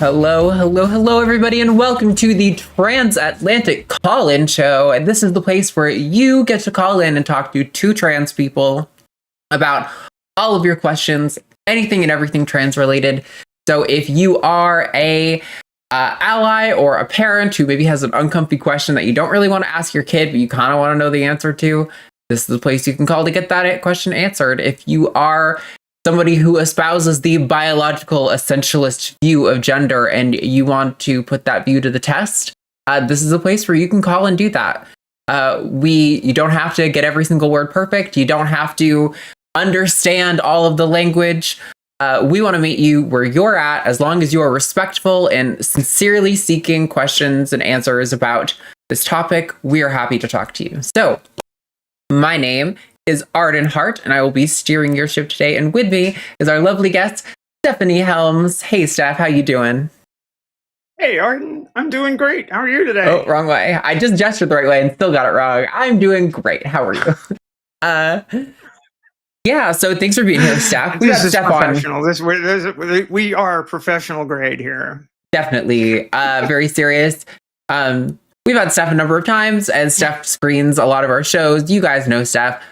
Hello, hello, hello, everybody, and welcome to the Transatlantic Call-In Show. And this is the place where you get to call in and talk to two trans people about all of your questions, anything and everything trans-related. So if you are a ally or a parent who maybe has an uncomfy question that you don't really want to ask your kid, but you kind of want to know the answer to, this is the place you can call to get that question answered. If you are somebody who espouses the biological essentialist view of gender and you want to put that view to the test, this is a place where you can call and do that. You don't have to get every single word perfect. You don't have to understand all of the language. We want to meet you where you're at, as long as you are respectful and sincerely seeking questions and answers about this topic. We are happy to talk to you. So, my name is Arden Hart, and I will be steering your ship today. And with me is our lovely guest, Stephanie Helms. Hey, Steph, how you doing? Hey, Arden, I'm doing great. How are you today? Oh, wrong way. I just gestured the right way and still got it wrong. I'm doing great. How are you? Yeah, so thanks for being here, Steph. We got Steph on. We are professional grade here. Definitely. Very serious. We've had Steph a number of times, and Steph screens a lot of our shows. You guys know Steph.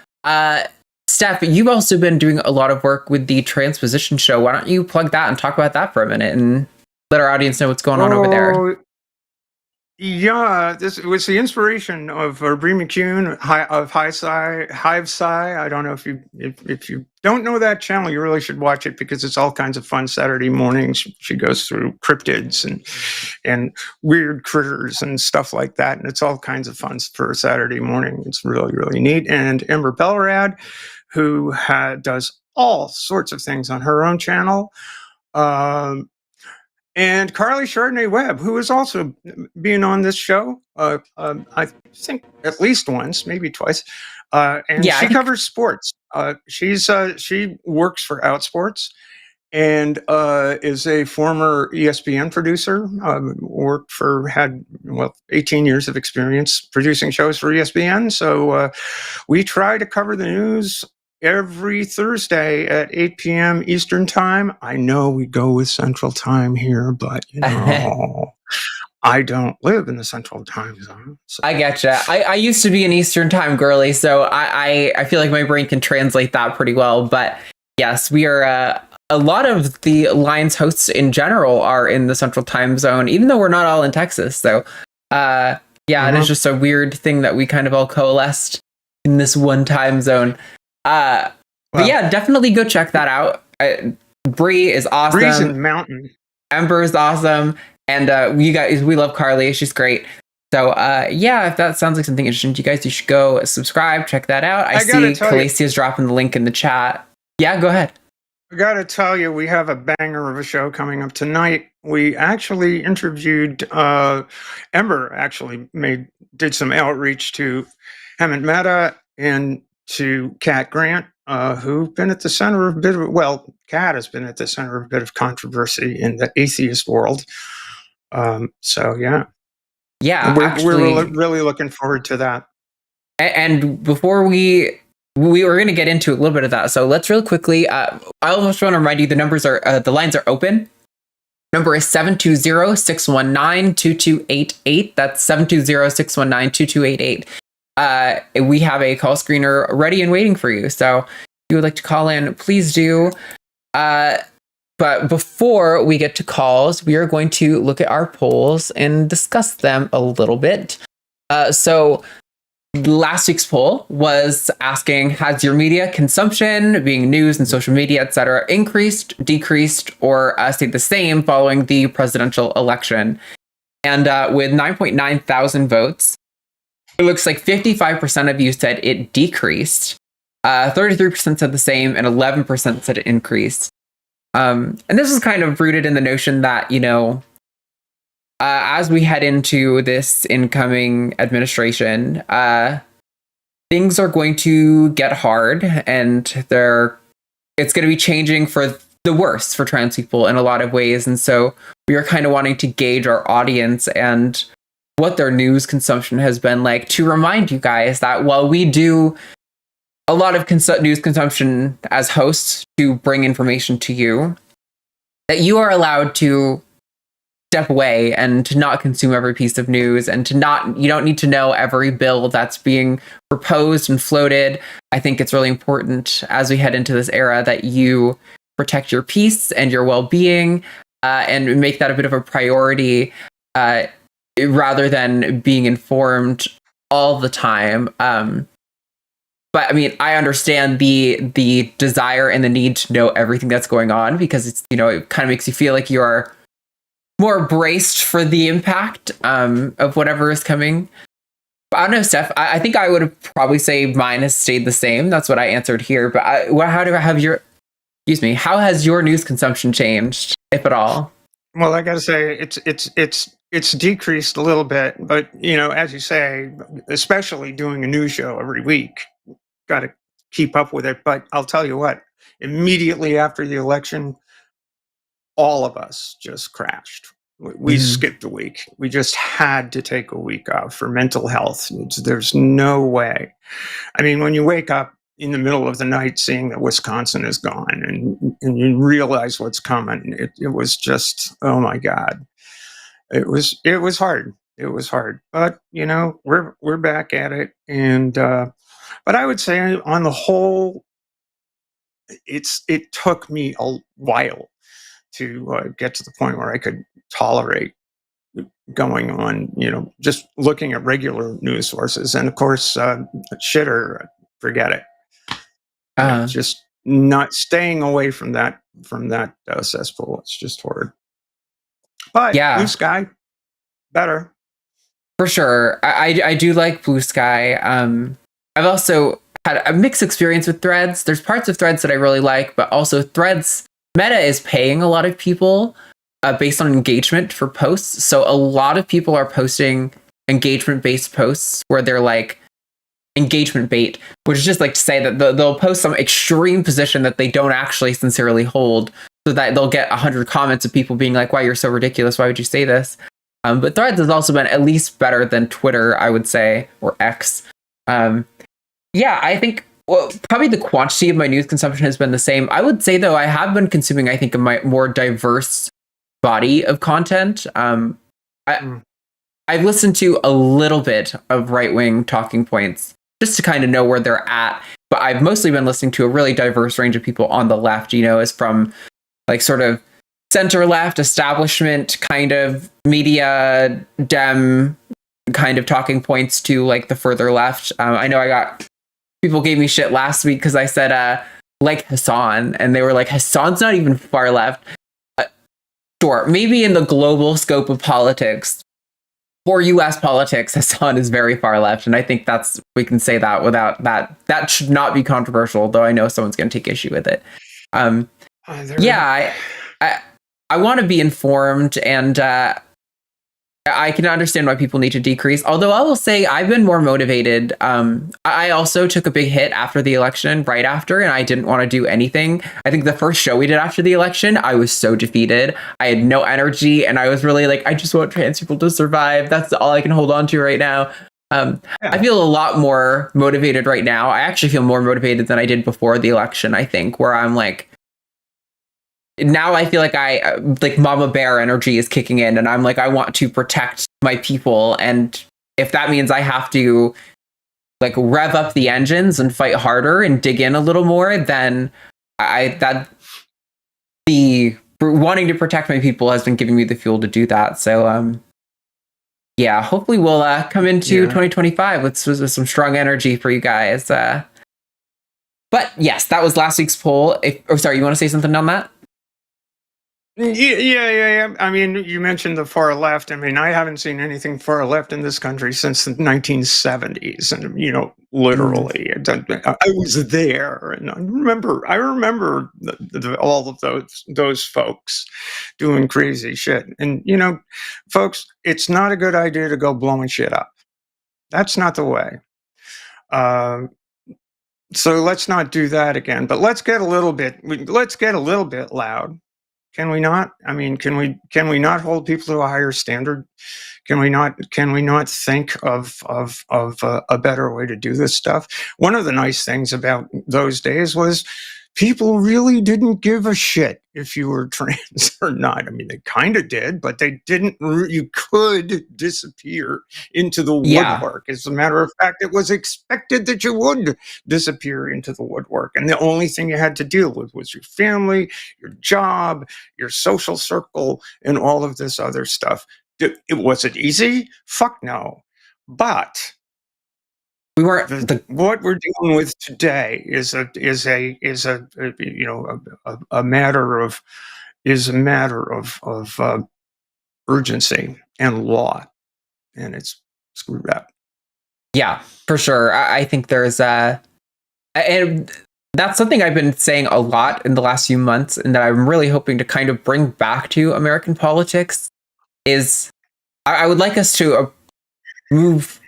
Steph, you've also been doing a lot of work with the Transposition show. Why don't you plug that and talk about that for a minute and let our audience know what's going on over there? Yeah, this was the inspiration of Bree McCune of Hive Sci. I don't know if you don't know that channel, you really should watch it because it's all kinds of fun Saturday mornings. She goes through cryptids and weird critters and stuff like that, and it's all kinds of fun for a Saturday morning. It's really, really neat. And Ember Belrad, who does all sorts of things on her own channel. And Carly Chardonnay-Webb, who is also being on this show, I think at least once, maybe twice. And she covers sports. She works for Outsports and is a former ESPN producer. Had 18 years of experience producing shows for ESPN. So we try to cover the news every Thursday at 8 p.m. Eastern Time. I know we go with Central Time here, but I don't live in the Central Time Zone. So. I getcha. I used to be an Eastern Time girly, so I feel like my brain can translate that pretty well. But yes, we are. A lot of the Lions hosts in general are in the Central Time Zone, even though we're not all in Texas. So, it is just a weird thing that we kind of all coalesced in this one time zone. But yeah, definitely go check that out. Bree is awesome. Bree's in Mountain. Ember is awesome. And we love Carly. She's great. So if that sounds like something interesting to you guys, you should go subscribe, check that out. I see Calicia's dropping the link in the chat. Yeah, go ahead. I gotta tell you, we have a banger of a show coming up tonight. We actually interviewed Ember actually did some outreach to Hemant Mehta and to Kat Grant, who've been at the center of Kat has been at the center of a bit of controversy in the atheist world. We're really looking forward to that. And before we were going to get into a little bit of that, so let's real quickly. I almost want to remind you the numbers the lines are open. Number is 720-619-2288. That's 720-619-2288. We have a call screener ready and waiting for you. So if you would like to call in, please do. But before we get to calls, we are going to look at our polls and discuss them a little bit. So last week's poll was asking, has your media consumption, being news and social media, etc., increased, decreased, or stayed the same following the presidential election? And with 9.9 thousand votes, it looks like 55% of you said it decreased, 33% said the same, and 11% said it increased. And this is kind of rooted in the notion that, as we head into this incoming administration, things are going to get hard, and it's going to be changing for the worse for trans people in a lot of ways. And so we are kind of wanting to gauge our audience and what their news consumption has been like, to remind you guys that while we do a lot of news consumption as hosts to bring information to you, that you are allowed to step away and to not consume every piece of news, and you don't need to know every bill that's being proposed and floated. I think it's really important as we head into this era that you protect your peace and your well-being, and make that a bit of a priority, rather than being informed all the time. But I mean, I understand the desire and the need to know everything that's going on, because it's, it kind of makes you feel like you're more braced for the impact of whatever is coming. But I don't know, Steph. I think I would probably say mine has stayed the same. That's what I answered here. But how has your news consumption changed, if at all? Well, I got to say it's decreased a little bit, but as you say, especially doing a news show every week, got to keep up with it. But I'll tell you what, immediately after the election, all of us just crashed. We skipped a week. We just had to take a week off for mental health. There's no way. I mean, when you wake up in the middle of the night seeing that Wisconsin is gone, and you realize what's coming, it was just, oh my God. It was hard. It was hard. But we're back at it. And but I would say on the whole, it took me a while to get to the point where I could tolerate going on, just looking at regular news sources. And of course, shitter, forget it. Just not staying away from that cesspool. It's just horrid. But Blue Sky, better. For sure. I do like Blue Sky. I've also had a mixed experience with Threads. There's parts of Threads that I really like, but also Threads, Meta is paying a lot of people based on engagement for posts. So a lot of people are posting engagement-based posts where they're like engagement bait, which is just like to say that they'll post some extreme position that they don't actually sincerely hold, so that they'll get 100 comments of people being like, "Why, you're so ridiculous. Why would you say this?" But Threads has also been at least better than Twitter, I would say, or X. I think probably the quantity of my news consumption has been the same. I would say, though, I have been consuming, I think, a more diverse body of content. I've listened to a little bit of right-wing talking points just to kind of know where they're at. But I've mostly been listening to a really diverse range of people on the left, as from like sort of center-left establishment kind of media dem kind of talking points to like the further left. I know people gave me shit last week because I said like Hassan, and they were like, Hassan's not even far left. Sure, maybe in the global scope of politics, for U.S. politics, Hassan is very far left, and I think we can say that without that should not be controversial, though I know someone's going to take issue with it. I want to be informed, and I can understand why people need to decrease. Although I will say I've been more motivated. I also took a big hit after the election, right after, and I didn't want to do anything. I think the first show we did after the election, I was so defeated. I had no energy, and I was really like, I just want trans people to survive. That's all I can hold on to right now. I feel a lot more motivated right now. I actually feel more motivated than I did before the election, I think, where I'm like, now I feel like like Mama Bear energy is kicking in, and I'm like, I want to protect my people. And if that means I have to like rev up the engines and fight harder and dig in a little more, then wanting to protect my people has been giving me the fuel to do that. So, hopefully we'll come into 2025 with some strong energy for you guys. But yes, that was last week's poll. Sorry, you want to say something on that? Yeah. I mean, you mentioned the far left. I mean, I haven't seen anything far left in this country since the 1970s, and literally, I was there, and I remember all of those folks doing crazy shit. And folks, it's not a good idea to go blowing shit up. That's not the way. So let's not do that again. But let's get a little bit loud. Can we not? I mean, can we not hold people to a higher standard? Can we not think of a better way to do this stuff? One of the nice things about those days was people really didn't give a shit if you were trans or not. I mean, they kind of did, but they didn't. You could disappear into the woodwork. As a matter of fact, it was expected that you would disappear into the woodwork. And the only thing you had to deal with was your family, your job, your social circle, and all of this other stuff. Was it easy? Fuck no. But what we're dealing with today is a matter of urgency and law, and it's screwed up. Yeah, for sure. I think there's and that's something I've been saying a lot in the last few months, and that I'm really hoping to kind of bring back to American politics. Is I would like us to move,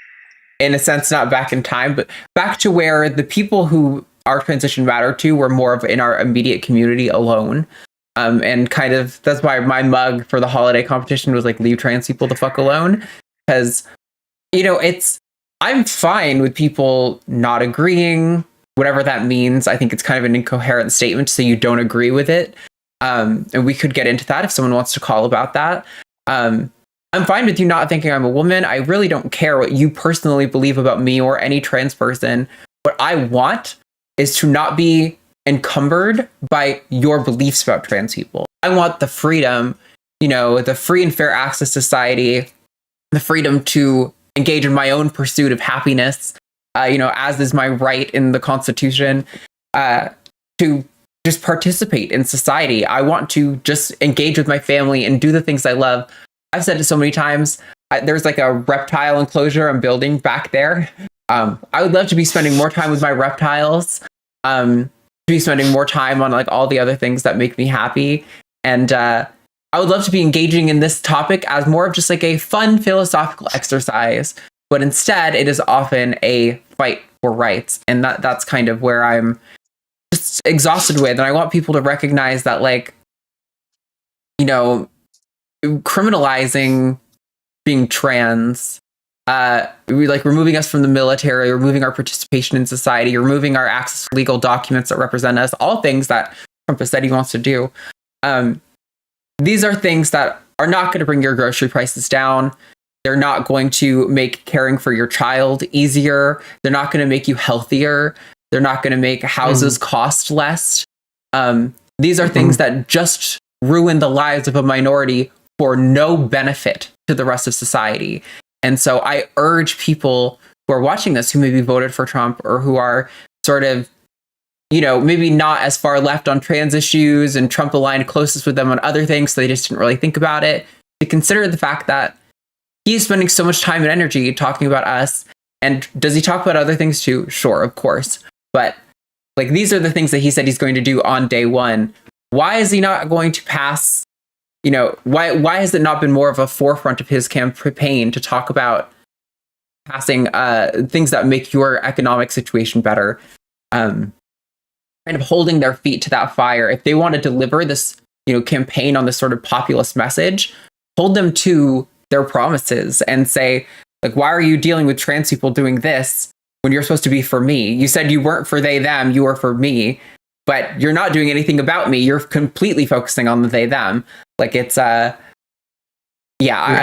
in a sense, not back in time, but back to where the people who our transition mattered to were more of in our immediate community alone. And kind of, that's why my mug for the holiday competition was like, leave trans people the fuck alone. Because, I'm fine with people not agreeing, whatever that means. I think it's kind of an incoherent statement to say you don't agree with it. And we could get into that if someone wants to call about that. I'm fine with you not thinking I'm a woman. I really don't care what you personally believe about me or any trans person. What I want is to not be encumbered by your beliefs about trans people. I want the freedom, the free and fair access to society, the freedom to engage in my own pursuit of happiness, as is my right in the Constitution, to just participate in society. I want to just engage with my family and do the things I love. I've said it so many times. There's like a reptile enclosure I'm building back there. I would love to be spending more time with my reptiles. To be spending more time on like all the other things that make me happy. And I would love to be engaging in this topic as more of just like a fun philosophical exercise. But instead, it is often a fight for rights. And that's kind of where I'm just exhausted with. And I want people to recognize that, like, criminalizing being trans, removing us from the military, removing our participation in society, removing our access to legal documents that represent us, all things that Trump has said he wants to do. These are things that are not going to bring your grocery prices down. They're not going to make caring for your child easier. They're not going to make you healthier. They're not going to make houses cost less. These are things that just ruin the lives of a minority for no benefit to the rest of society. And so I urge people who are watching this, who maybe voted for Trump or who are sort of, maybe not as far left on trans issues and Trump aligned closest with them on other things, so they just didn't really think about it, to consider the fact that he's spending so much time and energy talking about us. And does he talk about other things too? Sure, of course. But like, these are the things that he said he's going to do on day one. Why is he not going to pass? Why has it not been more of a forefront of his campaign to talk about passing things that make your economic situation better? Kind of holding their feet to that fire. If they want to deliver this, campaign on this sort of populist message, hold them to their promises and say, like, why are you dealing with trans people doing this when you're supposed to be for me? You said you weren't for they, them, you were for me. But you're not doing anything about me. You're completely focusing on the they, them. Like, it's, I'm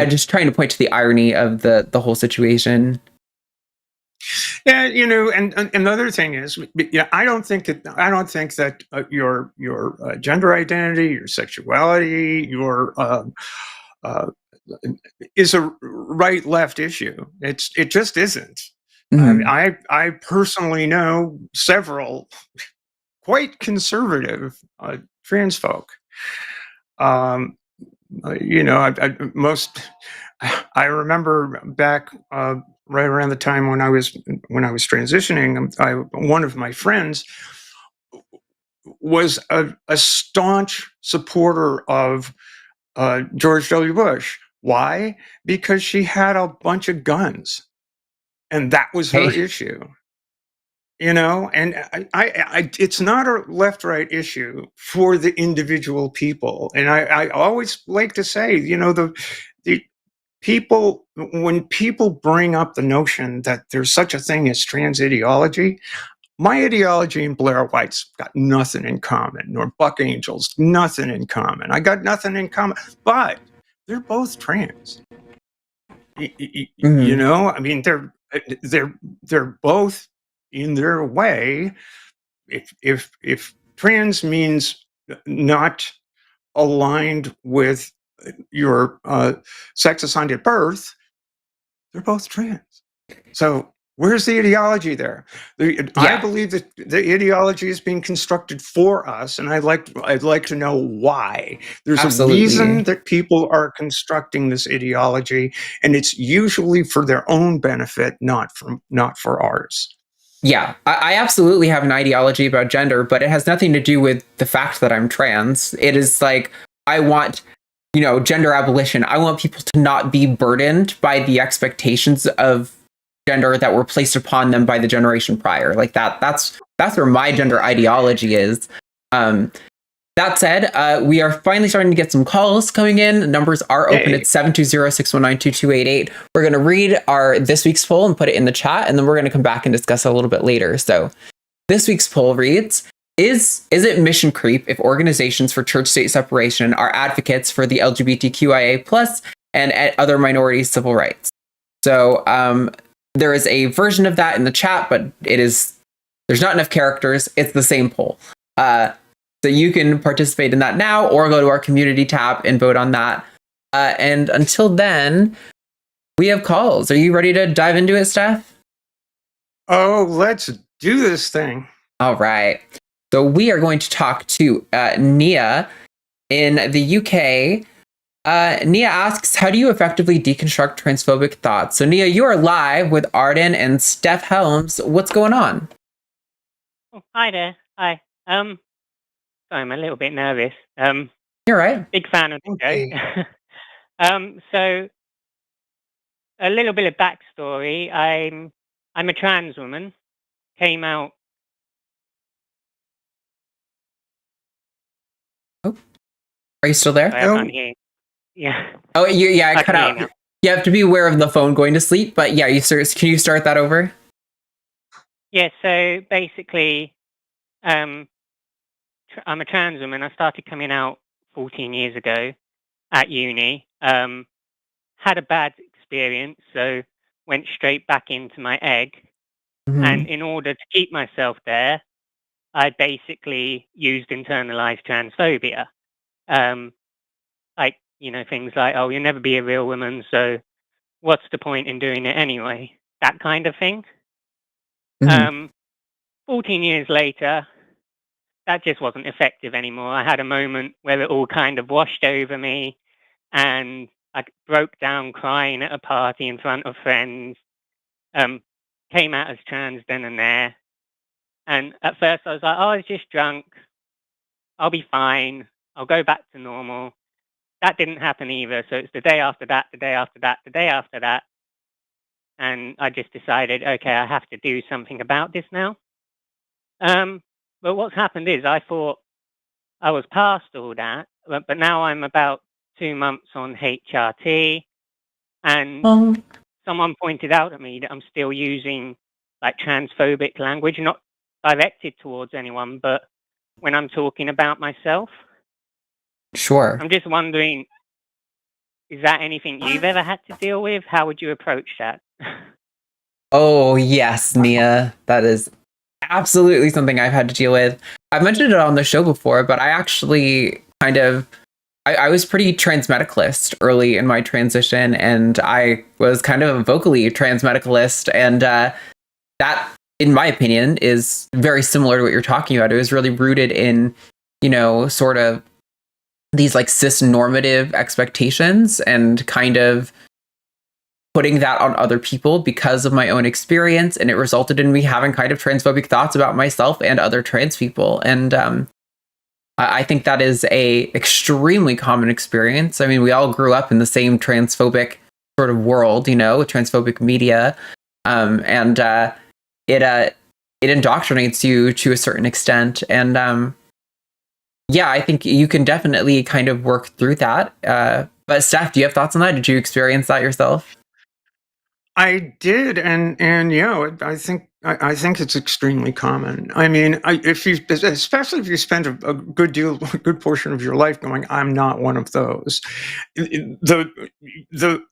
just trying to point to the irony of the whole situation. Yeah, and another thing is, I don't think that your gender identity, your sexuality, your is a right-left issue. It just isn't. I personally know several quite conservative trans folk. I remember back right around the time when I was transitioning, one of my friends was a staunch supporter of George W. Bush. Why? Because she had a bunch of guns, and that was her issue. And I it's not a left-right issue for the individual people. And I always like to say, the people, when people bring up the notion that there's such a thing as trans ideology, my ideology and Blair White's got nothing in common, nor Buck Angel's, nothing in common. I got nothing in common, but they're both trans. You know, I mean, they're both in their way. If trans means not aligned with your sex assigned at birth, they're both trans. So where's the ideology there? I believe that the ideology is being constructed for us, and I'd like to know why. There's a reason that people are constructing this ideology, and it's usually for their own benefit, not for ours. Yeah, I absolutely have an ideology about gender, but it has nothing to do with the fact that I'm trans. It is like, I want, gender abolition. I want people to not be burdened by the expectations of gender that were placed upon them by the generation prior. Like that's where my gender ideology is. That said, we are finally starting to get some calls coming in. Numbers are open at 720-619-2288. We're going to read this week's poll and put it in the chat, and then we're going to come back and discuss it a little bit later. So this week's poll reads, is it mission creep if organizations for church-state separation are advocates for the LGBTQIA plus and other minority civil rights? So there is a version of that in the chat, but there's not enough characters. It's the same poll. So you can participate in that now, or go to our community tab and vote on that. And until then, we have calls. Are you ready to dive into it, Steph? Oh, let's do this thing. All right. So we are going to talk to Nia in the UK. Nia asks, how do you effectively deconstruct transphobic thoughts? So Nia, you are live with Arden and Steph Helms. What's going on? Oh, hi there. Hi. Sorry, I'm a little bit nervous. You're right. Big fan of the show. So a little bit of backstory. I'm a trans woman. Came out. Oh, are you still there? I can't hear. Yeah. Oh, I cut out. You have to be aware of the phone going to sleep, but yeah, can you start that over? Yeah. So basically, I'm a trans woman. I started coming out 14 years ago at uni. Had a bad experience, so went straight back into my egg. Mm-hmm. And in order to keep myself there, I basically used internalized transphobia. Like, things like, oh, you'll never be a real woman, so what's the point in doing it anyway? That kind of thing. Mm-hmm. 14 years later, that just wasn't effective anymore. I had a moment where it all kind of washed over me, and I broke down crying at a party in front of friends. Came out as trans then and there. And at first I was like, oh, I was just drunk. I'll be fine. I'll go back to normal. That didn't happen either. So it's the day after that, the day after that, the day after that. And I just decided, okay, I have to do something about this now. But what's happened is I thought I was past all that, but now I'm about 2 months on HRT, and someone pointed out at me that I'm still using like transphobic language, not directed towards anyone, but when I'm talking about myself. Sure. I'm just wondering, is that anything you've ever had to deal with? How would you approach that? Oh, yes, Nia. That is absolutely something I've had to deal with. I've mentioned it on the show before, but I actually I was pretty transmedicalist early in my transition, and I was kind of vocally transmedicalist, and that, in my opinion, is very similar to what you're talking about. It was really rooted in, sort of these like cis normative expectations and kind of putting that on other people because of my own experience, and it resulted in me having kind of transphobic thoughts about myself and other trans people. And I think that is a extremely common experience. I mean, we all grew up in the same transphobic sort of world, with transphobic media, and it indoctrinates you to a certain extent. And I think you can definitely kind of work through that. But Steph, do you have thoughts on that? Did you experience that yourself? I did, and I think I think it's extremely common. I mean, especially if you spend a good portion of your life going, I'm not one of those. The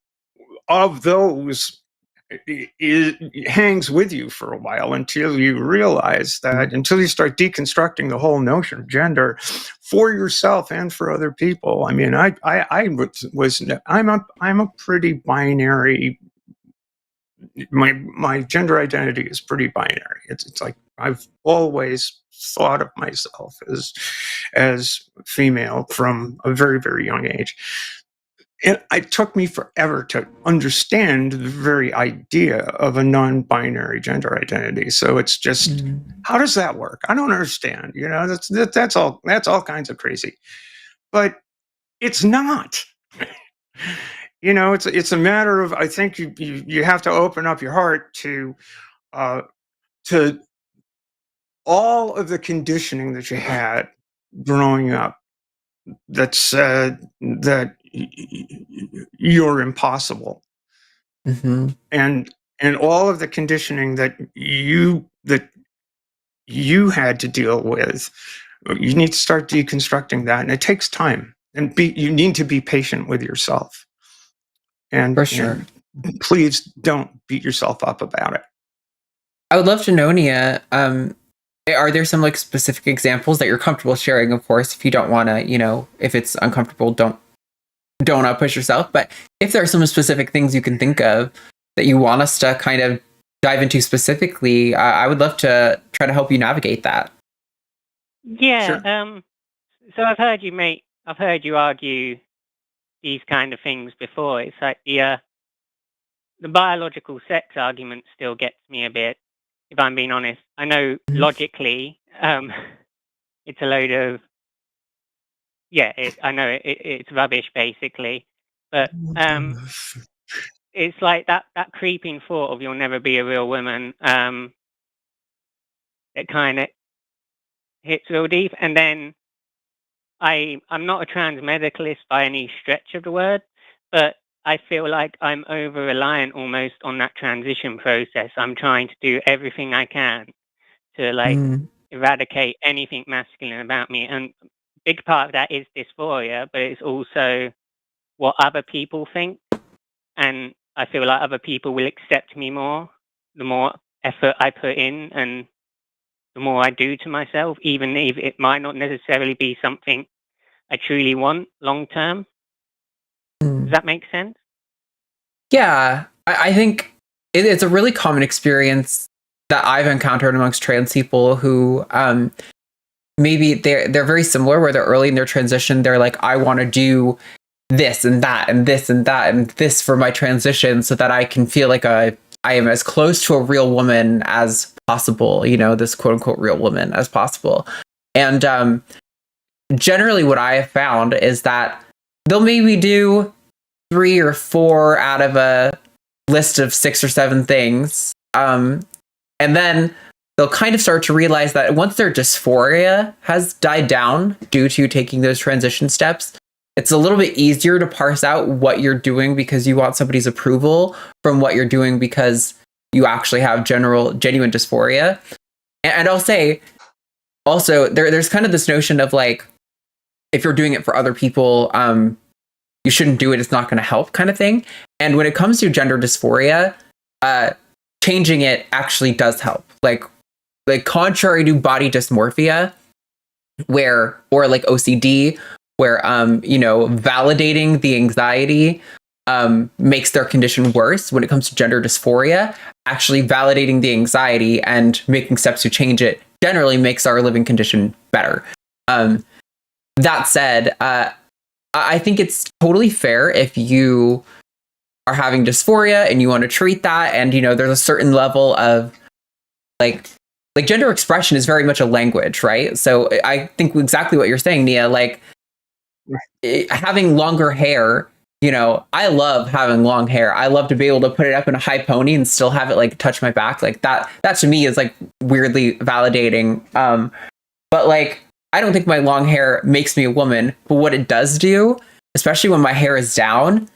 of those it hangs with you for a while until you realize that, until you start deconstructing the whole notion of gender for yourself and for other people. I mean, I'm a pretty binary. My gender identity is pretty binary. It's like I've always thought of myself as female from a very, very young age. It took me forever to understand the very idea of a non-binary gender identity. So it's just, how does that work? I don't understand. You know, that's all kinds of crazy. But it's not. You know, it's a matter of, I think you have to open up your heart to all of the conditioning that you had growing up that said that you're impossible, and all of the conditioning that you had to deal with. You need to start deconstructing that, and it takes time. And you need to be patient with yourself. And for sure, and please don't beat yourself up about it. I would love to know, Nia. Are there some like specific examples that you're comfortable sharing? Of course, if you don't want to, you know, if it's uncomfortable, don't push yourself. But if there are some specific things you can think of that you want us to kind of dive into specifically, I would love to try to help you navigate that. Yeah. Sure. So I've heard you argue these kind of things before. It's like the biological sex argument still gets me a bit, if I'm being honest. I know logically, it's a load of, I know it's rubbish basically, but it's like that creeping thought of you'll never be a real woman. It kind of hits real deep, and then I'm not a trans medicalist by any stretch of the word, but I feel like I'm over reliant almost on that transition process. I'm trying to do everything I can to like eradicate anything masculine about me. And a big part of that is dysphoria, but it's also what other people think. And I feel like other people will accept me more the more effort I put in and the more I do to myself, even if it might not necessarily be something I truly want long term. Does that make sense? Yeah, I think it's a really common experience that I've encountered amongst trans people who maybe they're very similar, where they're early in their transition. They're like, I want to do this and that and this and that and this for my transition so that I can feel like I am as close to a real woman as possible, you know, this quote unquote real woman as possible. And generally what I have found is that they'll maybe do 3 or 4 out of a list of 6 or 7 things. And then they'll kind of start to realize that once their dysphoria has died down due to taking those transition steps, it's a little bit easier to parse out what you're doing because you want somebody's approval from what you're doing because you actually have genuine dysphoria. And I'll say also there's kind of this notion of like, if you're doing it for other people, you shouldn't do it. It's not going to help kind of thing. And when it comes to gender dysphoria, changing it actually does help. Like contrary to body dysmorphia, or like OCD, where validating the anxiety makes their condition worse. When it comes to gender dysphoria, actually validating the anxiety and making steps to change it generally makes our living condition better. That said, I think it's totally fair if you are having dysphoria and you want to treat that, and there's a certain level of like gender expression is very much a language, right? So I think exactly what you're saying, Nia, like having longer hair, I love having long hair. I love to be able to put it up in a high pony and still have it like touch my back. Like that to me is like weirdly validating. But like, I don't think my long hair makes me a woman, but what it does do, especially when my hair is down,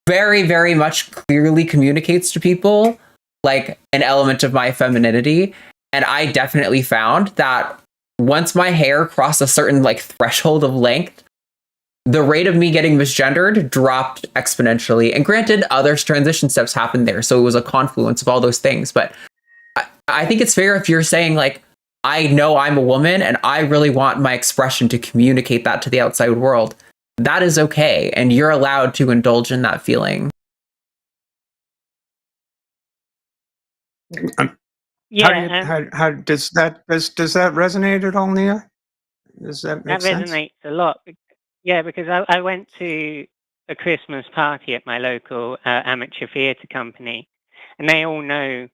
very, very much clearly communicates to people like an element of my femininity. And I definitely found that once my hair crossed a certain like threshold of length, the rate of me getting misgendered dropped exponentially. And granted, other transition steps happened there. So it was a confluence of all those things. But I think it's fair if you're saying like, I know I'm a woman and I really want my expression to communicate that to the outside world. That is okay. And you're allowed to indulge in that feeling. How does that resonate at all, Nia? Does that make sense? That resonates a lot. Yeah, because I went to a Christmas party at my local amateur theatre company, and they all know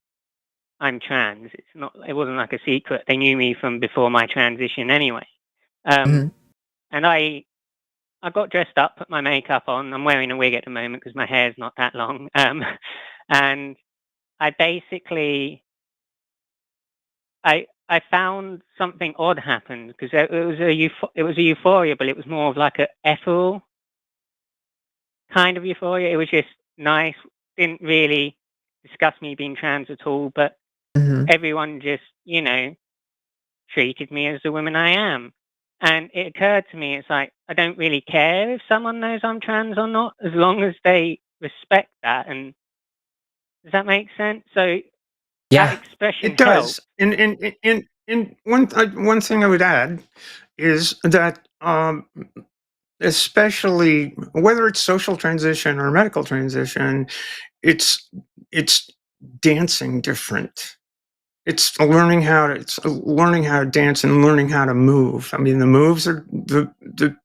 I'm trans. It wasn't like a secret. They knew me from before my transition anyway. And I got dressed up, put my makeup on. I'm wearing a wig at the moment because my hair's not that long. And I basically, I found something odd happened because it was a euphoria, but it was more of like a ethereal kind of euphoria. It was just nice. Didn't really discuss me being trans at all, but everyone just, treated me as the woman I am. And it occurred to me, it's like, I don't really care if someone knows I'm trans or not, as long as they respect that. And does that make sense? So that expression it does. And one thing I would add is that especially whether it's social transition or medical transition, it's dancing different. It's learning how to dance and learning how to move. I mean, the moves are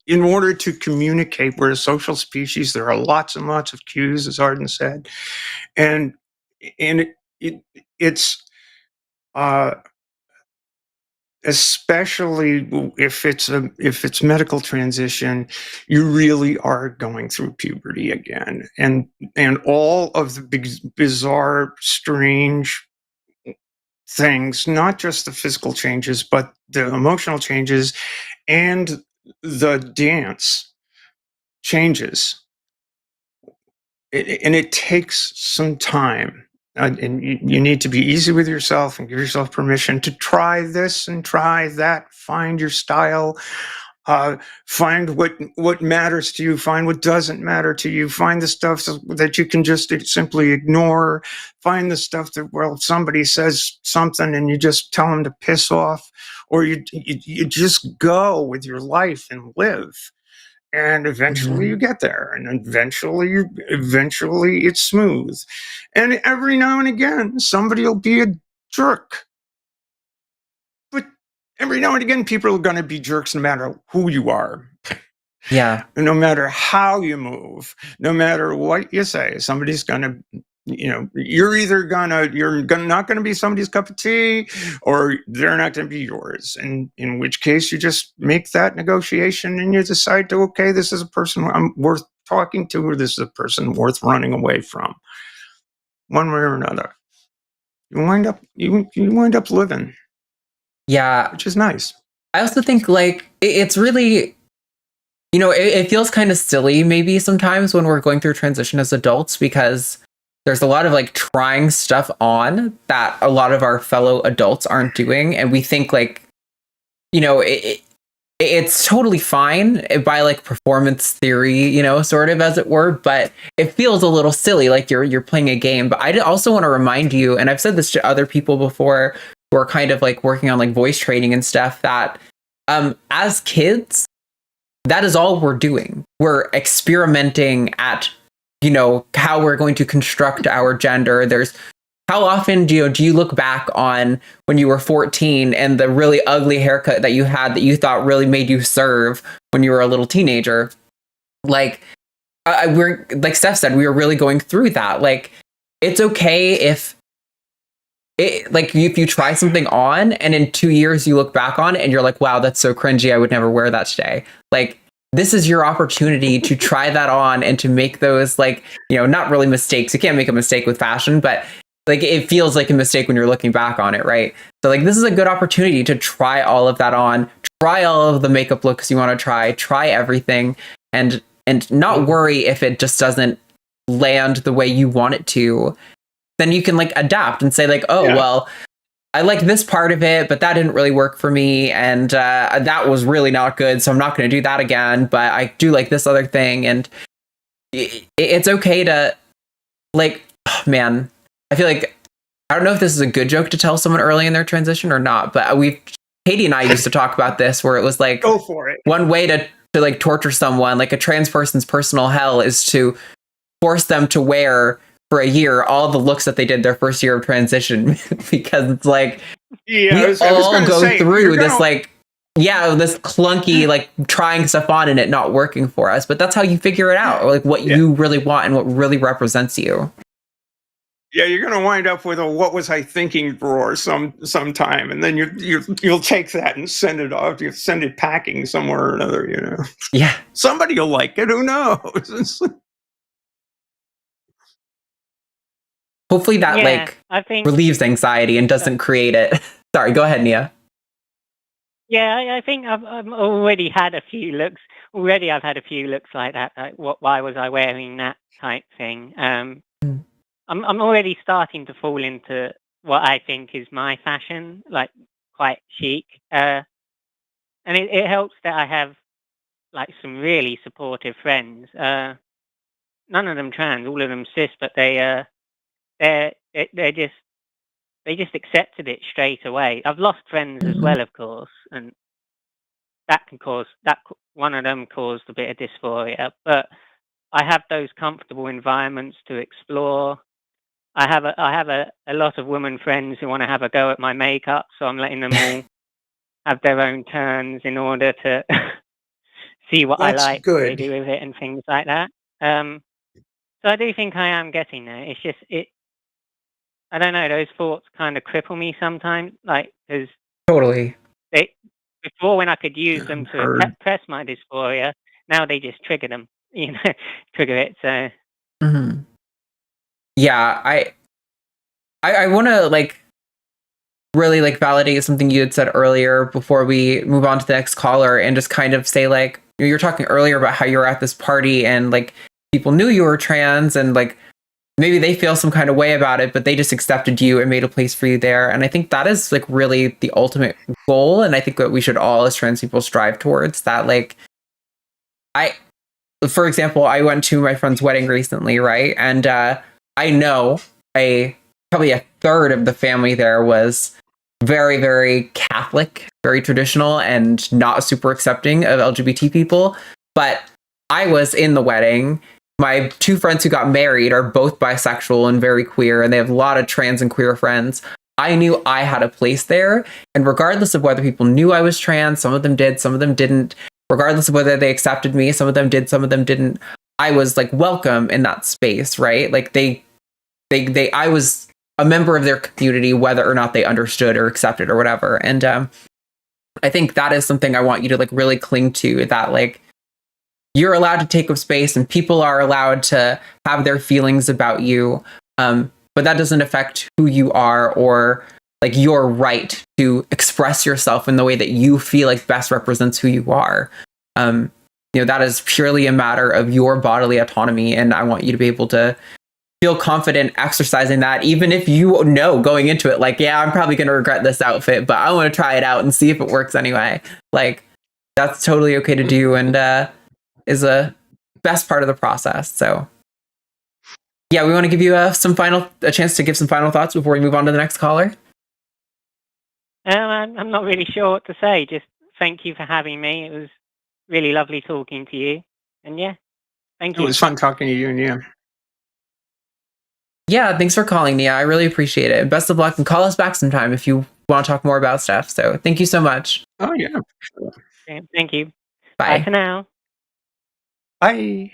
in order to communicate. We're a social species. There are lots and lots of cues, as Arden said, and it's especially if it's medical transition, you really are going through puberty again, and all of the big, bizarre, strange things, not just the physical changes, but the emotional changes and the dance changes. And it takes some time. And you need to be easy with yourself and give yourself permission to try this and try that. Find your style. Find what matters to you. Find what doesn't matter to you. Find the stuff that you can just simply ignore. Find the stuff that, well, if somebody says something and you just tell them to piss off, or you just go with your life and live. And eventually you get there, and eventually it's smooth. And every now and again, somebody will be a jerk. But every now and again, people are going to be jerks no matter who you are. Yeah. No matter how you move, no matter what you say, somebody's going to, you're not going to be somebody's cup of tea, or they're not going to be yours. And in which case you just make that negotiation and you decide to, okay, this is a person I'm worth talking to, or this is a person worth running away from. One way or another. You wind up living. Yeah. Which is nice. I also think like it's really, it feels kind of silly maybe sometimes when we're going through transition as adults, because there's a lot of like trying stuff on that a lot of our fellow adults aren't doing. And we think like, it's totally fine by like performance theory, sort of, as it were, but it feels a little silly, like you're playing a game. But I also want to remind you, and I've said this to other people before who are kind of like working on like voice training and stuff, that as kids, that is all we're doing. We're experimenting at, how we're going to construct our gender. How often do you look back on when you were 14 and the really ugly haircut that you had that you thought really made you serve when you were a little teenager? Like, we're, like Steph said, we were really going through that. Like, it's okay if you try something on and in 2 years you look back on it and you're like, wow, that's so cringy, I would never wear that today. Like, this is your opportunity to try that on and to make those, like, not really mistakes. You can't make a mistake with fashion, but like, it feels like a mistake when you're looking back on it, right? So like, this is a good opportunity to try all of that on, try all of the makeup looks you want to try everything, and not worry if it just doesn't land the way you want it to. then you can like adapt and say like, oh, well, I like this part of it, but that didn't really work for me. And that was really not good. So I'm not going to do that again. But I do like this other thing. And it's okay to like, oh, man, I feel like, I don't know if this is a good joke to tell someone early in their transition or not, but Katie and I used to talk about this where it was like, go for it. One way to like torture someone, like a trans person's personal hell, is to force them to wear for a year all the looks that they did their first year of transition, because it's like we all go through this like this clunky like trying stuff on and it not working for us, but that's how you figure it out, or like what you really want and what really represents you. Yeah, you're going to wind up with a "what was I thinking" drawer sometime, and then you'll take that and send it off. You send it packing somewhere or another. You know. Yeah. Somebody will like it. Who knows? Hopefully that I think relieves anxiety and doesn't create it. Sorry, go ahead, Nia. Yeah, I think I've already had a few looks. Already, I've had a few looks like that. Like, why was I wearing that type thing? I'm already starting to fall into what I think is my fashion, like quite chic. And it helps that I have like some really supportive friends. None of them trans, all of them cis, but they just accepted it straight away. I've lost friends as well, of course, and that can cause one of them caused a bit of dysphoria. But I have those comfortable environments to explore. I have a lot of women friends who want to have a go at my makeup, so I'm letting them all have their own turns in order to see what I like to do with it and things like that. So I do think I am getting there. It's just I don't know. Those thoughts kind of cripple me sometimes, like because totally before when I could use them to press my dysphoria, now they just trigger them. Trigger it. So. Mm-hmm. Yeah, I want to like really like validate something you had said earlier before we move on to the next caller, and just kind of say like, you're talking earlier about how you were at this party and like people knew you were trans and like maybe they feel some kind of way about it, but they just accepted you and made a place for you there. And I think that is like really the ultimate goal, and I think that we should all as trans people strive towards that. Like for example, I went to my friend's wedding recently, right? And I know probably a third of the family there was very, very Catholic, very traditional, and not super accepting of LGBT people. But I was in the wedding. My two friends who got married are both bisexual and very queer, and they have a lot of trans and queer friends. I knew I had a place there, and regardless of whether people knew I was trans, some of them did, some of them didn't. Regardless of whether they accepted me, some of them did, some of them didn't. I was like welcome in that space, right? Like I was a member of their community, whether or not they understood or accepted or whatever. And I think that is something I want you to like really cling to, that like you're allowed to take up space and people are allowed to have their feelings about you. But that doesn't affect who you are or like your right to express yourself in the way that you feel like best represents who you are. That is purely a matter of your bodily autonomy. And I want you to be able to feel confident exercising that, even if you know going into it, like, yeah, I'm probably going to regret this outfit, but I want to try it out and see if it works anyway. Like, that's totally okay to do, and is a best part of the process. So yeah, we want to give you a chance to give some final thoughts before we move on to the next caller. I'm not really sure what to say. Just thank you for having me. It was really lovely talking to you. And yeah, thank you. It was fun talking to you, Nia. Yeah, thanks for calling, Nia. I really appreciate it. Best of luck, and call us back sometime if you want to talk more about stuff. So thank you so much. Oh, yeah. Okay, thank you. Bye. Bye for now. Bye.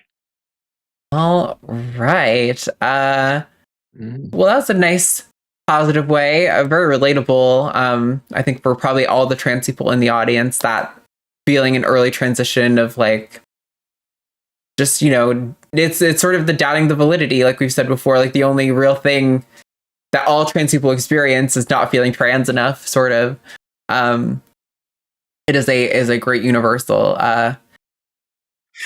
All right. Well, that's a nice positive way, very relatable. I think for probably all the trans people in the audience, that feeling an early transition of like, just, it's sort of the doubting the validity, like we've said before, like the only real thing that all trans people experience is not feeling trans enough, sort of. It is a great universal.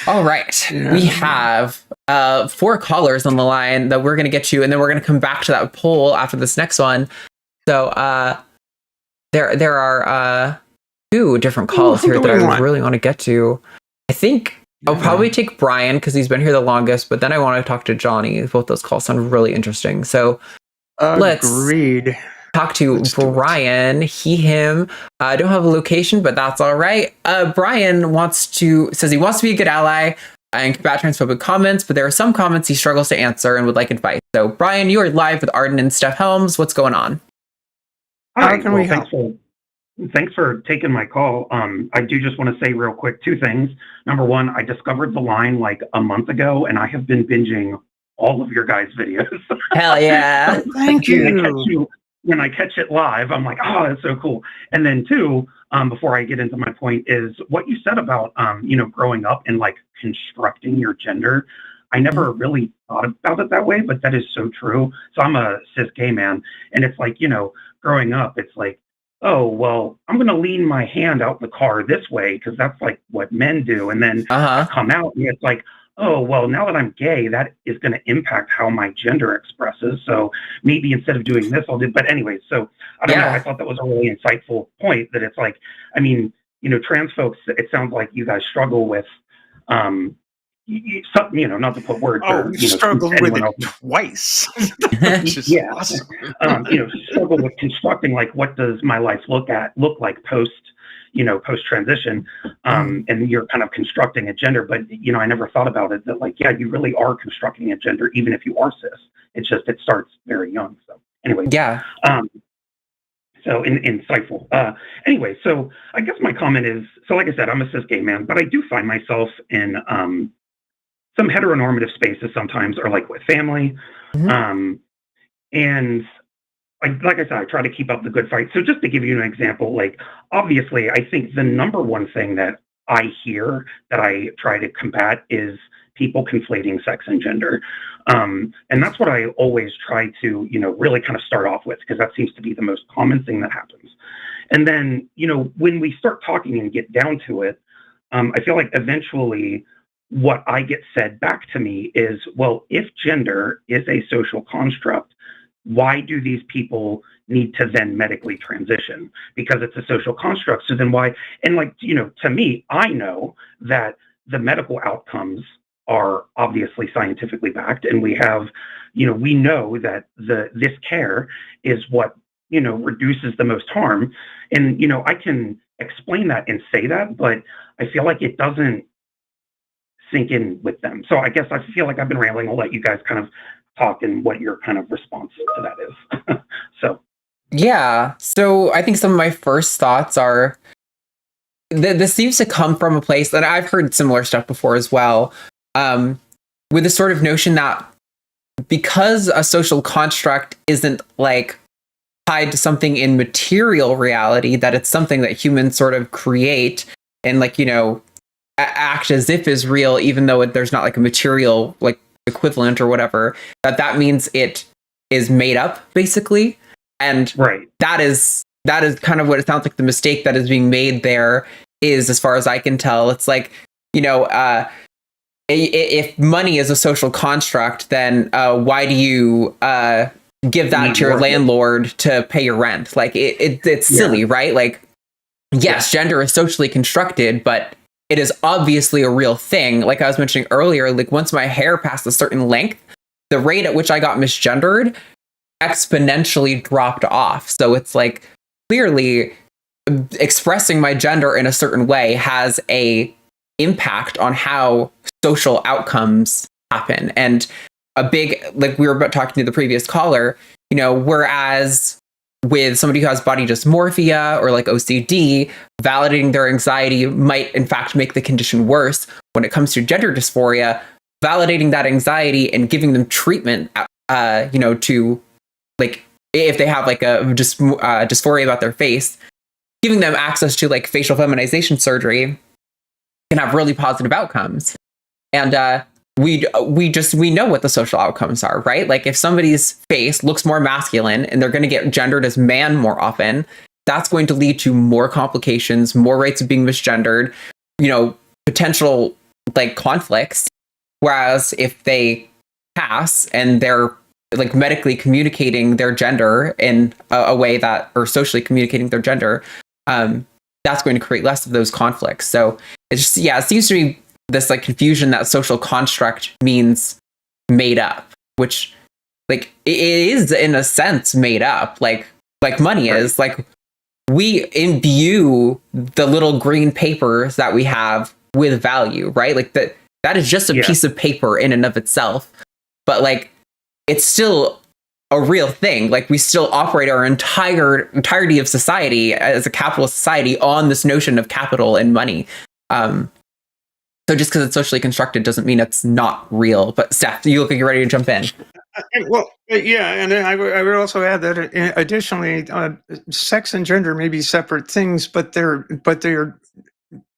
All right. Yeah. We have 4 callers on the line that we're going to get to, and then we're going to come back to that poll after this next one. So there are 2 different calls here that I really want to get to. I think I'll probably take Brian because he's been here the longest, but then I want to talk to Johnny. Both those calls sound really interesting. So let's talk to Brian. He, him. I don't have a location, but that's all right. Brian says he wants to be a good ally and combat transphobic comments, but there are some comments he struggles to answer and would like advice. So Brian, you are live with Arden and Helms. What's going on? How can we help? Thanks for taking my call. I do just want to say real quick 2 things. Number 1, I discovered the line like a month ago, and I have been binging all of your guys' videos. Hell yeah. Thank you. When I catch it live, I'm like, oh, that's so cool. And then 2, before I get into my point, is what you said about, growing up and like constructing your gender. I never really thought about it that way, but that is so true. So I'm a cis gay man, and it's like, growing up, it's like, oh, well, I'm going to lean my hand out the car this way because that's like what men do. And then come out and it's like, oh, well, now that I'm gay, that is going to impact how my gender expresses. So maybe instead of doing this, I'll do. But anyway, so I don't know. I thought that was a really insightful point that it's like, I mean, trans folks, it sounds like you guys struggle with, not to put words. Struggled with it twice. Struggle with constructing, like, what does my life look like post transition, and you're kind of constructing a gender, but I never thought about it that, like, yeah, you really are constructing a gender even if you are cis. It's just it starts very young. So anyway, so insightful. Anyway, so I guess my comment is, so like I said, I'm a cis gay man, but I do find myself in some heteronormative spaces sometimes, or like with family. And like I said, I try to keep up the good fight. So just to give you an example, like, obviously, I think the number one thing that I hear that I try to combat is people conflating sex and gender. And that's what I always try to, really kind of start off with, because that seems to be the most common thing that happens. And then, when we start talking and get down to it, I feel like eventually what I get said back to me is, well, if gender is a social construct, why do these people need to then medically transition? Because it's a social construct. So then why? And like, to me, I know that the medical outcomes are obviously scientifically backed. And we have, we know that this care is what, reduces the most harm. And, I can explain that and say that, but I feel like it doesn't sink in with them. So I guess I feel like I've been rambling. I'll let you guys kind of talk and what your kind of response to that is. So I think some of my first thoughts are this seems to come from a place that I've heard similar stuff before as well, with the sort of notion that because a social construct isn't like tied to something in material reality, that it's something that humans sort of create and like, act as if is real, even though there's not like a material like equivalent or whatever, that means it is made up basically. And that is kind of what it sounds like the mistake that is being made there is, as far as I can tell. It's like, if money is a social construct, then why do you give that to your landlord to pay your rent? Like it's silly, right? Like, yes, gender is socially constructed, but it is obviously a real thing. Like I was mentioning earlier, like once my hair passed a certain length, the rate at which I got misgendered exponentially dropped off. So it's like clearly expressing my gender in a certain way has a impact on how social outcomes happen. And a big, like we were talking to the previous caller, whereas with somebody who has body dysmorphia or like OCD, validating their anxiety might in fact make the condition worse. When it comes to gender dysphoria, validating that anxiety and giving them treatment, to like, if they have like a dysphoria about their face, giving them access to like facial feminization surgery can have really positive outcomes. And we know what the social outcomes are, right? Like if somebody's face looks more masculine and they're going to get gendered as man more often, that's going to lead to more complications, more rates of being misgendered, potential like conflicts. Whereas if they pass and they're like medically communicating their gender in a way that, or socially communicating their gender, that's going to create less of those conflicts. So it's just, it seems to be this like confusion that social construct means made up, which like it is in a sense made up, like money is. Like we imbue the little green papers that we have with value, right? Like that is just a piece of paper in and of itself, but like it's still a real thing. Like we still operate our entirety of society as a capitalist society on this notion of capital and money. So just because it's socially constructed doesn't mean it's not real. But Steph, you look like you're ready to jump in. Well, yeah, and I would also add that additionally, sex and gender may be separate things, but they're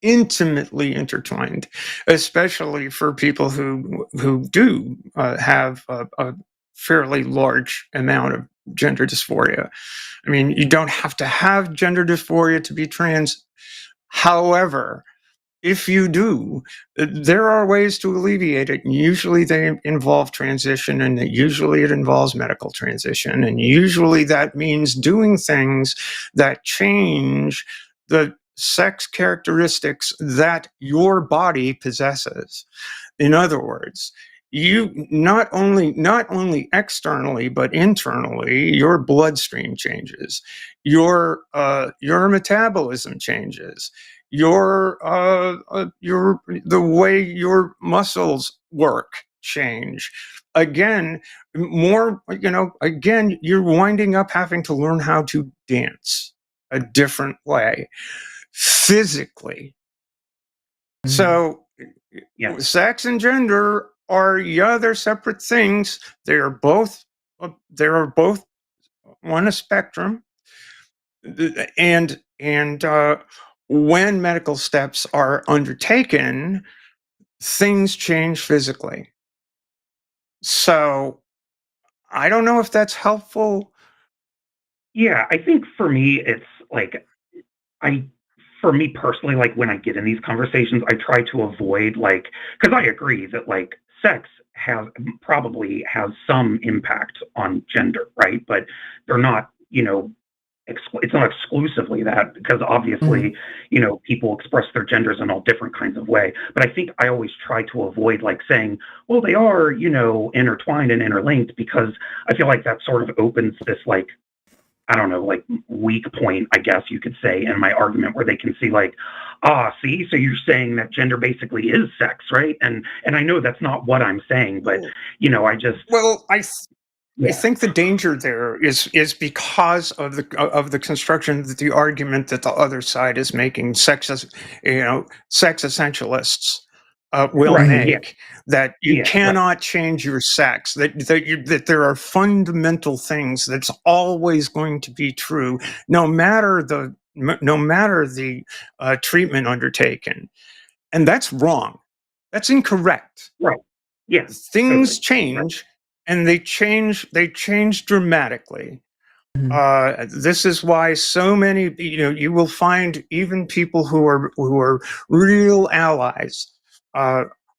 intimately intertwined, especially for people who do have a fairly large amount of gender dysphoria. I mean, you don't have to have gender dysphoria to be trans. However, if you do, there are ways to alleviate it. And usually they involve transition, and usually it involves medical transition. And usually that means doing things that change the sex characteristics that your body possesses. In other words, you not only externally but internally, your bloodstream changes, your metabolism changes, the way your muscles work change. Again, you're winding up having to learn how to dance a different way physically. So sex and gender they're separate things. They are both on a spectrum, and when medical steps are undertaken, things change physically. So I don't know if that's helpful. Yeah, I think for me, it's like, for me personally, like when I get in these conversations, I try to avoid because I agree that like sex probably has some impact on gender, right? But they're not, it's not exclusively that, because obviously, people express their genders in all different kinds of way. But I think I always try to avoid like saying, well, they are, intertwined and interlinked, because I feel like that sort of opens this like, I don't know, like weak point, I guess you could say, in my argument, where they can see like, see, so you're saying that gender basically is sex, right? And I know that's not what I'm saying, but I think the danger there is because of the construction that the argument that the other side is making, sex essentialists will make, that you cannot change your sex, that there are fundamental things that's always going to be true, no matter the treatment undertaken, and that's wrong. That's incorrect. Right. Yes. Things change. And they change dramatically. This is why so many, you will find even people who are real allies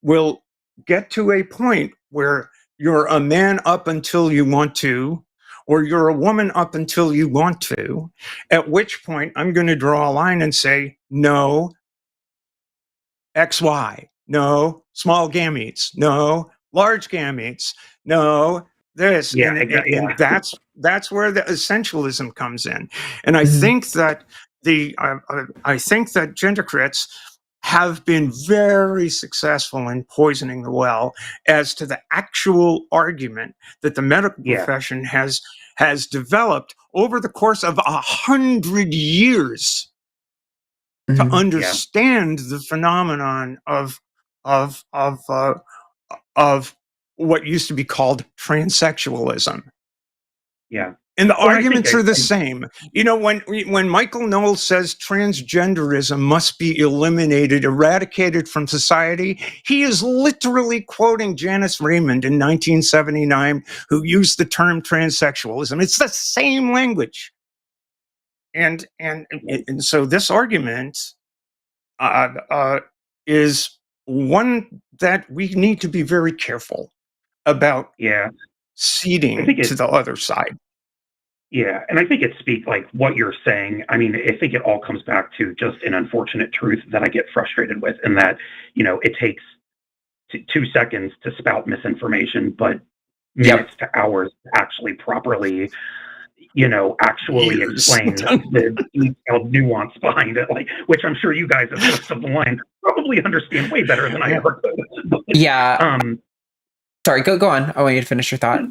will get to a point where you're a man up until you want to, or you're a woman up until you want to, at which point I'm going to draw a line and say, no, XY, no, small gametes, no, large gametes, no, this, and that's where the essentialism comes in. And I think that I think that gender crits have been very successful in poisoning the well as to the actual argument that the medical profession has developed over the course of 100 years to understand the phenomenon of what used to be called transsexualism. Yeah. And the arguments are the same. When Michael Knowles says transgenderism must be eliminated, eradicated from society, he is literally quoting Janice Raymond in 1979, who used the term transsexualism. It's the same language. And so this argument is one that we need to be very careful about ceding to the other side. Yeah, and I think it speaks like what you're saying. I mean, I think it all comes back to just an unfortunate truth that I get frustrated with, and that, it takes 2 seconds to spout misinformation, but minutes to hours to actually properly, actually explain the detailed nuance behind it, like, which I'm sure you guys at First of the Line probably understand way better than I ever could. But, sorry, go on. I want you to finish your thought.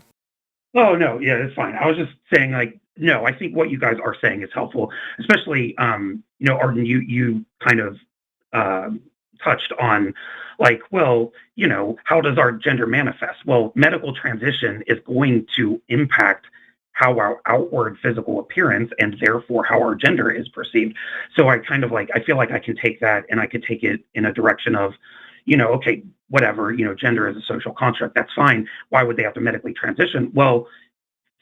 Oh, no, yeah, it's fine. I was just saying, like, no, I think what you guys are saying is helpful, especially, Arden, you kind of touched on, like, well, how does our gender manifest? Well, medical transition is going to impact how our outward physical appearance and therefore how our gender is perceived. So I kind of I feel like I can take that and I could take it in a direction of, okay, whatever, gender is a social construct. That's fine. Why would they have to medically transition? Well,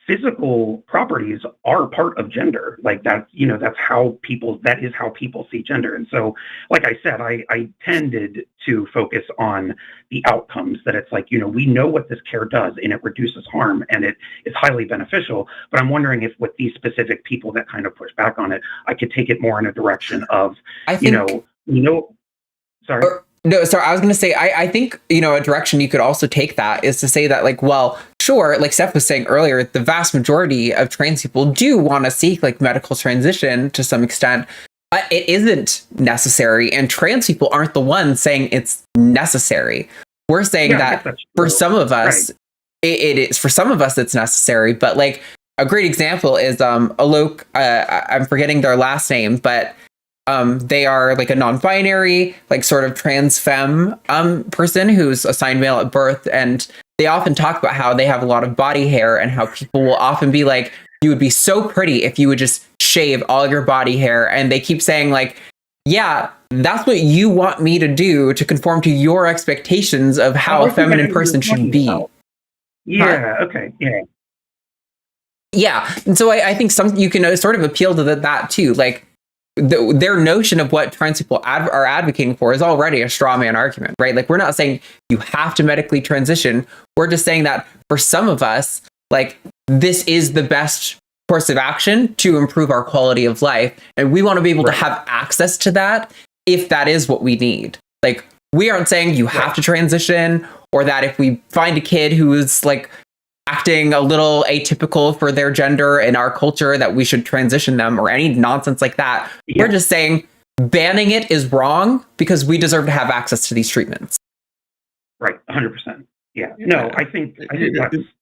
physical properties are part of gender. Like that, that is how people see gender. And so, like I said, I tended to focus on the outcomes, that it's like, we know what this care does and it reduces harm and it is highly beneficial. But I'm wondering if with these specific people that kind of push back on it, I could take it more in a direction of, sorry. No, sorry, I was going to say, I think, a direction you could also take that is to say that, like, well, sure, like Steph was saying earlier, the vast majority of trans people do want to seek, like, medical transition to some extent, but it isn't necessary, and trans people aren't the ones saying it's necessary. We're saying that for some of us, it is, for some of us, it's necessary, but, like, a great example is Alok, I'm forgetting their last name, but they are like a non-binary, like sort of trans femme person who's assigned male at birth, and they often talk about how they have a lot of body hair and how people will often be like, you would be so pretty if you would just shave all your body hair, and they keep saying like, yeah, that's what you want me to do to conform to your expectations of how a feminine person should be. Yeah, okay, yeah. Yeah, and so I think you can sort of appeal to that too, like, their notion of what trans people are advocating for is already a straw man argument, right? Like, we're not saying you have to medically transition. We're just saying that for some of us, like, this is the best course of action to improve our quality of life. And we want to be able to have access to that if that is what we need. Like, we aren't saying you have to transition, or that if we find a kid who is like acting a little atypical for their gender in our culture, that we should transition them, or any nonsense like that. Yeah. We're just saying banning it is wrong because we deserve to have access to these treatments. Right, 100%. Yeah. No, I think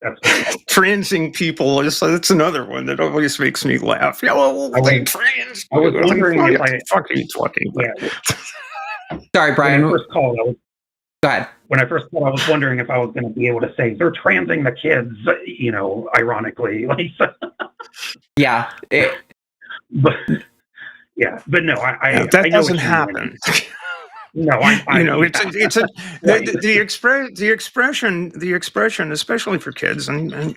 that's transing people. It's another one that always makes me laugh. Yeah, well, I was wondering if I fucking talking. Yeah. Sorry, Brian. When I first called, Go ahead. When I first called, I was wondering if I was going to be able to say they're transing the kids, ironically. Like, yeah. But no, that doesn't happen. No, the expression, especially for kids, and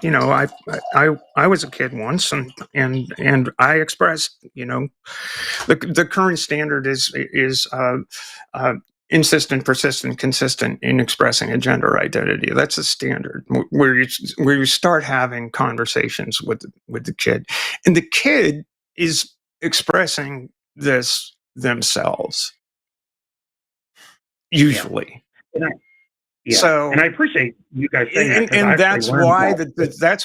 I was a kid once, and I expressed, the current standard is insistent, persistent, consistent in expressing a gender identity. That's a standard where you start having conversations with the kid, and the kid is expressing this themselves. Usually, so, and I appreciate you guys saying that, and that's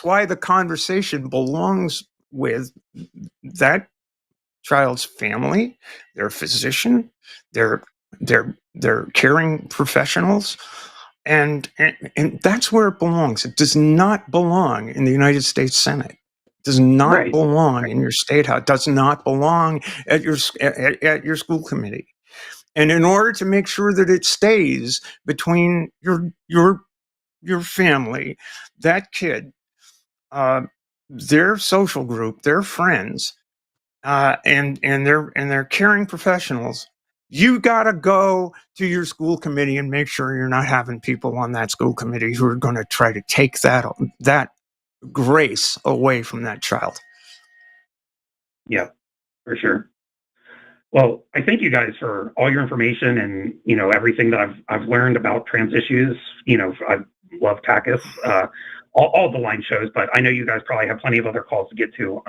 why the conversation belongs with that child's family, their physician, their caring professionals, and that's where it belongs. It does not belong in the United States Senate. It does not belong in your state house. It does not belong at your school committee. And in order to make sure that it stays between your family, that kid, their social group, their friends, and their caring professionals, you got to go to your school committee and make sure you're not having people on that school committee who are going to try to take that grace away from that child. Yeah, for sure. Well, I thank you guys for all your information and, everything that I've learned about trans issues. I love TACIS, all the line shows, but I know you guys probably have plenty of other calls to get to.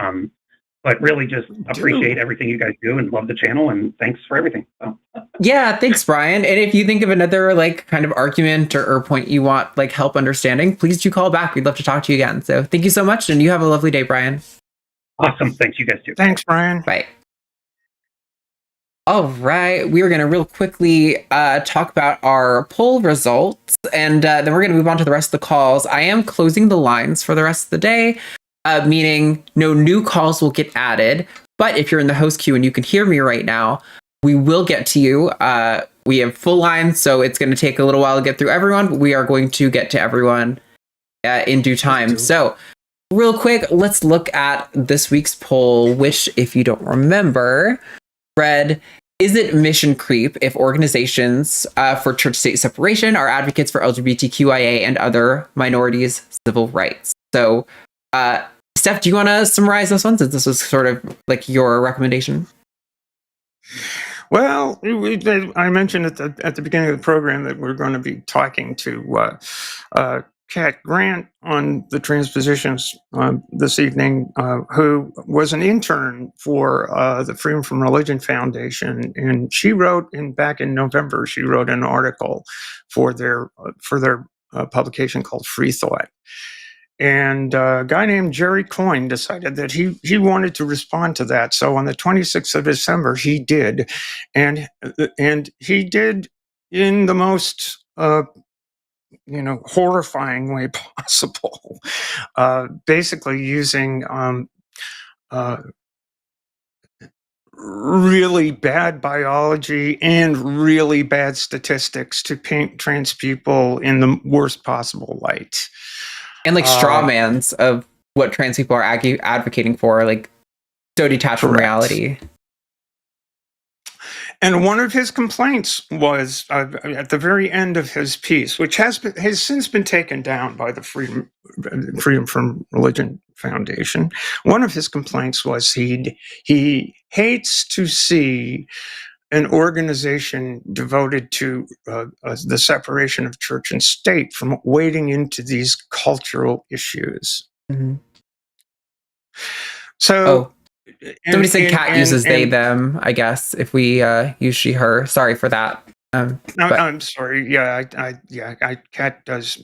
But really just appreciate everything you guys do and love the channel, and thanks for everything. So. Yeah, thanks, Brian. And if you think of another kind of argument or point you want help understanding, please do call back. We'd love to talk to you again. So thank you so much, and you have a lovely day, Brian. Awesome. Thanks, you guys too. Thanks, Brian. Bye. All right, we are going to real quickly talk about our poll results, and then we're going to move on to the rest of the calls. I am closing the lines for the rest of the day, meaning no new calls will get added. But if you're in the host queue and you can hear me right now, we will get to you. We have full lines, so it's going to take a little while to get through everyone, but we are going to get to everyone in due time. So real quick, let's look at this week's poll, which, if you don't remember, read, is it mission creep if organizations for church-state separation are advocates for LGBTQIA and other minorities' civil rights? So, Steph, do you want to summarize this one, since this was sort of your recommendation? Well, I mentioned at the beginning of the program that we're going to be talking to Kat Grant on the transpositions this evening, who was an intern for the Freedom from Religion Foundation, and she wrote back in November. She wrote an article for their publication called Free Thought. And a guy named Jerry Coyne decided that he wanted to respond to that. So on the 26th of December, he did, and he did in the most horrifying way possible, basically using really bad biology and really bad statistics to paint trans people in the worst possible light. And straw mans of what trans people are advocating for, so detached from reality. And one of his complaints was at the very end of his piece, which has since been taken down by the Freedom from Religion Foundation. One of his complaints was he hates to see an organization devoted to the separation of church and state from wading into these cultural issues. Mm-hmm. So. Somebody said Kat uses they, them, I guess, if we use she, her. Sorry for that. I'm sorry. Yeah, Kat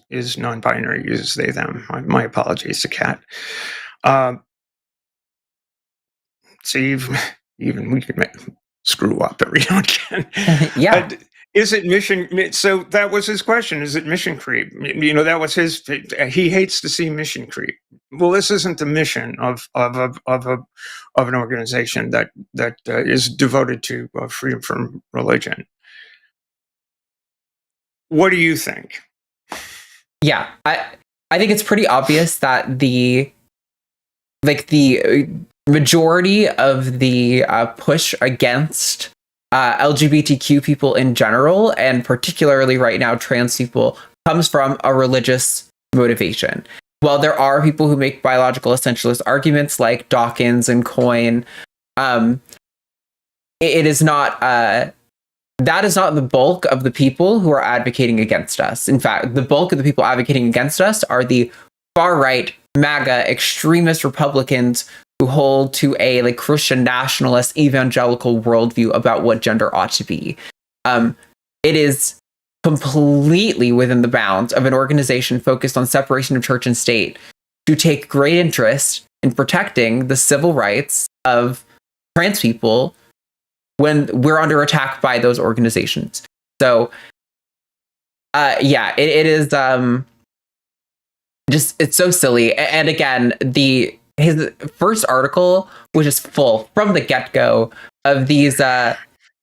is non-binary, uses they, them. My apologies to Kat. See, even we can screw up every now and again. Yeah. Is it mission? So that was his question. Is it mission creep? That was his. He hates to see mission creep. Well, this isn't the mission of an organization that is devoted to freedom from religion. What do you think? Yeah, I think it's pretty obvious that the majority of the push against LGBTQ people in general, and particularly right now trans people, comes from a religious motivation. While there are people who make biological essentialist arguments like Dawkins and Coyne, it is not that is not the bulk of the people who are advocating against us. In fact, the bulk of the people advocating against us are the far-right, MAGA, extremist Republicans who hold to a Christian nationalist evangelical worldview about what gender ought to be. It is completely within the bounds of an organization focused on separation of church and state to take great interest in protecting the civil rights of trans people when we're under attack by those organizations. So, it is it's so silly. And again, his first article was just full from the get-go of these.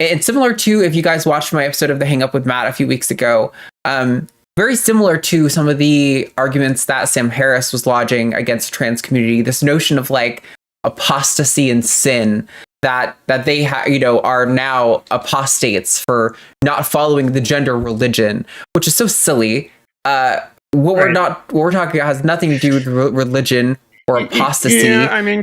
It's similar to, if you guys watched my episode of The Hang Up with Matt a few weeks ago, very similar to some of the arguments that Sam Harris was lodging against the trans community. This notion of apostasy and sin, that they are now apostates for not following the gender religion, which is so silly. What we're talking about has nothing to do with religion or apostasy. Yeah, I mean,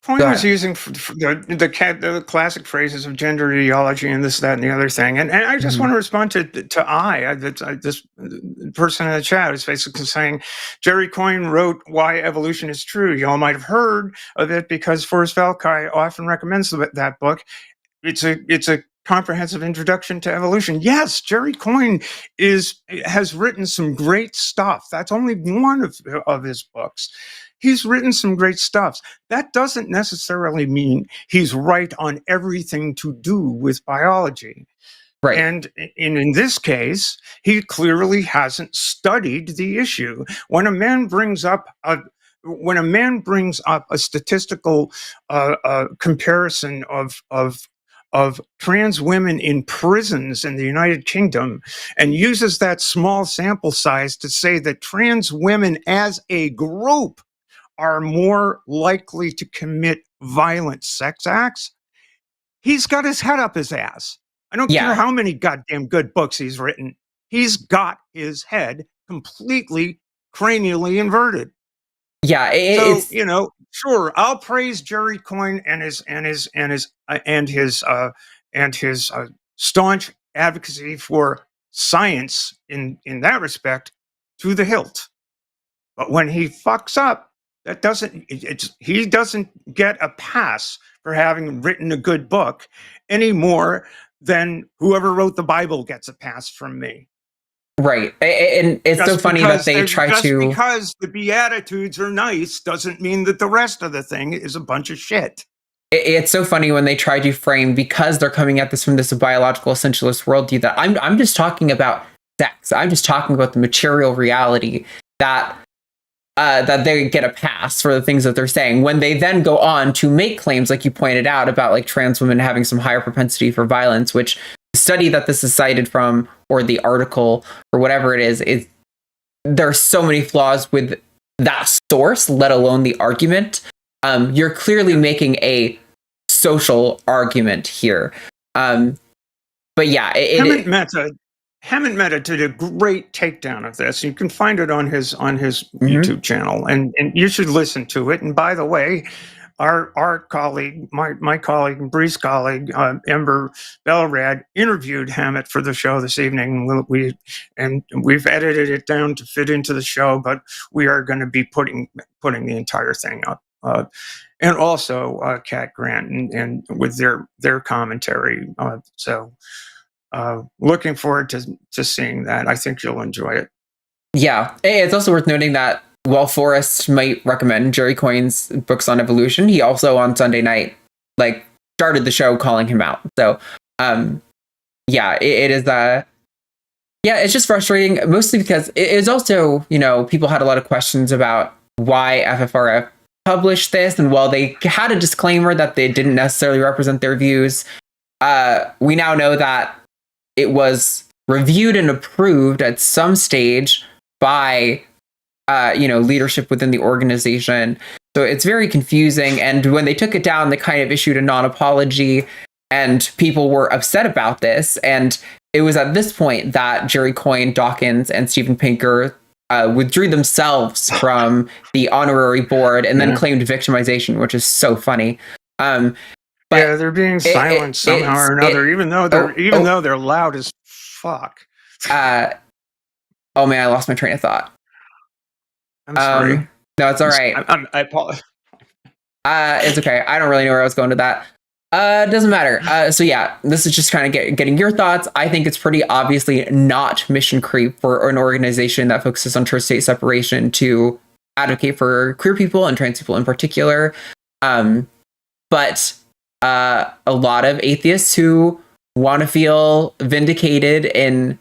Coyne was using the classic phrases of gender ideology and this, that, and the other thing. And I just want to respond to this person in the chat is basically saying, Jerry Coyne wrote Why Evolution is True. You all might have heard of it because Forrest Valkai often recommends that book. It's a comprehensive introduction to evolution. Yes, Jerry Coyne has written some great stuff. That's only one of his books. He's written some great stuff. That doesn't necessarily mean he's right on everything to do with biology. Right. And in this case, he clearly hasn't studied the issue. When a man brings up a statistical comparison of trans women in prisons in the United Kingdom and uses that small sample size to say that trans women as a group are more likely to commit violent sex acts, he's got his head up his ass. I don't care how many goddamn good books he's written. He's got his head completely cranially inverted. Yeah, sure, I'll praise Jerry Coyne and his staunch advocacy for science in that respect to the hilt. But when he fucks up, he doesn't get a pass for having written a good book any more than whoever wrote the Bible gets a pass from me. Right. And it's so funny that they try to... Just because the Beatitudes are nice doesn't mean that the rest of the thing is a bunch of shit. It's so funny when they try to frame, because they're coming at this from this biological essentialist worldview, that I'm just talking about sex. I'm just talking about the material reality that they get a pass for the things that they're saying, when they then go on to make claims, like you pointed out, about like trans women having some higher propensity for violence, which the study that this is cited from, or the article, or whatever it is there are so many flaws with that source, let alone the argument. You're clearly making a social argument here. But yeah, Hammond Meta did a great takedown of this. You can find it on his YouTube channel, and you should listen to it. And by the way, our colleague, my colleague and Bree's colleague, Ember Belrad, interviewed Hammett for the show this evening. We've edited it down to fit into the show, but we are going to be putting the entire thing up. And also Cat Grant and with their commentary. Looking forward to seeing that. I think you'll enjoy it. Yeah, it's also worth noting that while Forrest might recommend Jerry Coyne's books on evolution, he also on Sunday night started the show calling him out. So yeah, it is it's just frustrating, mostly because it is also, people had a lot of questions about why FFRF published this, and while they had a disclaimer that they didn't necessarily represent their views, we now know that it was reviewed and approved at some stage by leadership within the organization. So it's very confusing, and when they took it down, they kind of issued a non-apology, and people were upset about this. And it was at this point that Jerry Coyne, Dawkins, and Steven Pinker withdrew themselves from the honorary board and then claimed victimization, which is so funny. But they're being silenced somehow or another, even though they're loud as fuck. Oh man, I lost my train of thought. I'm sorry. No, it's all right. I apologize. It's okay. I don't really know where I was going to that. It doesn't matter. So yeah, this is just kind of getting your thoughts. I think it's pretty obviously not mission creep for an organization that focuses on church-state separation to advocate for queer people and trans people in particular. But a lot of atheists who want to feel vindicated in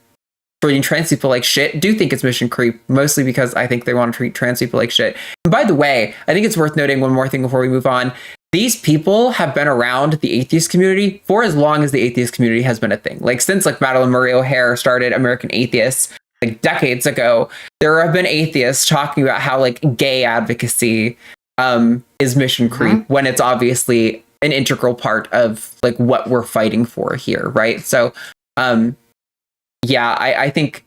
treating trans people like shit do think it's mission creep, mostly because I think they want to treat trans people like shit. And by the way, I think it's worth noting one more thing before we move on. These people have been around the atheist community for as long as the atheist community has been a thing. Since Madeline Murray O'Hare started American Atheists decades ago, there have been atheists talking about how gay advocacy is mission creep when it's obviously an integral part of what we're fighting for here, right? So I think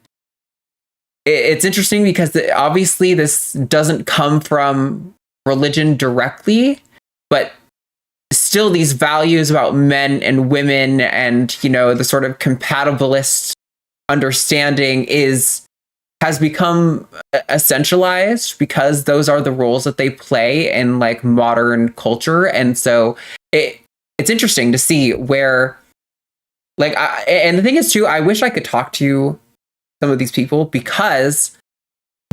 it's interesting because obviously this doesn't come from religion directly, but still these values about men and women and, you know, the sort of compatibilist understanding has become essentialized because those are the roles that they play in like modern culture. And so it's interesting to see where, like, and the thing is too, I wish I could talk to some of these people because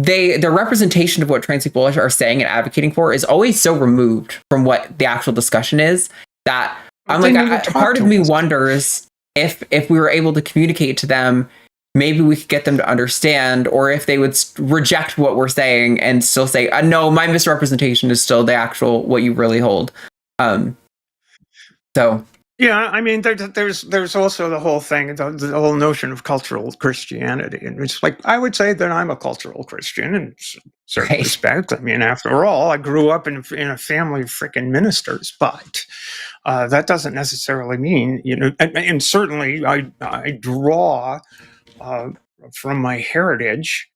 their representation of what trans people are saying and advocating for is always so removed from what the actual discussion is that I'm like, part of me wonders if we were able to communicate to them, maybe we could get them to understand, or if they would reject what we're saying and still say, no, my misrepresentation is still the actual, what you really hold. So. Yeah, I mean, there's also the whole thing, the whole notion of cultural Christianity, and it's like I would say that I'm a cultural Christian in certain respect. I mean, after all, I grew up in a family of freaking ministers, but that doesn't necessarily mean, you know, and certainly I draw from my heritage,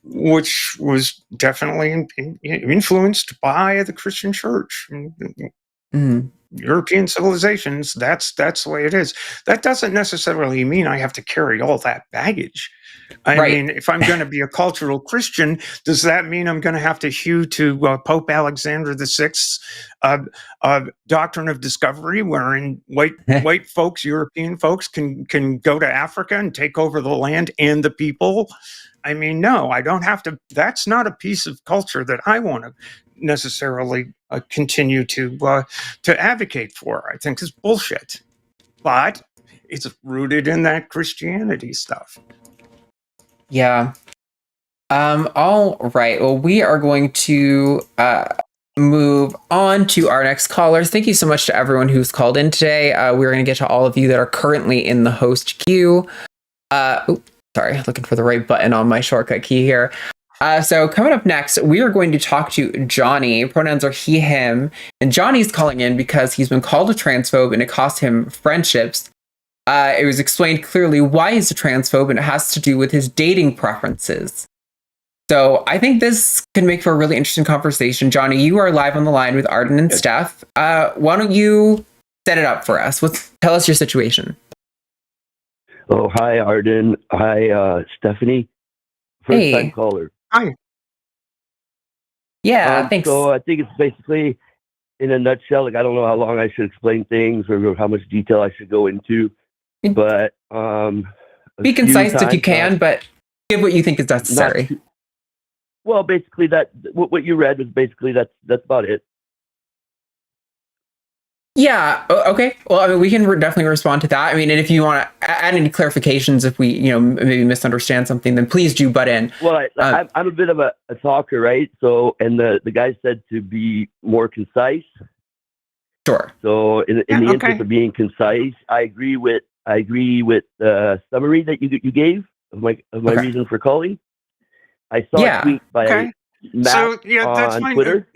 which was definitely influenced by the Christian Church. Mm-hmm. European civilizations, that's the way it is. That doesn't necessarily mean I have to carry all that baggage. I mean, if I'm going to be a cultural Christian, does that mean I'm going to have to hew to Pope Alexander VI's doctrine of discovery, wherein white folks, European folks, can go to Africa and take over the land and the people? I mean, no, I don't have to. That's not a piece of culture that I want to necessarily continue to advocate for. I think is bullshit, but it's rooted in that Christianity stuff. Yeah. All right. Well, we are going to move on to our next callers. Thank you so much to everyone who's called in today. We're going to get to all of you that are currently in the host queue. Sorry, looking for the right button on my shortcut key here. So coming up next, we are going to talk to Johnny. Pronouns are he, him. And Johnny's calling in because he's been called a transphobe and it cost him friendships. It was explained clearly why he's a transphobe, and it has to do with his dating preferences. So I think this could make for a really interesting conversation. Johnny, you are live on the line with Arden and Steph. Why don't you set it up for us? Tell us your situation. Oh, hi, Arden. Hi, Stephanie. First time caller. Hi. Yeah, thanks. So I think it's basically, in a nutshell, like I don't know how long I should explain things or how much detail I should go into, but be concise if you can, but give what you think is necessary. Well, basically that what you read was basically that's about it. Yeah. Okay. Well, I mean, we can definitely respond to that. I mean, and if you want to add any clarifications, if we, you know, maybe misunderstand something, then please do butt in. Well, I'm a bit of a talker, right? So, and the guy said to be more concise. Sure. So, in the interest of being concise, I agree with the summary that you gave of my reason for calling. I saw a tweet by Matt that's on fine. Twitter.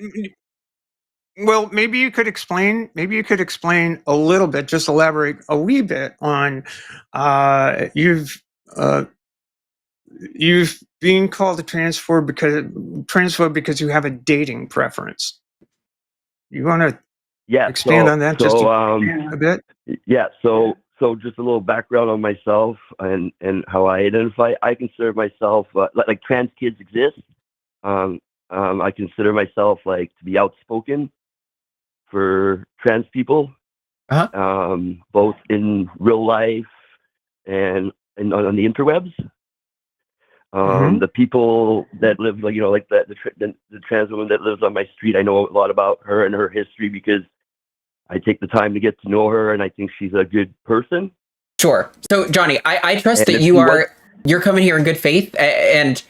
Well, maybe you could explain a little bit, just elaborate a wee bit on you've been called a transphobe because you have a dating preference. You want to expand on that just a bit? Yeah. So just a little background on myself and how I identify. I consider myself like trans kids exist. I consider myself like to be outspoken for trans people, both in real life and on the interwebs. The people that live, like, you know, like the trans woman that lives on my street, I know a lot about her and her history because I take the time to get to know her, and I think she's a good person. Sure. So, Johnny, I trust that you're coming here in good faith and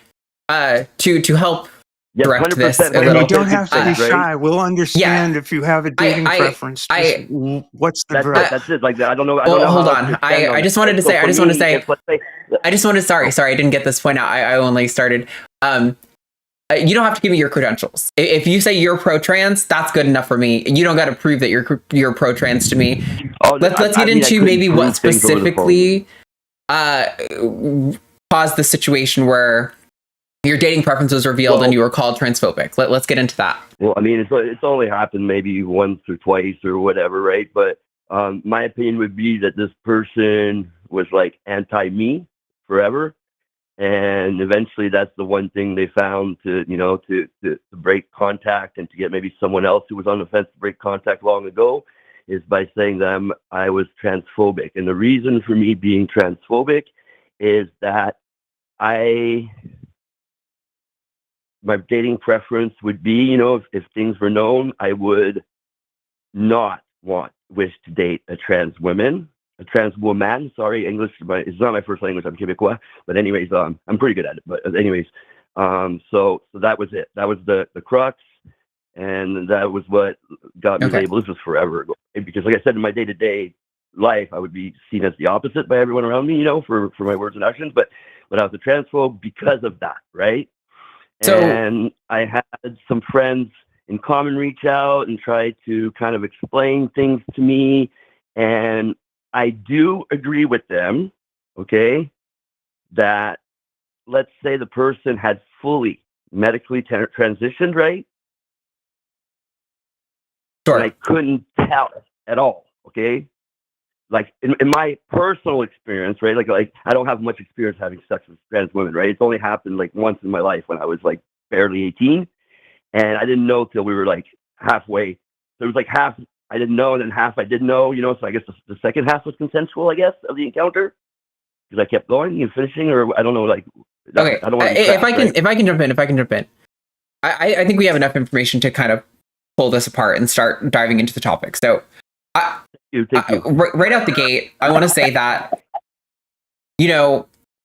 to help direct this a little. You don't have to be shy. We'll understand if you have a dating preference. What's the that's it. Like that. I don't know. Hold on. I just wanted to say. Sorry. I didn't get this point out. I only started. You don't have to give me your credentials. If you say you're pro-trans, that's good enough for me. You don't got to prove that you're pro-trans to me. Let's get into maybe what specifically caused the situation where your dating preferences revealed and you were called transphobic. Let's get into that. Well, I mean, it's only happened maybe once or twice or whatever, right? But my opinion would be that this person was like anti-me forever. And eventually that's the one thing they found to break contact and to get maybe someone else who was on the fence to break contact long ago is by saying that I was transphobic. And the reason for me being transphobic is that my dating preference would be, if things were known, I would not wish to date a trans woman, sorry, English, it's not my first language, I'm Quebecois, but anyways, I'm pretty good at it, but anyways, so that was it. That was the crux, and that was what got me labeled. This was forever ago, because like I said, in my day-to-day life, I would be seen as the opposite by everyone around me, for my words and actions, but I was a transphobe because of that, right? And I had some friends in common reach out and try to kind of explain things to me. And I do agree with them, okay, that let's say the person had fully medically transitioned, right? Sure. And I couldn't tell at all, okay? Like in my personal experience, right? Like I don't have much experience having sex with trans women, right? It's only happened like once in my life when I was like barely 18, and I didn't know till we were like halfway. So it was like half I didn't know, and then half I did know, So I guess the second half was consensual, I guess, of the encounter, because I kept going and finishing, or I don't know, like. Okay, I don't want to if I can jump in. I think we have enough information to kind of pull this apart and start diving into the topic. So. Thank you. Right out the gate, I want to say that,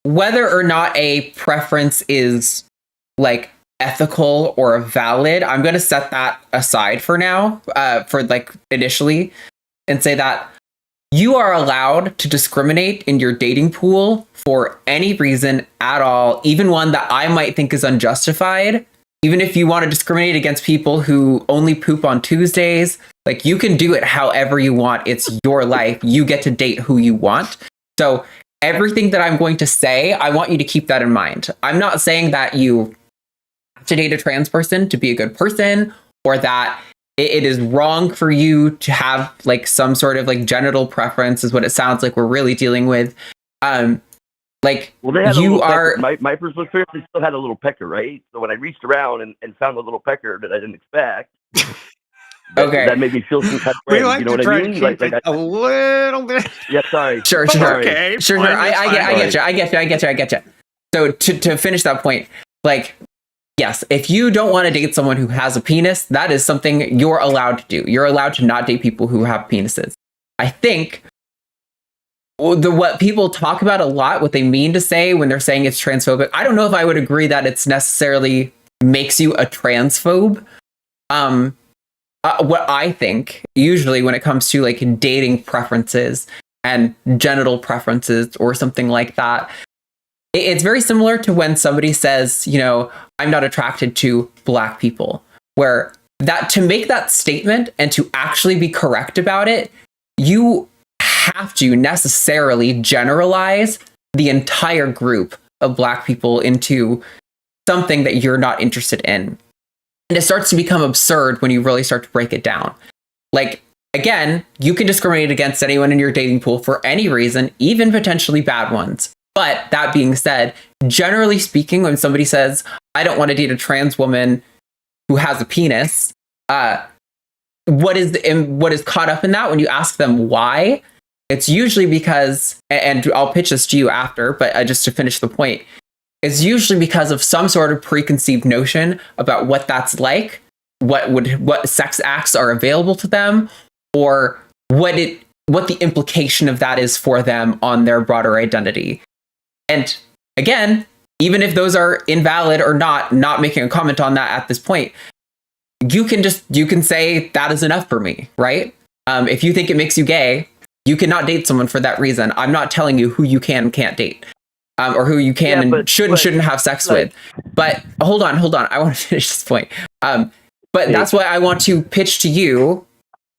whether or not a preference is like ethical or valid, I'm going to set that aside for now, for like initially, and say that you are allowed to discriminate in your dating pool for any reason at all, even one that I might think is unjustified. Even if you want to discriminate against people who only poop on Tuesdays, like you can do it however you want. It's your life. You get to date who you want. So everything that I'm going to say, I want you to keep that in mind. I'm not saying that you have to date a trans person to be a good person, or that it is wrong for you to have like some sort of like genital preference is what it sounds like we're really dealing with. You are my personal experience. They still had a little pecker, right? So when I reached around and found a little pecker that I didn't expect, that made me feel some kind of way. You know what I mean? Like a little bit. Yeah, sorry. Sure. Okay, sure. I get you. So to finish that point, like, yes, if you don't want to date someone who has a penis, that is something you're allowed to do. You're allowed to not date people who have penises. I think what people talk about a lot, what they mean to say when they're saying it's transphobic, I don't know if I would agree that it's necessarily makes you a transphobe. What I think usually when it comes to like dating preferences and genital preferences or something like that, it's very similar to when somebody says, I'm not attracted to Black people, where that to make that statement and to actually be correct about it, you have to necessarily generalize the entire group of Black people into something that you're not interested in. And it starts to become absurd when you really start to break it down. Like, again, you can discriminate against anyone in your dating pool for any reason, even potentially bad ones. But that being said, generally speaking, when somebody says, I don't want to date a trans woman who has a penis, what is caught up in that when you ask them why? It's usually because, and I'll pitch this to you after, but just to finish the point, it's usually because of some sort of preconceived notion about what that's like, what sex acts are available to them, or what the implication of that is for them on their broader identity. And again, even if those are invalid or not making a comment on that at this point, you can say that is enough for me, right? If you think it makes you gay, you cannot date someone for that reason. I'm not telling you who you can and can't date, or who you can and shouldn't have sex with. But hold on. I want to finish this point. But that's why I want to pitch to you,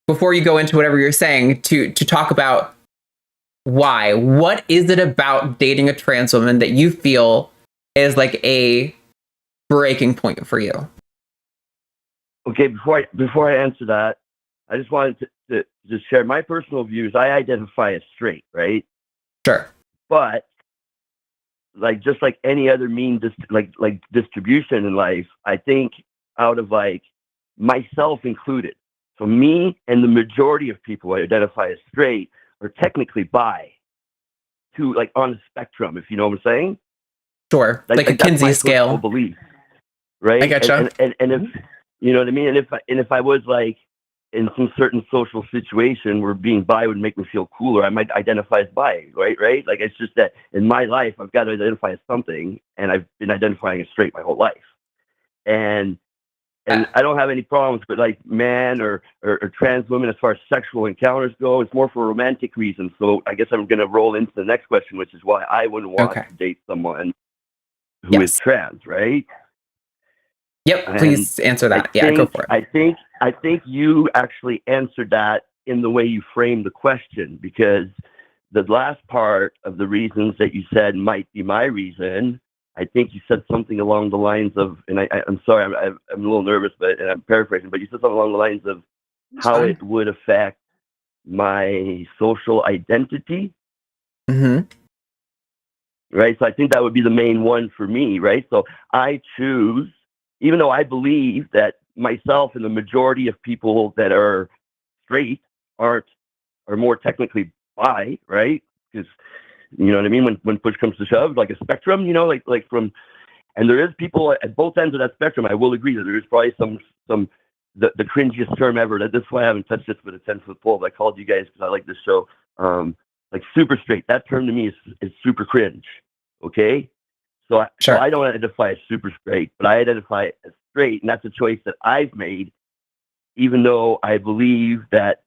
before you go into whatever you're saying, to talk about why. What is it about dating a trans woman that you feel is like a breaking point for you? Okay, before I answer that, I just wanted to just share my personal views. I identify as straight, right? Sure. But like just like any other like distribution in life, I think out of like myself included. So me and the majority of people who identify as straight are technically bi, to like on a spectrum, if you know what I'm saying. Sure, like a Kinsey scale belief, right? I getcha. And if you know what I mean, and if I was like in some certain social situation where being bi would make me feel cooler, I might identify as bi, right? Like it's just that in my life I've got to identify as something, and I've been identifying as straight my whole life, and I don't have any problems with like man or trans women as far as sexual encounters go. It's more for romantic reasons. So I guess I'm going to roll into the next question, which is why I wouldn't want to date someone who is trans, right? Yep, And please answer that. Go for it. I think you actually answered that in the way you framed the question, because the last part of the reasons that you said might be my reason, I think you said something along the lines of, and I'm sorry, I'm a little nervous, and I'm paraphrasing, but you said something along the lines of how it would affect my social identity. Mm-hmm. Right? So I think that would be the main one for me, right? So I choose, even though I believe that myself and the majority of people that are straight are more technically bi, right? Because you know what I mean? When push comes to shove, like a spectrum, you know, like from, and there is people at both ends of that spectrum. I will agree that there is probably some the cringiest term ever. That's why I haven't touched this with a 10-foot pole. But I called you guys because I like this show. Like super straight. That term to me is super cringe. Okay, so I don't identify as super straight, but I identify as straight, and that's a choice that I've made, even though I believe that.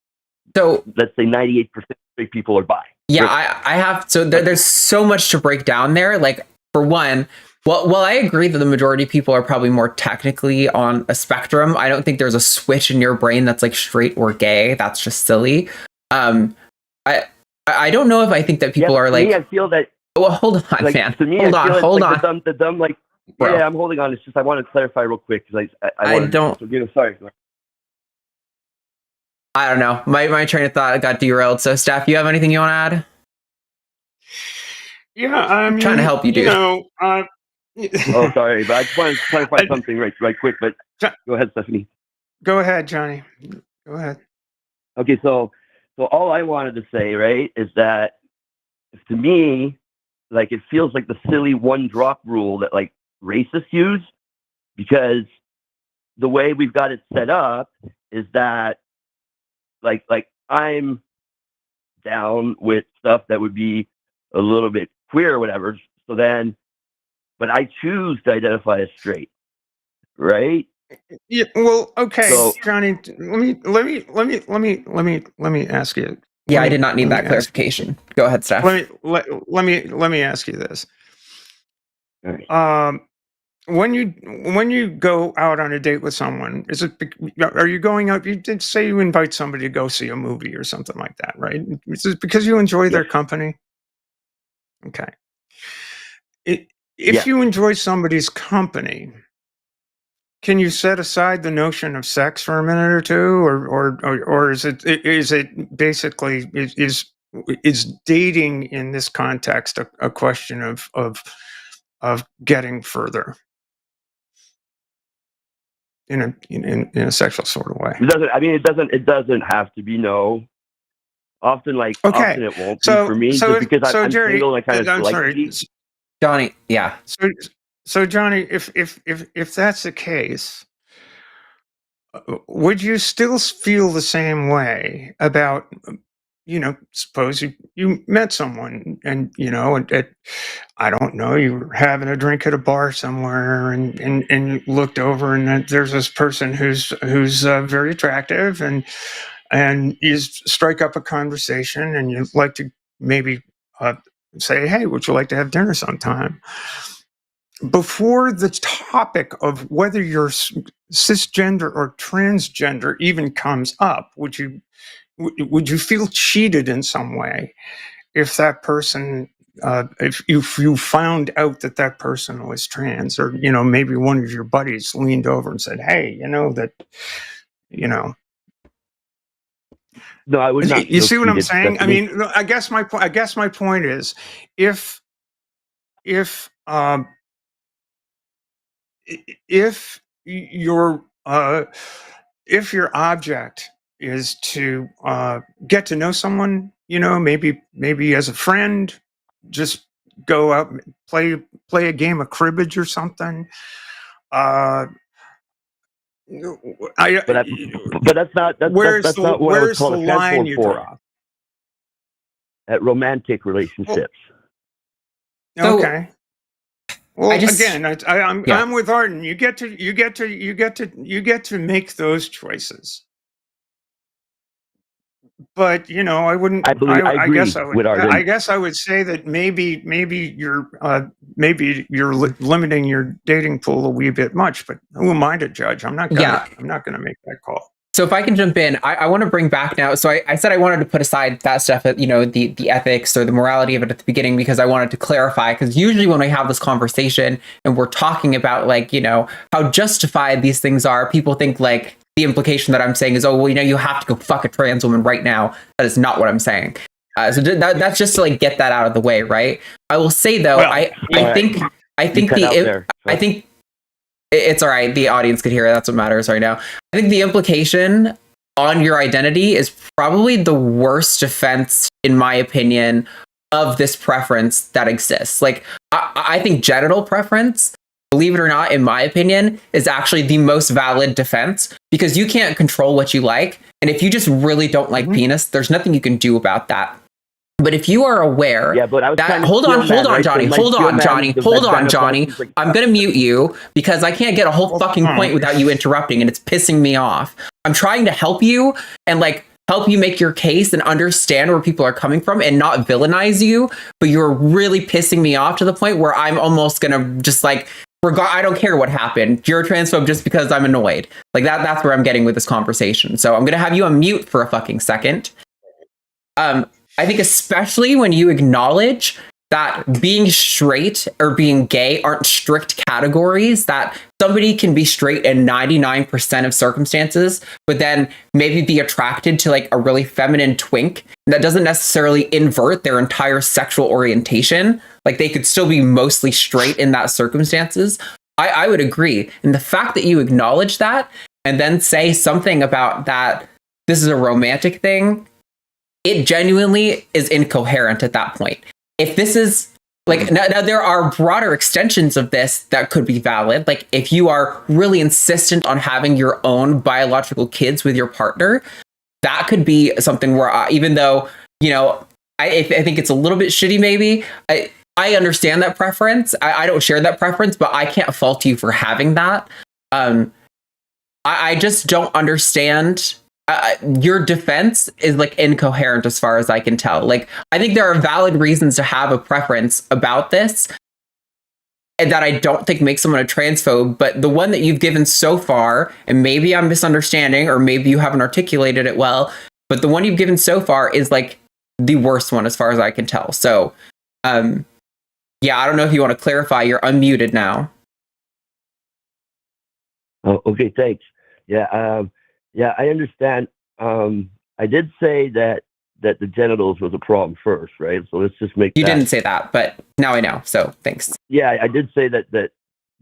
So let's say 98% of straight people are bi. Yeah, I have. So there's so much to break down there. Like, for one, well, I agree that the majority of people are probably more technically on a spectrum. I don't think there's a switch in your brain that's like straight or gay. That's just silly. I don't know if I think that people are like. Me, I feel that. Well, hold on, like, man. To me, hold on. The dumb like. Bro. Yeah, I'm holding on. It's just I want to clarify real quick because I don't. Sorry. I don't know. My train of thought got derailed. So, Steph, you have anything you want to add? Yeah, I'm trying to help you, dude. Oh, sorry, but I just wanted to clarify something right quick. But go ahead, Stephanie. Go ahead, Johnny. Go ahead. Okay, so all I wanted to say, right, is that to me, like it feels like the silly one drop rule that like racists use, because the way we've got it set up is that like I'm down with stuff that would be a little bit queer or whatever. So then, but I choose to identify as straight, right? Yeah. Well, okay, so, Johnny. Let me ask you. Yeah, I did not need that clarification. Go ahead, Steph. Let me ask you this. All right. When you go out on a date with someone, are you going out? You did say you invite somebody to go see a movie or something like that, right? Is it because you enjoy their company? Okay. If you enjoy somebody's company, can you set aside the notion of sex for a minute or two, or is it basically is dating in this context a question of getting further in a sexual sort of way? It doesn't. I mean, it doesn't have to be no. Often it won't be for me, just because I'm Jerry, single and I kind of like Johnny. Yeah. So Johnny, if that's the case, would you still feel the same way about, suppose you met someone and, I don't know, you were having a drink at a bar somewhere and you looked over and there's this person who's very attractive and you strike up a conversation and you'd like to maybe say, hey, would you like to have dinner sometime? Before the topic of whether you're cisgender or transgender even comes up, would you feel cheated in some way if that person if you found out that person was trans, or maybe one of your buddies leaned over and said, "Hey, that, No, I would not. You see what I'm saying? I mean, I guess my point is, if your object is to get to know someone, maybe as a friend, just go out and play a game of cribbage or something. But that's not that's not what I would call a transform for. At romantic relationships. Okay. Well, I'm with Arden. You get to make those choices. But I wouldn't. I guess I would. With Arden. I guess I would say that maybe you're limiting your dating pool a wee bit much. But who am I to judge? I'm not gonna make that call. So if I can jump in, I want to bring back now. So I said I wanted to put aside that stuff, the ethics or the morality of it at the beginning, because I wanted to clarify. Because usually when we have this conversation and we're talking about how justified these things are, people think the implication that I'm saying is, oh, well, you have to go fuck a trans woman right now. That is not what I'm saying. So that's just to get that out of the way, right? I will say though, I think it's all right. The audience could hear it. That's what matters right now. I think the implication on your identity is probably the worst defense, in my opinion, of this preference that exists. I think genital preference, believe it or not, in my opinion, is actually the most valid defense, because you can't control what you like. And if you just really don't like penis, there's nothing you can do about that. But if you are aware that, hold on, Johnny. I'm going to mute you because I can't get a whole fucking point without you interrupting, and it's pissing me off. I'm trying to help you and help you make your case and understand where people are coming from and not villainize you. But you're really pissing me off to the point where I'm almost going to just I don't care what happened. You're a transphobe just because I'm annoyed. That's where I'm getting with this conversation. So I'm going to have you on mute for a fucking second. I think especially when you acknowledge that being straight or being gay aren't strict categories, that somebody can be straight in 99% of circumstances, but then maybe be attracted to a really feminine twink. That doesn't necessarily invert their entire sexual orientation. They could still be mostly straight in that circumstances. I would agree. And the fact that you acknowledge that and then say something about that, this is a romantic thing, it genuinely is incoherent at that point. If this is now there are broader extensions of this that could be valid. If you are really insistent on having your own biological kids with your partner, that could be something where even though, I think it's a little bit shitty, maybe. I understand that preference. I don't share that preference, but I can't fault you for having that. I just don't understand. Your defense is incoherent as far as I can tell. I think there are valid reasons to have a preference about this, and that I don't think makes someone a transphobe. But the one that you've given so far, and maybe I'm misunderstanding, or maybe you haven't articulated it well, but the one you've given so far is the worst one as far as I can tell. So, I don't know if you want to clarify. You're unmuted now. Oh, okay, thanks. Yeah, I understand. I did say that the genitals was a problem first, right? So let's just make you didn't say that, but now I know. So thanks. Yeah, I did say that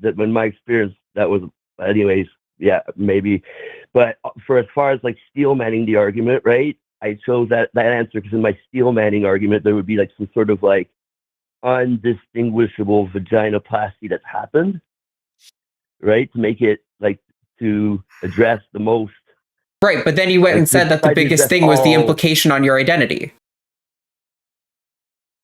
in my experience that was, anyways. Yeah, maybe. But for as far as steel manning the argument, right? I chose that answer because in my steel manning argument there would be some sort of undistinguishable vaginoplasty that's happened, right? To make it to address the most. Right, but then you went and said that the biggest thing was the implication on your identity.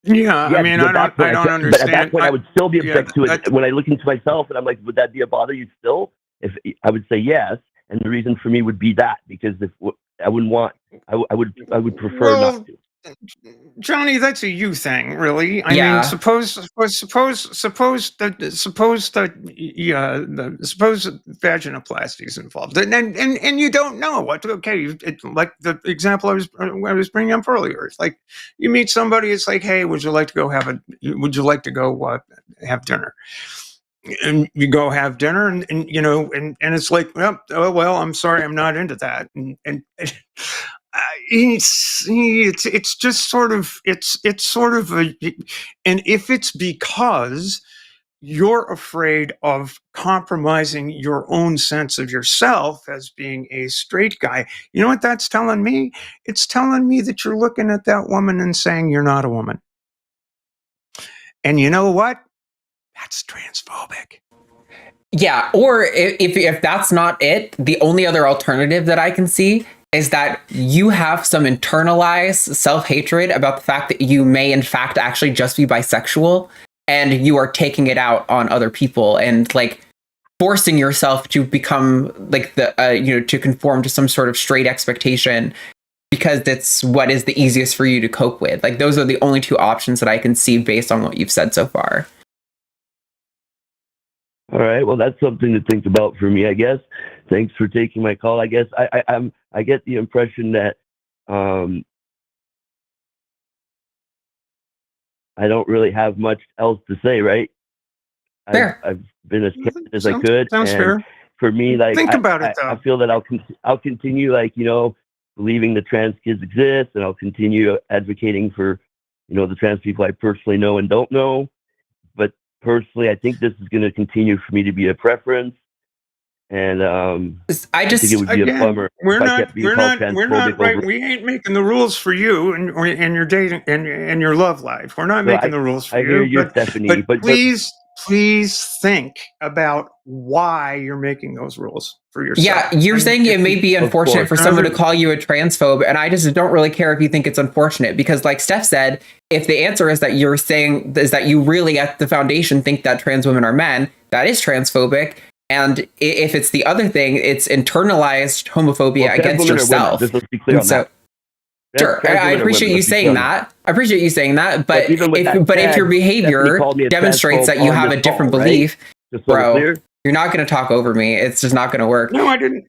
Yeah, I mean, I don't understand. But at that point, I would still be object to it. When I look into myself and I'm would that be a bother you still? If I would say yes, and the reason for me would be that, because if I wouldn't want, I would prefer not to. Johnny, that's a you thing, really. I Yeah. mean, suppose vaginoplasty is involved, and you don't know what. Okay, like the example I was bringing up earlier. It's like you meet somebody. It's like, hey, would you like to go have dinner? And you go have dinner, and it's like, well, I'm sorry, I'm not into that, and it's just sort of a, and if it's because you're afraid of compromising your own sense of yourself as being a straight guy, you know what that's telling me? It's telling me that you're looking at that woman and saying you're not a woman. And you know what? That's transphobic. Yeah, or if that's not it, the only other alternative that I can see is that you have some internalized self-hatred about the fact that you may in fact actually just be bisexual, and you are taking it out on other people and like forcing yourself to become like to conform to some sort of straight expectation because that's what is the easiest for you to cope with. Like those are the only two options that I can see based on what you've said so far. All right. Well, that's something to think about for me, I guess. Thanks for taking my call. I guess I get the impression that I don't really have much else to say, right? Fair. I've been as candid as I could. Sounds fair. For me, like think about it, though. I feel that I'll continue, like, believing that trans kids exist, and I'll continue advocating for, the trans people I personally know and don't know. But personally, I think this is going to continue for me to be a preference, and I think it would be a bummer. We're not right. We ain't making the rules for you and your dating and your love life. We're not making the rules for you. I hear you, Stephanie, but please think about why you're making those rules for yourself. Yeah, you're saying it may be unfortunate for someone to call you a transphobe, and I just don't really care if you think it's unfortunate, because like Steph said, if the answer is that you're saying is that you really at the foundation think that trans women are men, that is transphobic. And if it's the other thing, it's internalized homophobia against yourself. Let's be clear on that. Sure, I appreciate you saying that. But if your behavior demonstrates that you have a different belief, bro, you're not going to talk over me. It's just not going to work. No, I didn't.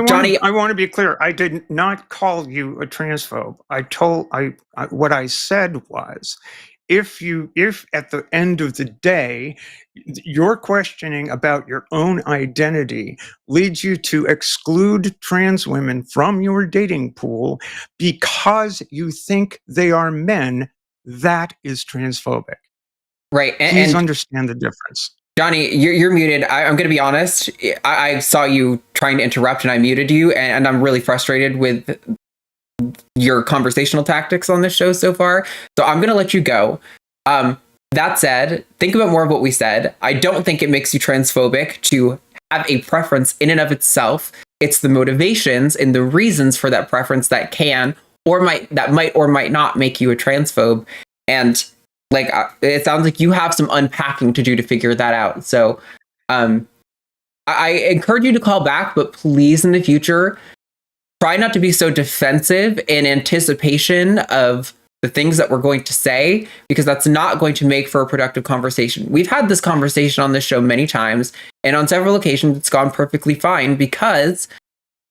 Johnny, I want to be clear. I did not call you a transphobe. What I said was, if at the end of the day, your questioning about your own identity leads you to exclude trans women from your dating pool because you think they are men, that is transphobic. Right. Please understand the difference. Johnny, you're muted. I'm going to be honest. I saw you trying to interrupt and I muted you, and I'm really frustrated with your conversational tactics on this show so far. So I'm going to let you go. That said, think about more of what we said. I don't think it makes you transphobic to have a preference in and of itself. It's the motivations and the reasons for that preference that might or might not make you a transphobe. And like, it sounds like you have some unpacking to do to figure that out. So I encourage you to call back, but please in the future, try not to be so defensive in anticipation of the things that we're going to say, because that's not going to make for a productive conversation. We've had this conversation on this show many times, and on several occasions it's gone perfectly fine because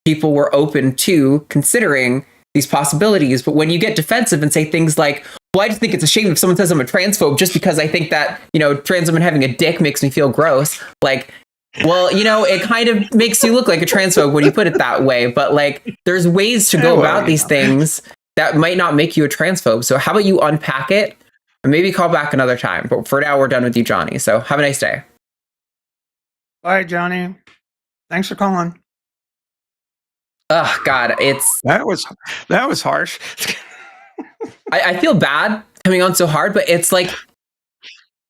people were open to considering these possibilities. But when you get defensive and say things like, well, I just think it's a shame if someone says I'm a transphobe just because I think that, trans women having a dick makes me feel gross. Like, well, it kind of makes you look like a transphobe when you put it that way. But like, there's ways to go about these things that might not make you a transphobe. So how about you unpack it and maybe call back another time? But for now, we're done with you, Johnny. So have a nice day. Bye, Johnny. Thanks for calling. Oh God, that was harsh. I feel bad coming on so hard, but it's like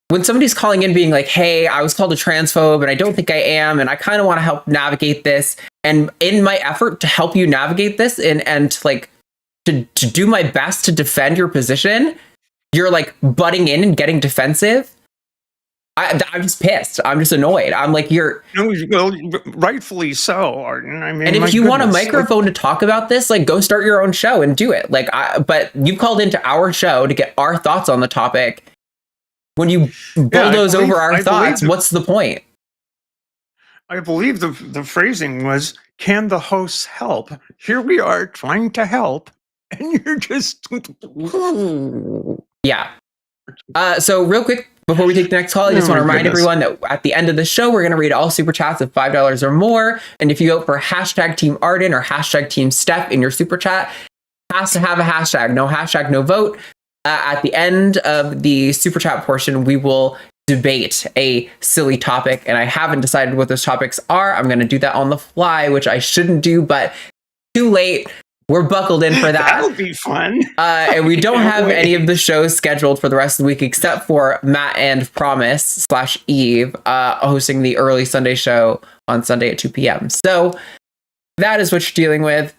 when somebody's calling in being like, hey, I was called a transphobe and I don't think I am, and I kind of want to help navigate this. And in my effort to help you navigate this and like to do my best to defend your position, you're like butting in and getting defensive. I'm just pissed. I'm just annoyed. I'm like, well, rightfully so, Arden. I mean, and if you want a microphone to talk about this, like, go start your own show and do it. Like, but you called into our show to get our thoughts on the topic. When you bulldoze over our thoughts, what's the point? I believe the phrasing was, "Can the hosts help?" Here we are trying to help, and you're just yeah. So real quick, before we take the next call, I just want to remind everyone that at the end of the show, we're going to read all super chats of $5 or more. And if you vote for hashtag Team Arden or hashtag Team Steph in your super chat, it has to have a hashtag. No hashtag, no vote. At the end of the super chat portion, we will debate a silly topic. And I haven't decided what those topics are. I'm going to do that on the fly, which I shouldn't do, but too late. We're buckled in for that. That'll be fun. And we don't have any of the shows scheduled for the rest of the week except for Matt and Promise / Eve hosting the early Sunday show on Sunday at 2 p.m. So that is what you're dealing with.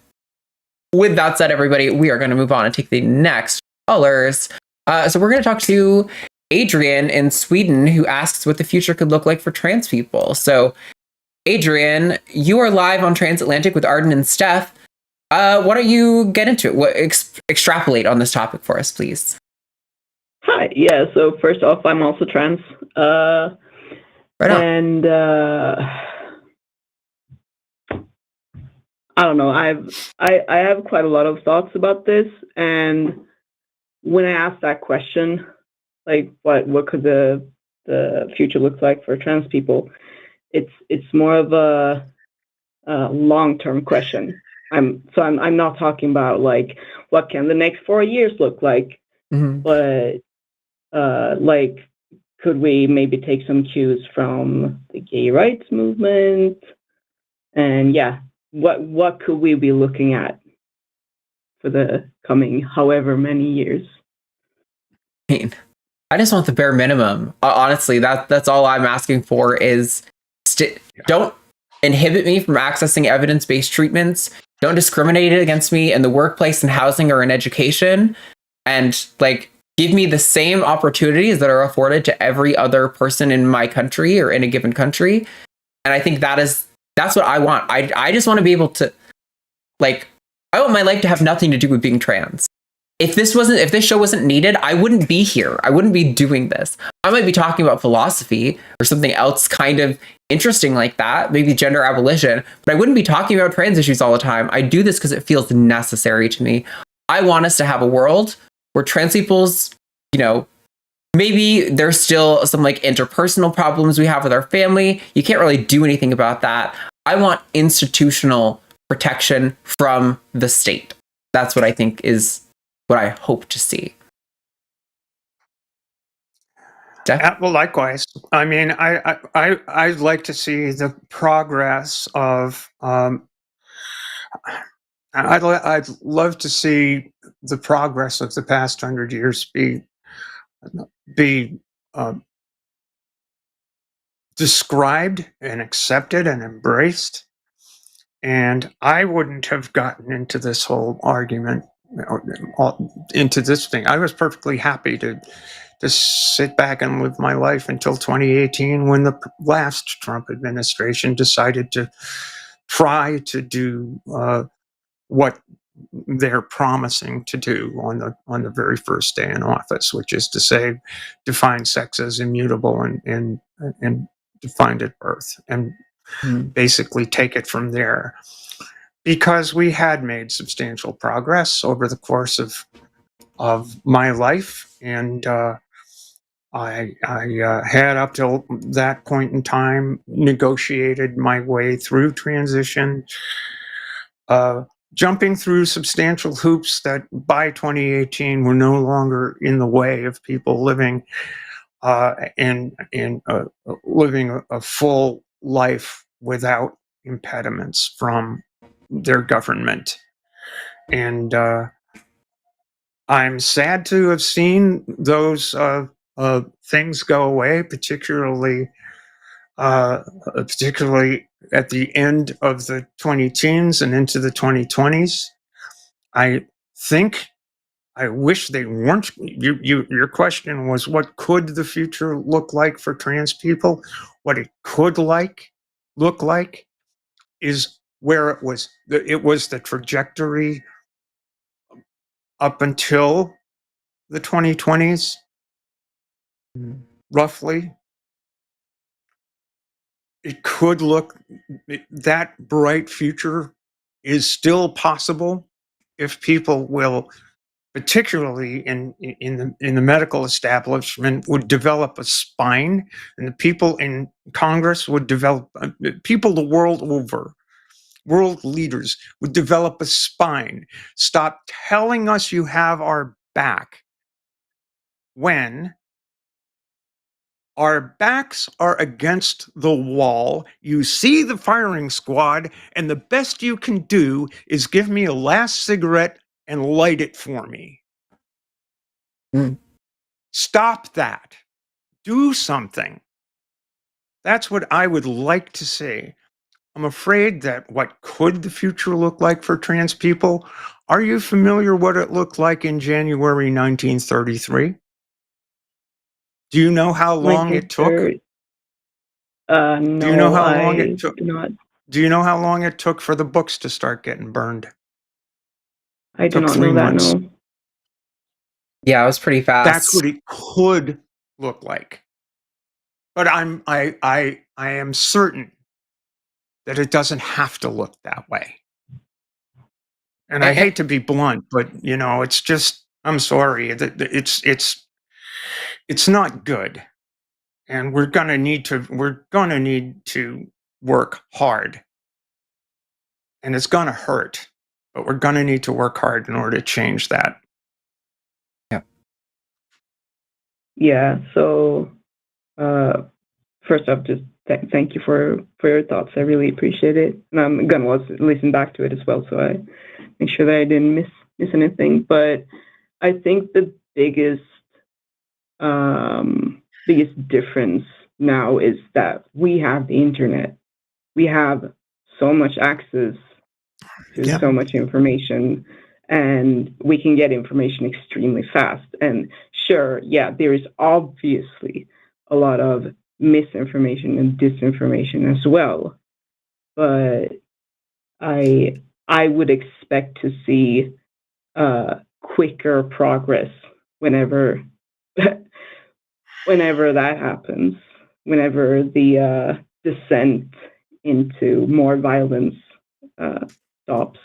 With that said, everybody, we are going to move on and take the next callers. So we're going to talk to Adrian in Sweden, who asks what the future could look like for trans people. So Adrian, you are live on Transatlantic with Arden and Steph. Why don't you get into it? Extrapolate on this topic for us, please. Hi. Yeah. So first off, I'm also trans. Right on. And I don't know. I have quite a lot of thoughts about this. And when I asked that question, like what could the future look like for trans people, it's more of a long-term question. I'm not talking about like what can the next 4 years look like, but like could we maybe take some cues from the gay rights movement, and what could we be looking at for the coming however many years? I just want the bare minimum. Honestly, that's all I'm asking for is don't inhibit me from accessing evidence-based treatments. Don't discriminate against me in the workplace and housing or in education. And like, give me the same opportunities that are afforded to every other person in my country or in a given country. And I think that's what I want. I just want to be able to, like, I want my life to have nothing to do with being trans. If this show wasn't needed, I wouldn't be here. I wouldn't be doing this. I might be talking about philosophy or something else kind of interesting like that, maybe gender abolition, but I wouldn't be talking about trans issues all the time. I do this because it feels necessary to me. I want us to have a world where trans people's, maybe there's still some like interpersonal problems we have with our family. You can't really do anything about that. I want institutional protection from the state. That's what I think is what I hope to see. Well, likewise. I mean, I'd like to see the progress of. I'd love to see the progress of the past 100 years be described and accepted and embraced. And I wouldn't have gotten into this whole argument, into this thing. I was perfectly happy to sit back and live my life until 2018, when the last Trump administration decided to try to do what they're promising to do on the very first day in office, which is to say, define sex as immutable and defined at birth, and basically take it from there. Because we had made substantial progress over the course of my life, and I had up till that point in time negotiated my way through transition, jumping through substantial hoops that by 2018 were no longer in the way of people living living a full life without impediments from their government. And I'm sad to have seen those things go away, particularly at the end of the 2010s and into the 2020s. I think I wish they weren't. Your question was, what could the future look like for trans people? What it could look like is where it was the trajectory up until the 2020s, roughly. It could look, that bright future is still possible if people will, particularly in the medical establishment, would develop a spine, and the people in Congress would develop, people the world over, world leaders would develop a spine. Stop telling us you have our back when our backs are against the wall. You see the firing squad, and the best you can do is give me a last cigarette and light it for me. Stop that. Do something. That's what I would like to see. I'm afraid that what could the future look like for trans people? Are you familiar what it looked like in January 1933? Do you know how long it took? No, do you know how long it took? Do not. Do you know how long it took for the books to start getting burned? I do not know that, no. Yeah, it was pretty fast. That's what it could look like. But I am certain that it doesn't have to look that way. And I hate to be blunt, but it's just, I'm sorry, it's not good. And we're gonna need to work hard. And it's gonna hurt, but we're gonna need to work hard in order to change that. Yeah, so first off, just thank you for your thoughts. I really appreciate it. And I'm going to listen back to it as well, so I make sure that I didn't miss anything. But I think the biggest difference now is that we have the internet. We have so much access to so much information, and we can get information extremely fast. And sure, there is obviously a lot of misinformation and disinformation as well. But I would expect to see quicker progress whenever that happens, whenever the descent into more violence stops.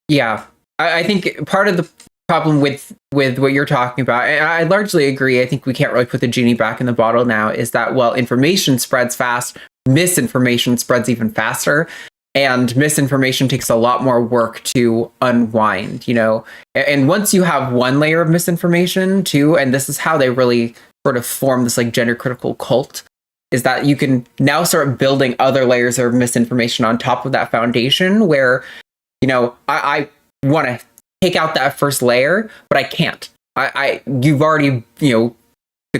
Yeah, I think part of the problem with what you're talking about, and I largely agree, I think we can't really put the genie back in the bottle now, is that while information spreads fast, misinformation spreads even faster. And misinformation takes a lot more work to unwind, And once you have one layer of misinformation too, and this is how they really sort of form this like gender critical cult, is that you can now start building other layers of misinformation on top of that foundation where, I want to take out that first layer, but I can't. You've already, the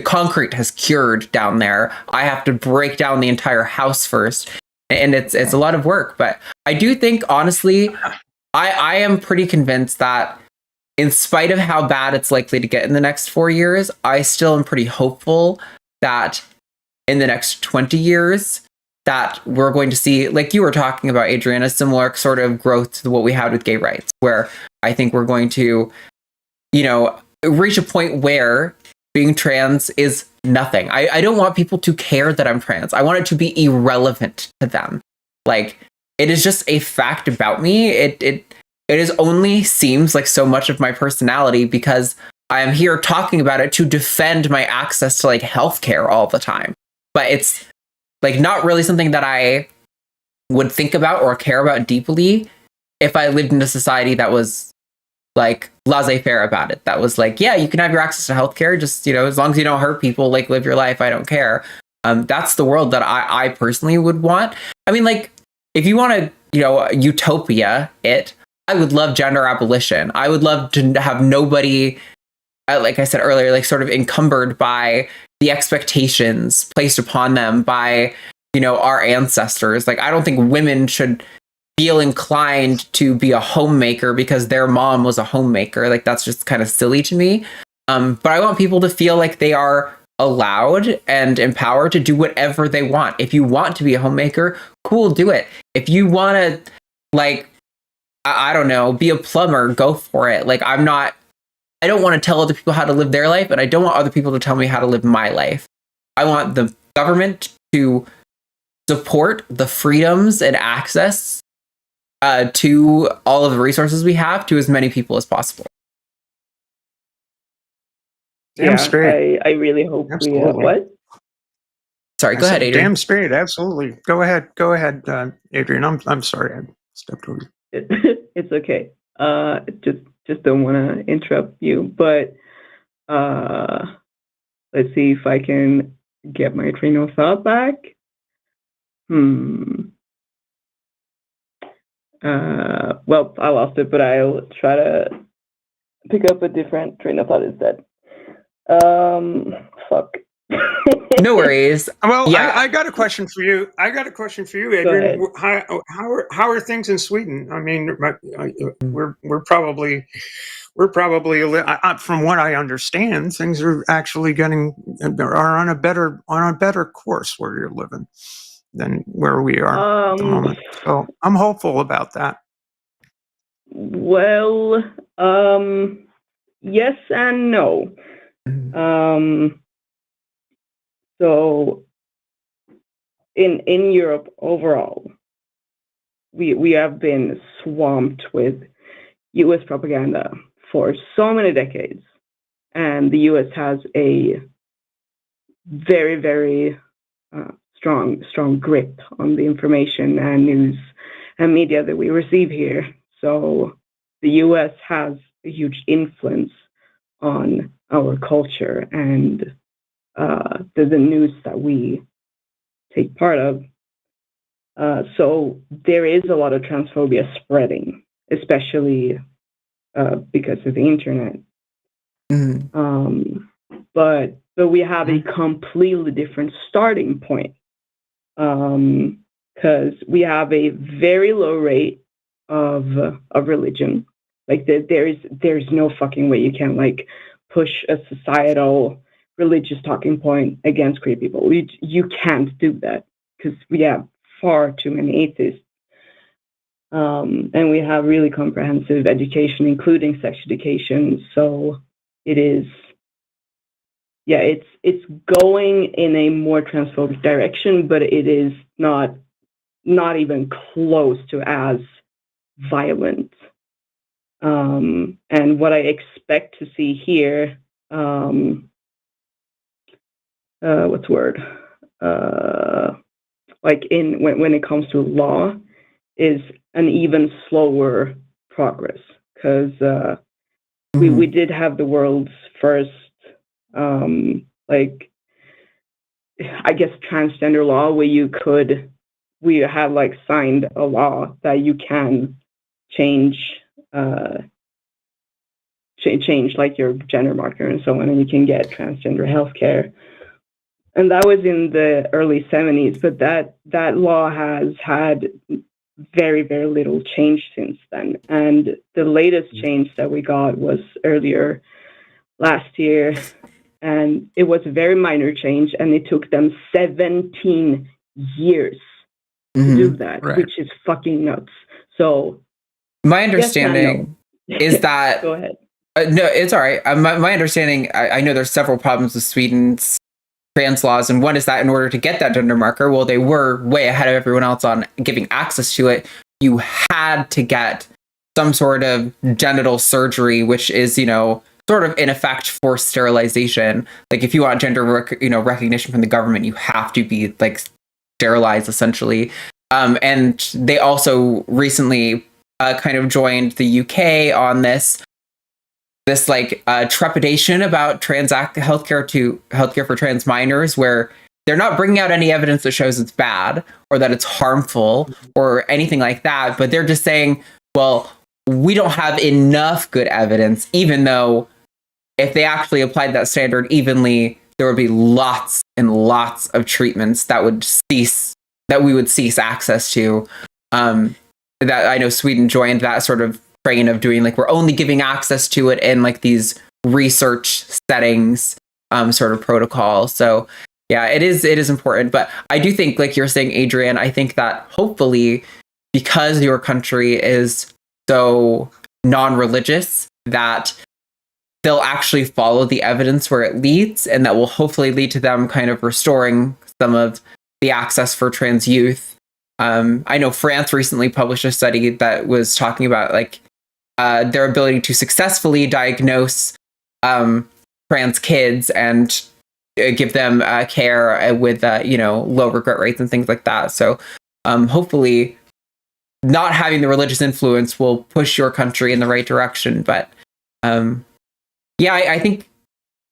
concrete has cured down there. I have to break down the entire house first. And it's a lot of work, but I do think, honestly, I am pretty convinced that in spite of how bad it's likely to get in the next 4 years, I still am pretty hopeful that in the next 20 years that we're going to see, like you were talking about, Adrian, a similar sort of growth to what we had with gay rights, where I think we're going to, reach a point where being trans is nothing. I don't want people to care that I'm trans. I want it to be irrelevant to them. Like, it is just a fact about me. It is only seems like so much of my personality because I am here talking about it to defend my access to like healthcare all the time. But it's like not really something that I would think about or care about deeply if I lived in a society that was like laissez-faire about it. That was like, yeah, you can have your access to healthcare, just, as long as you don't hurt people, like live your life, I don't care. That's the world that I personally would want. I mean, like, if you want to, utopia I would love gender abolition. I would love to have nobody, like I said earlier, like sort of encumbered by the expectations placed upon them by, our ancestors. Like, I don't think women should feel inclined to be a homemaker because their mom was a homemaker. Like, that's just kind of silly to me. But I want people to feel like they are allowed and empowered to do whatever they want. If you want to be a homemaker, cool, do it. If you want to, like, I don't know, be a plumber, go for it. Like, I don't want to tell other people how to live their life, and I don't want other people to tell me how to live my life. I want the government to support the freedoms and access to all of the resources we have to as many people as possible. Damn straight. I really hope Absolutely. What? Sorry, go ahead, Adrian. Damn straight, absolutely. Go ahead, Adrian. I'm sorry, I stepped over you. It's okay. Just don't want to interrupt you, but let's see if I can get my train of thought back. Well, I lost it, but I'll try to pick up a different train of thought instead. Fuck. No worries. Well, yeah. I got a question for you. Adrian. How are things in Sweden? I mean, we're probably from what I understand, things are actually are on a better course where you're living than where we are at the moment. So I'm hopeful about that. Well, yes and no. So in Europe overall, we have been swamped with US propaganda for so many decades, and the US has a very, very strong grip on the information and news and media that we receive here. So the US has a huge influence on our culture and the news that we take part of. So there is a lot of transphobia spreading, especially because of the internet. But we have a completely different starting point, because we have a very low rate of religion. Like there's no fucking way you can like push a societal religious talking point against queer people. You can't do that because we have far too many atheists. And we have really comprehensive education, including sex education. So it is, it's going in a more transphobic direction, but it is not even close to as violent. And what I expect to see here, what's the word? Like when it comes to law, is an even slower progress, because we did have the world's first, like, I guess, transgender law where we have like signed a law that you can change like your gender marker and so on, and you can get transgender healthcare. And that was in the early 70s, but that law has had very, very little change since then. And the latest change that we got was earlier last year, and it was a very minor change, and it took them 17 years to do that, right. Which is fucking nuts. So my understanding is that go ahead. No, it's all right. My understanding, I know there's several problems with Sweden's trans laws, and one is that in order to get that gender marker, well, they were way ahead of everyone else on giving access to it. You had to get some sort of genital surgery, which is, sort of in effect forced sterilization. Like if you want gender recognition from the government, you have to be like sterilized essentially. And they also recently kind of joined the UK on this like trepidation about healthcare for trans minors, where they're not bringing out any evidence that shows it's bad or that it's harmful or anything like that, but they're just saying, well, we don't have enough good evidence, even though if they actually applied that standard evenly, there would be lots and lots of treatments that we would cease access to. that I know Sweden joined that sort of train of doing, like, we're only giving access to it in like these research settings, sort of protocol. So yeah, it is important. But I do think, like you're saying, Adrian, I think that hopefully, because your country is so non-religious, that they'll actually follow the evidence where it leads, and that will hopefully lead to them kind of restoring some of the access for trans youth. I know France recently published a study that was talking about like their ability to successfully diagnose trans kids and give them care with low regret rates and things like that. So hopefully, not having the religious influence will push your country in the right direction. But I think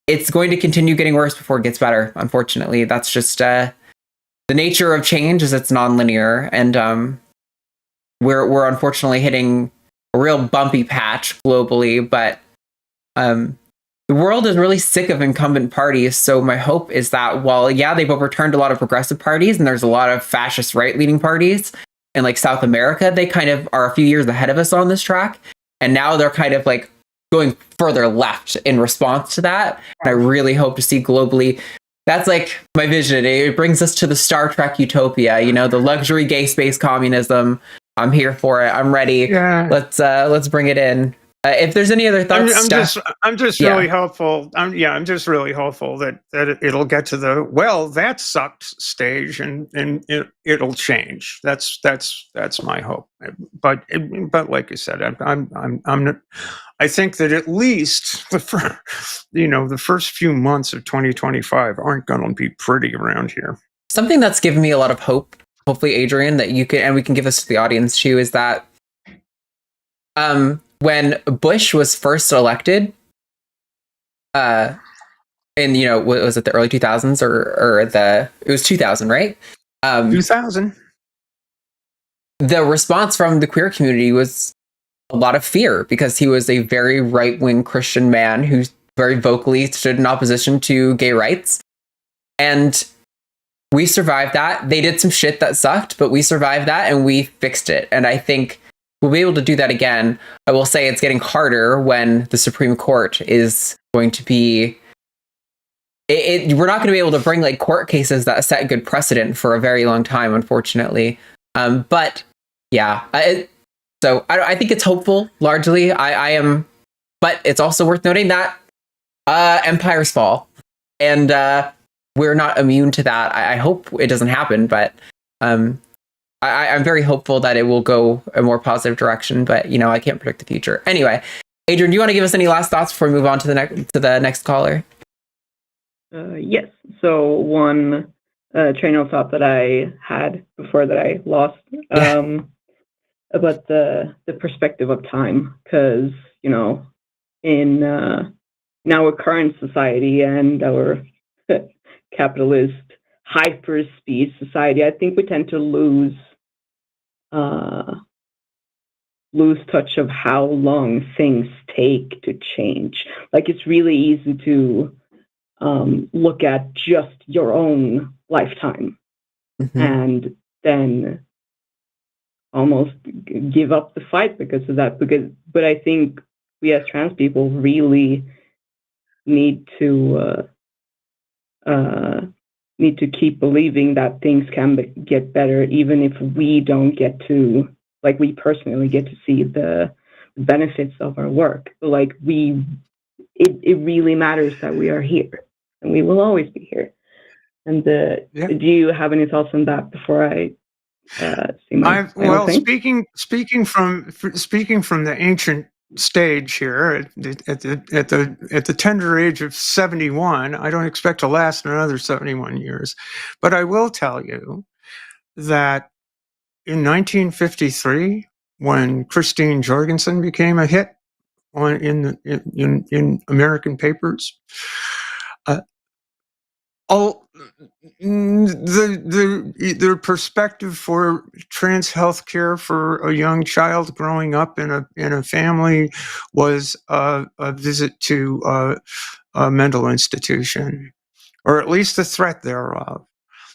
it's going to continue getting worse before it gets better. Unfortunately, that's just the nature of change. Is it's nonlinear, and we're unfortunately hitting a real bumpy patch globally. But the world is really sick of incumbent parties. So my hope is that while, they've overturned a lot of progressive parties, and there's a lot of fascist right-leaning parties in like South America, they kind of are a few years ahead of us on this track. And now they're kind of like going further left in response to that. And I really hope to see globally. That's like my vision. It brings us to the Star Trek utopia, the luxury gay space communism. I'm here for it. I'm ready. Yeah. Let's bring it in. If there's any other thoughts, I'm just really hopeful. I'm just really hopeful that it'll get to the that sucked stage, and it'll change. That's my hope. But like I said, I think that at least the first few months of 2025 aren't going to be pretty around here. Something that's given me a lot of hope, hopefully, Adrian, that you can, and we can give this to the audience too, is that when Bush was first elected, in what was it, the early 2000s or it was 2000, right? 2000. The response from the queer community was a lot of fear, because he was a very right-wing Christian man who very vocally stood in opposition to gay rights. And we survived that. They did some shit that sucked, but we survived that and we fixed it. And I think we'll be able to do that again. I will say it's getting harder when the Supreme Court is going to be... we're not going to be able to bring like court cases that set a good precedent for a very long time, unfortunately. But yeah, so I think it's hopeful, largely. I am, but it's also worth noting that empires fall, and we're not immune to that. I hope it doesn't happen, but I'm very hopeful that it will go a more positive direction. But I can't predict the future. Anyway, Adrian, do you want to give us any last thoughts before we move on to the next caller? Yes. So one train of thought that I had before that I lost. About the perspective of time, because in our current society and our capitalist hyper-speed society, I think we tend to lose touch of how long things take to change. Like, it's really easy to look at just your own lifetime, and then almost give up the fight because of that. But I think we as trans people really need to keep believing that things can get better, even if we don't get to, like, we personally get to see the benefits of our work. Like, it really matters that we are here, and we will always be here. And do you have any thoughts on that before I speaking from the ancient stage here at the tender age of 71, I don't expect to last another 71 years, but I will tell you that in 1953, when Christine Jorgensen became a hit in American papers, the perspective for trans health care for a young child growing up in a family was a visit to a mental institution, or at least the threat thereof.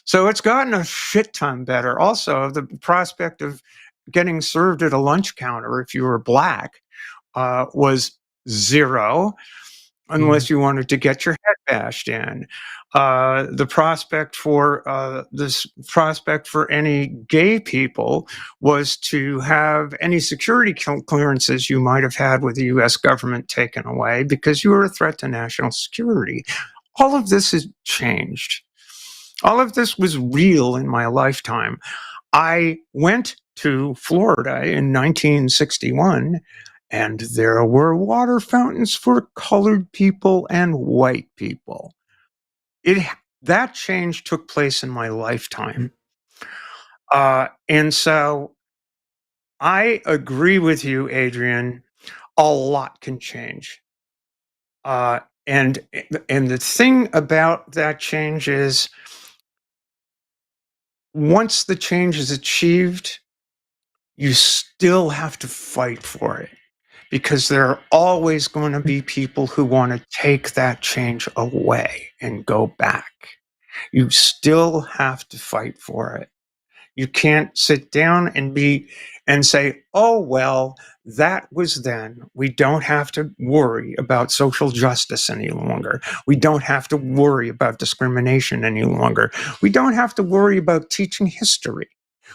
So it's gotten a shit ton better. Also, the prospect of getting served at a lunch counter if you were Black was zero, unless you wanted to get your head bashed in. The prospect for any gay people was to have any security clearances you might have had with the U.S. government taken away because you were a threat to national security. All of this has changed. All of this was real in my lifetime. I went to Florida in 1961, and there were water fountains for colored people and white people. That change took place in my lifetime. And so I agree with you, Adrian. A lot can change. And the thing about that change is, once the change is achieved, you still have to fight for it, because there are always going to be people who want to take that change away and go back. You still have to fight for it. You can't sit down and say, oh, well, that was then. We don't have to worry about social justice any longer. We don't have to worry about discrimination any longer. We don't have to worry about teaching history.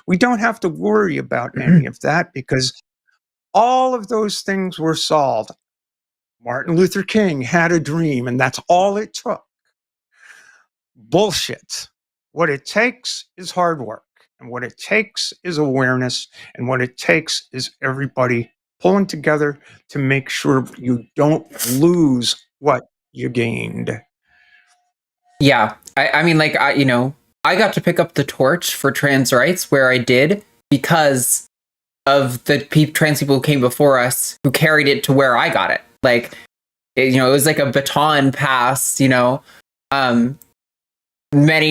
We don't have to worry about any of that, because all of those things were solved. Martin Luther King had a dream, and that's all it took. Bullshit. What it takes is hard work, and what it takes is awareness, and what it takes is everybody pulling together to make sure you don't lose what you gained. Yeah, I mean, like, I got to pick up the torch for trans rights where I did because of the trans people who came before us who carried it to where I got it. Like, it was like a baton pass. Many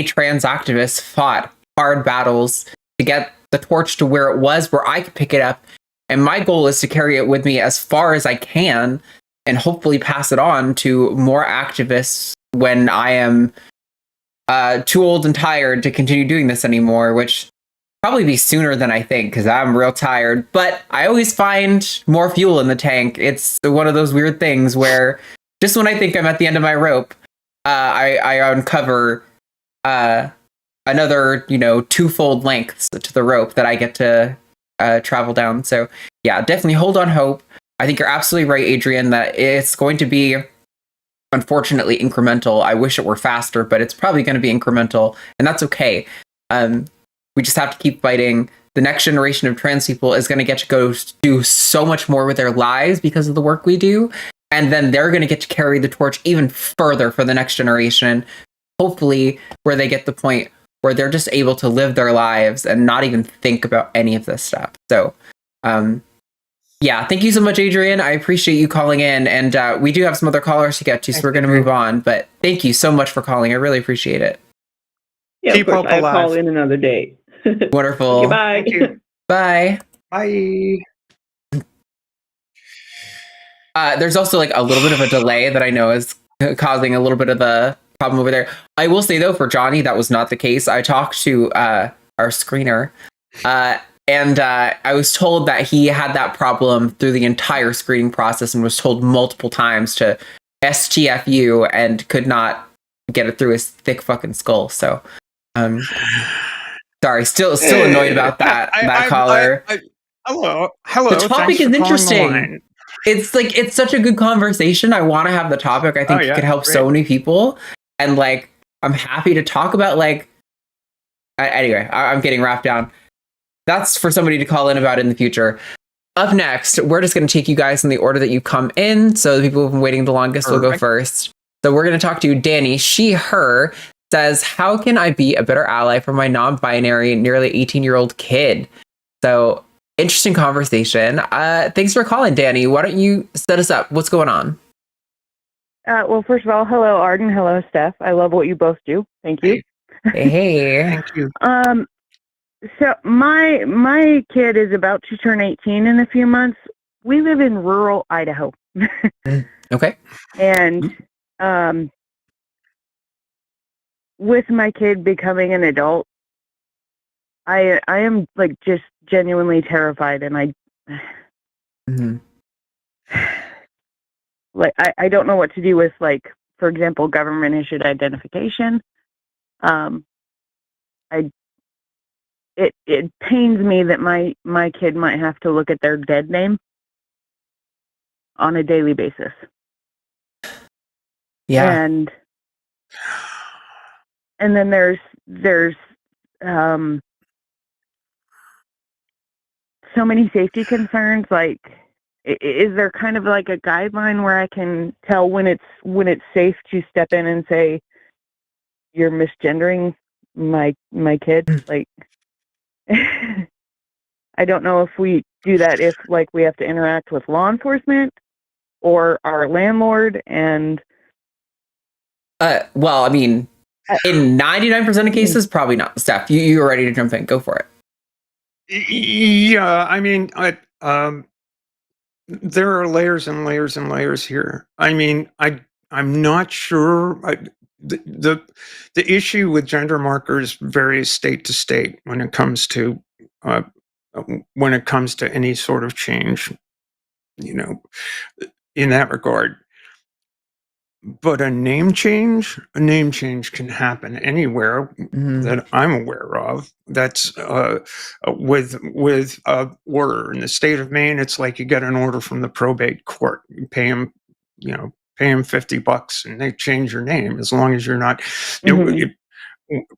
trans activists fought hard battles to get the torch to where it was, where I could pick it up. And my goal is to carry it with me as far as I can and hopefully pass it on to more activists when I am too old and tired to continue doing this anymore, which probably be sooner than I think, because I'm real tired. But I always find more fuel in the tank. It's one of those weird things where just when I think I'm at the end of my rope, I uncover another, twofold lengths to the rope that I get to travel down. So yeah, definitely hold on hope. I think you're absolutely right, Adrian, that it's going to be, unfortunately, incremental. I wish it were faster, but it's probably going to be incremental, and that's okay. We just have to keep fighting. The next generation of trans people is going to get to go do so much more with their lives because of the work we do. And then they're going to get to carry the torch even further for the next generation. Hopefully, where they get the point where they're just able to live their lives and not even think about any of this stuff. So, yeah, thank you so much, Adrian. I appreciate you calling in. And we do have some other callers to get to, so we're going to move on. But thank you so much for calling. I really appreciate it. Yeah, Keep of course. hope alive. I'll call in another day. Wonderful. Okay, bye. Thank you. Bye. Bye. There's also like a little bit of a delay that I know is causing a little bit of the problem over there. I will say, though, for Johnny, that was not the case. I talked to our screener, and I was told that he had that problem through the entire screening process and was told multiple times to STFU and could not get it through his thick fucking skull. So, sorry, still annoyed about that caller. Hello. The topic is interesting. It's such a good conversation. I want to have the topic. I think it could help so many people. And like, I'm happy to talk about anyway, I'm getting wrapped down. That's for somebody to call in about in the future. Up next, we're just going to take you guys in the order that you come in. So the people who've been waiting the longest will go first. So we're going to talk to Danny. She, her says, how can I be a better ally for my non-binary, nearly 18-year-old kid? So interesting conversation. Thanks for calling, Danny. Why don't you set us up? What's going on? Well, first of all, hello, Arden. Hello, Steph. I love what you both do. Thank you. Hey. Thank you. So my kid is about to turn 18 in a few months. We live in rural Idaho. Okay. And with my kid becoming an adult, I am like just genuinely terrified, and Mm-hmm. like I don't know what to do with, like, for example, government issued identification. It pains me that my kid might have to look at their dead name on a daily basis. Yeah. And then there's so many safety concerns. Like, is there kind of like a guideline where I can tell when it's safe to step in and say, you're misgendering my kid? Like, I don't know if we do that, if like we have to interact with law enforcement or our landlord. And well, I mean, in 99% of cases, probably not. Steph, you were ready to jump in. Go for it. Yeah, I mean, there are layers and layers and layers here. I mean, I'm not sure. The issue with gender markers varies state to state when it comes to any sort of change, in that regard. But a name change can happen anywhere that I'm aware of. That's with order. In the state of Maine, it's like you get an order from the probate court. You pay them, pay them $50, and they change your name as long as you're not.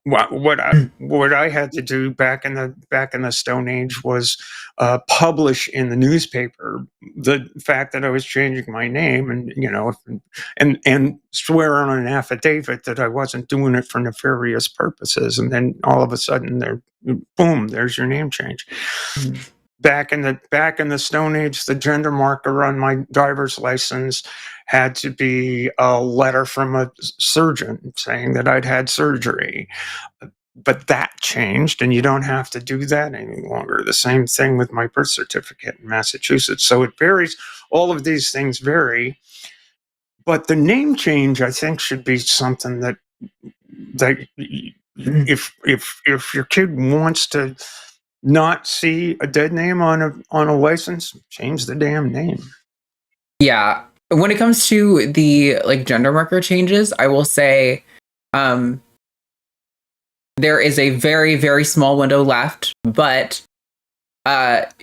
What I had to do back in the Stone Age was publish in the newspaper the fact that I was changing my name, and swear on an affidavit that I wasn't doing it for nefarious purposes. And then all of a sudden, there's your name change. Mm-hmm. Back in the Stone Age, the gender marker on my driver's license had to be a letter from a surgeon saying that I'd had surgery. But that changed, and you don't have to do that any longer. The same thing with my birth certificate in Massachusetts. So it varies. All of these things vary. But the name change, I think, should be something that if your kid wants to not see a dead name on a license, change the damn name. Yeah. When it comes to the gender marker changes, I will say there is a very, very small window left, but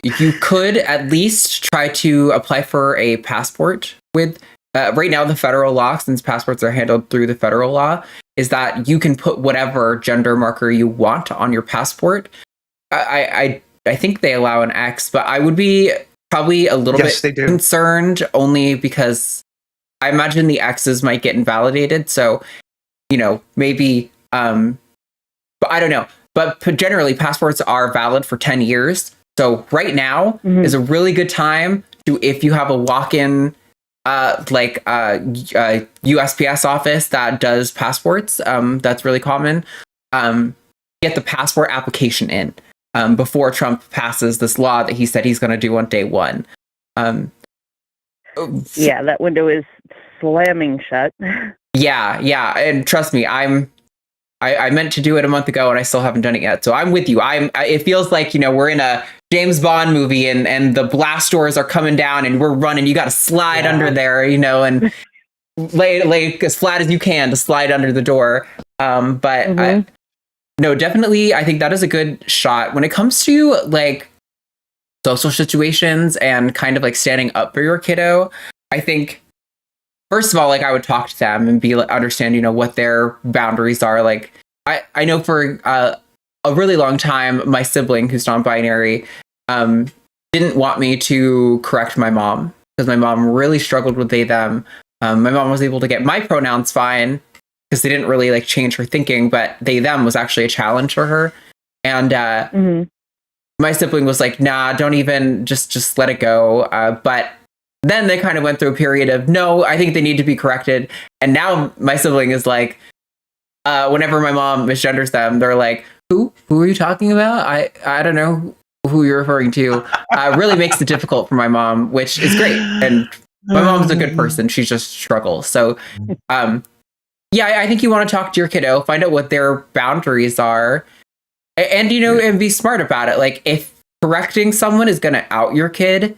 you could at least try to apply for a passport with right now the federal law, since passports are handled through the federal law, is that you can put whatever gender marker you want on your passport. I think they allow an X, but I would be probably a little bit concerned, only because I imagine the X's might get invalidated. So, maybe, but I don't know. But generally, passports are valid for 10 years. So right now is a really good time to, if you have a walk-in, USPS office that does passports, that's really common, get the passport application in. Before Trump passes this law that he said he's going to do on day one. Yeah, that window is slamming shut. Yeah, and trust me, I meant to do it a month ago, and I still haven't done it yet. So I'm with you. It feels like we're in a James Bond movie, and the blast doors are coming down, and we're running. You got to slide under there, and lay as flat as you can to slide under the door. No, definitely, I think that is a good shot. When it comes to social situations and kind of standing up for your kiddo, I think, first of all, I would talk to them and understand, what their boundaries are. I know for a really long time, my sibling, who's non-binary, didn't want me to correct my mom, because my mom really struggled with they, them. My mom was able to get my pronouns fine, because they didn't really change her thinking, but they, them was actually a challenge for her. And my sibling was like, nah, don't even, just let it go. But then they kind of went through a period of, no, I think they need to be corrected. And now my sibling is like, whenever my mom misgenders them, they're like, who are you talking about? I don't know who you're referring to. Really makes it difficult for my mom, which is great. And my mom's a good person. She just struggles. So, yeah, I think you want to talk to your kiddo, find out what their boundaries are. And, and be smart about it. Like, if correcting someone is going to out your kid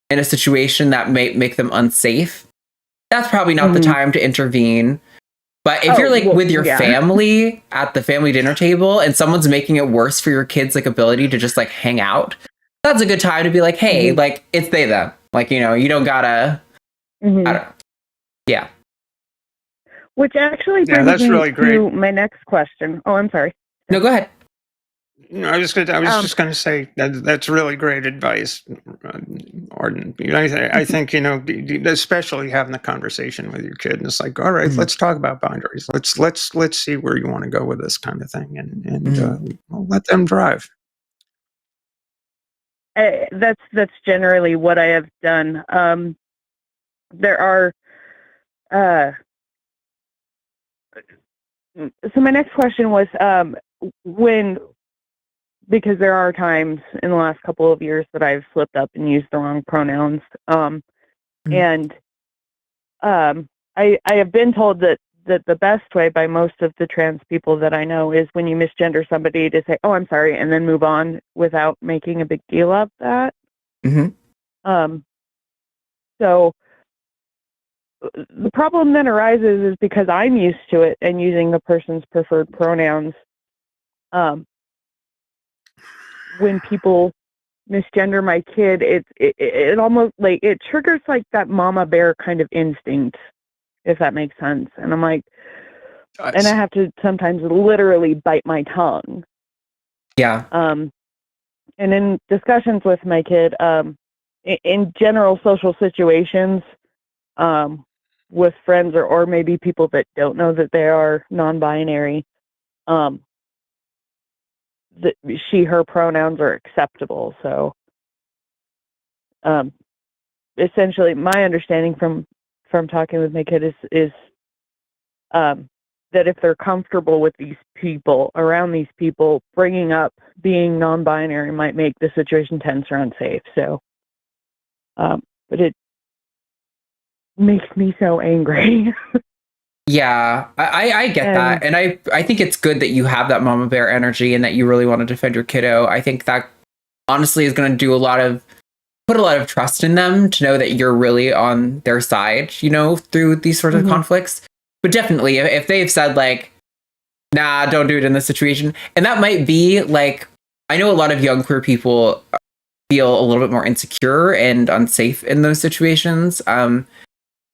in a situation that may make them unsafe, that's probably not the time to intervene. But if you're like with your family at the family dinner table and someone's making it worse for your kid's like ability to just like hang out, that's a good time to be like, hey, like it's they them. Like, you don't gotta. Yeah. Which actually brings me really to my next question. Oh, I'm sorry. No, go ahead. No, I was just going to say that's really great advice, Arden. I think especially having the conversation with your kid, and it's like, all right, let's talk about boundaries. Let's see where you want to go with this kind of thing, and we'll let them drive. That's generally what I have done. There are. So my next question was because there are times in the last couple of years that I've slipped up and used the wrong pronouns. And I have been told that the best way by most of the trans people that I know is when you misgender somebody to say, oh, I'm sorry, and then move on without making a big deal of that. So the problem then arises is because I'm used to it and using the person's preferred pronouns. When people misgender my kid, it almost like it triggers like that mama bear kind of instinct, if that makes sense. And I'm like, and I have to sometimes literally bite my tongue. Yeah. And in discussions with my kid, in general social situations, with friends or maybe people that don't know that they are non-binary, that she, her pronouns are acceptable. So essentially my understanding from talking with my kid is that if they're comfortable with these people, around these people, bringing up being non-binary might make the situation tense or unsafe. So, but it makes me so angry. Yeah, I get that. And I think it's good that you have that mama bear energy and that you really want to defend your kiddo. I think that honestly is going to put a lot of trust in them to know that you're really on their side, through these sorts of conflicts. But definitely if they've said like, nah, don't do it in this situation. And that might be like, I know a lot of young queer people feel a little bit more insecure and unsafe in those situations.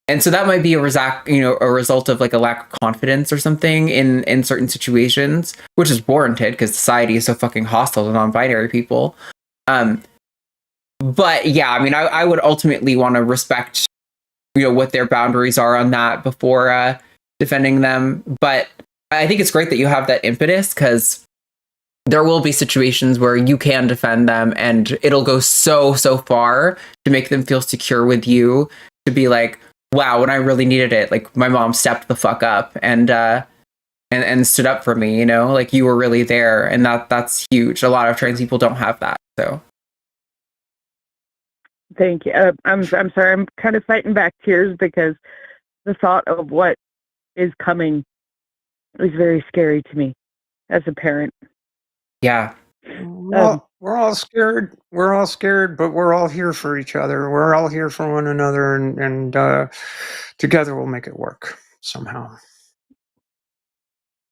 And so that might be a result of like a lack of confidence or something in certain situations, which is warranted because society is so fucking hostile to non-binary people. But yeah, I mean, I would ultimately want to respect, what their boundaries are on that before defending them. But I think it's great that you have that impetus because there will be situations where you can defend them and it'll go so far to make them feel secure with you, to be like, wow, when I really needed it, like my mom stepped the fuck up and stood up for me, like you were really there. And that's huge. A lot of trans people don't have that. So thank you. I'm sorry. I'm kind of fighting back tears because the thought of what is coming is very scary to me as a parent. Yeah. Well, we're all scared. We're all scared, but we're all here for each other. We're all here for one another, and together we'll make it work somehow.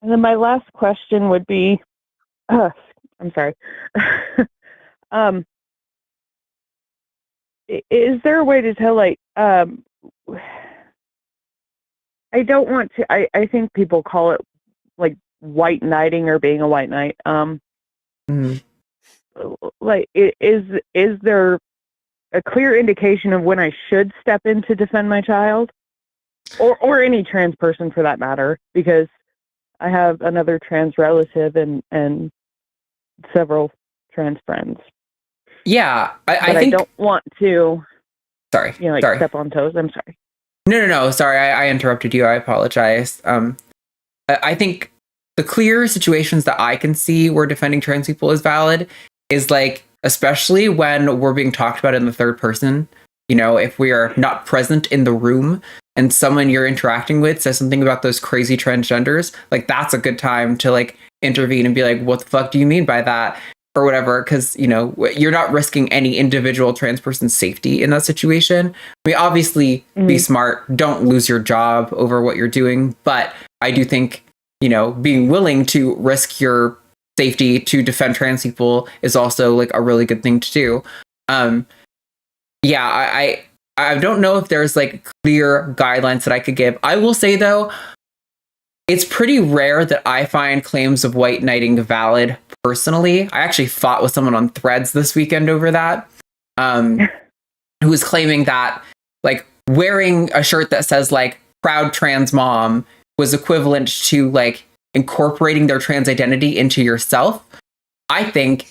And then my last question would be, I'm sorry. Is there a way to tell, like, I don't want to, I think people call it like white knighting or being a white knight. Like, is there a clear indication of when I should step in to defend my child, or any trans person for that matter? Because I have another trans relative and several trans friends. Yeah, I think I don't want to. Sorry, step on toes. I'm sorry. No. Sorry, I interrupted you. I apologize. I think the clear situations that I can see where defending trans people is valid is like, especially when we're being talked about in the third person. If we are not present in the room and someone you're interacting with says something about those crazy transgenders, like that's a good time to like intervene and be like, what the fuck do you mean by that? Or whatever, because, you know, you're not risking any individual trans person's safety in that situation. I mean, obviously, be smart. Don't lose your job over what you're doing. But I do think, you know, being willing to risk your safety to defend trans people is also like a really good thing to do. Yeah, I don't know if there's like clear guidelines that I could give. I will say, though, it's pretty rare that I find claims of white knighting valid personally. I actually fought with someone on Threads this weekend over that, who was claiming that like wearing a shirt that says like proud trans mom was equivalent to like incorporating their trans identity into yourself. I think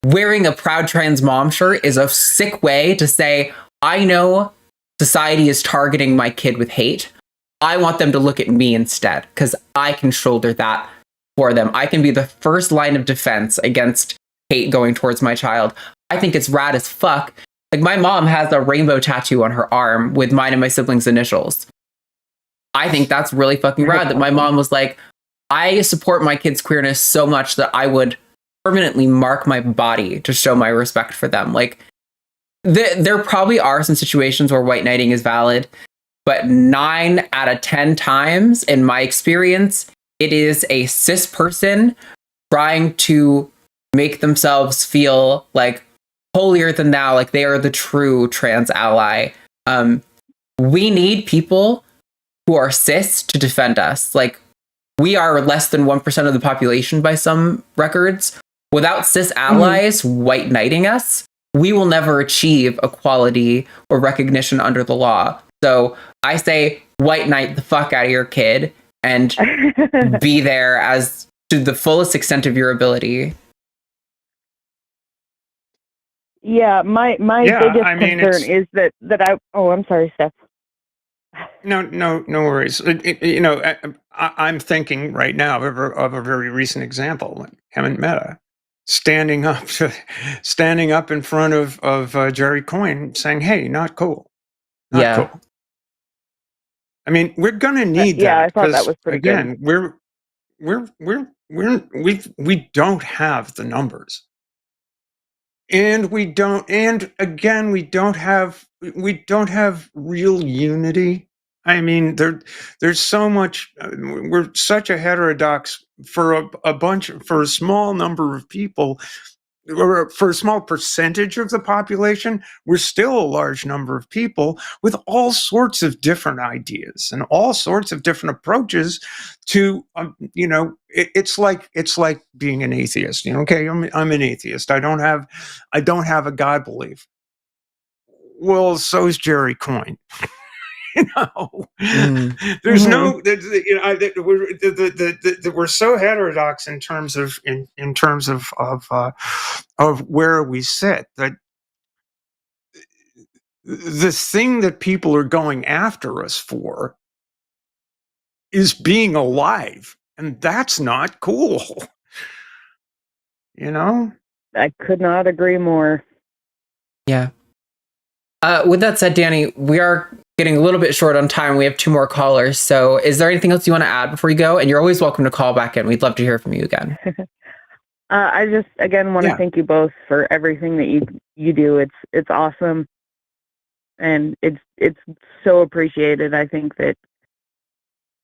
wearing a proud trans mom shirt is a sick way to say, I know society is targeting my kid with hate. I want them to look at me instead, because I can shoulder that for them. I can be the first line of defense against hate going towards my child. I think it's rad as fuck. Like, my mom has a rainbow tattoo on her arm with mine and my siblings' initials. I think that's really fucking rad that my mom was like, I support my kids' queerness so much that I would permanently mark my body to show my respect for them. Like, there probably are some situations where white knighting is valid, but 9 out of 10 times, in my experience, it is a cis person trying to make themselves feel like holier than thou, like they are the true trans ally. We need people who are cis to defend us. Like, we are less than 1% of the population by some records. Without cis allies white knighting us, we will never achieve equality or recognition under the law. So I say white knight the fuck out of your kid and be there as to the fullest extent of your ability. Yeah, my biggest concern is that I'm sorry, Steph. No worries. You know, I'm thinking right now of a very recent example. Haven't Meta standing up in front of Jerry Coyne saying, "Hey, not cool, not cool." I mean, we're gonna need that. Yeah, I thought that was pretty again, good. we don't have the numbers, and we don't have real unity. I mean, there's so much. We're such a heterodox for a small number of people, or for a small percentage of the population. We're still a large number of people with all sorts of different ideas and all sorts of different approaches to, you know, it's like being an atheist. You know, okay, I'm an atheist. I don't have a God belief. Well, so's Jerry Coyne. You know, there's no, you know, we're so heterodox in terms of where we sit, that the thing that people are going after us for is being alive, and that's not cool. You know, I could not agree more. Yeah. With that said, Danny, we are getting a little bit short on time. We have 2 more callers. So is there anything else you want to add before you go? And you're always welcome to call back in. We'd love to hear from you again. I just, again, want to thank you both for everything that you do. It's awesome. And it's so appreciated. I think that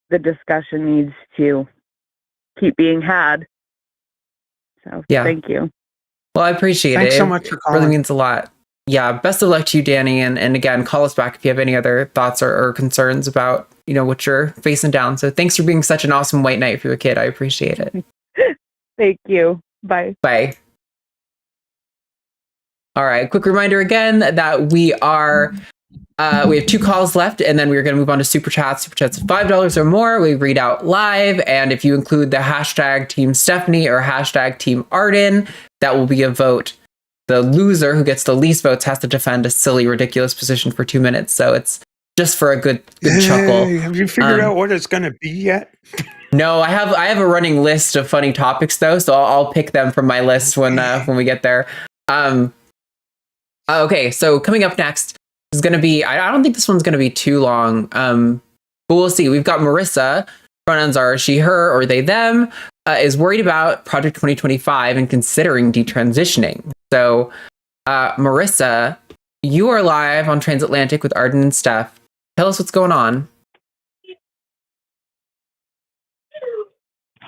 the discussion needs to keep being had. So thank you. Well, I appreciate it. Thanks so much for calling. It really means a lot. Yeah, best of luck to you, Danny. And again, call us back if you have any other thoughts or concerns about, you know, what you're facing down. So thanks for being such an awesome white knight for your kid. I appreciate it. Thank you. Bye. Bye. All right. Quick reminder again that we have 2 calls left, and then we're going to move on to Super Chats. Super Chats $5 or more. We read out live. And if you include the hashtag Team Stephanie or hashtag Team Arden, that will be a vote. The loser who gets the least votes has to defend a silly, ridiculous position for 2 minutes. So it's just for a good chuckle. Have you figured out what it's going to be yet? No, I have a running list of funny topics though, so I'll pick them from my list when we get there. Okay, so coming up next is going to be, I don't think this one's going to be too long, but we'll see. We've got Marissa. Pronouns are she, her, or they, them. is worried about Project 2025 and considering detransitioning. So, Marissa, you are live on Transatlantic with Arden and Steph. Tell us what's going on.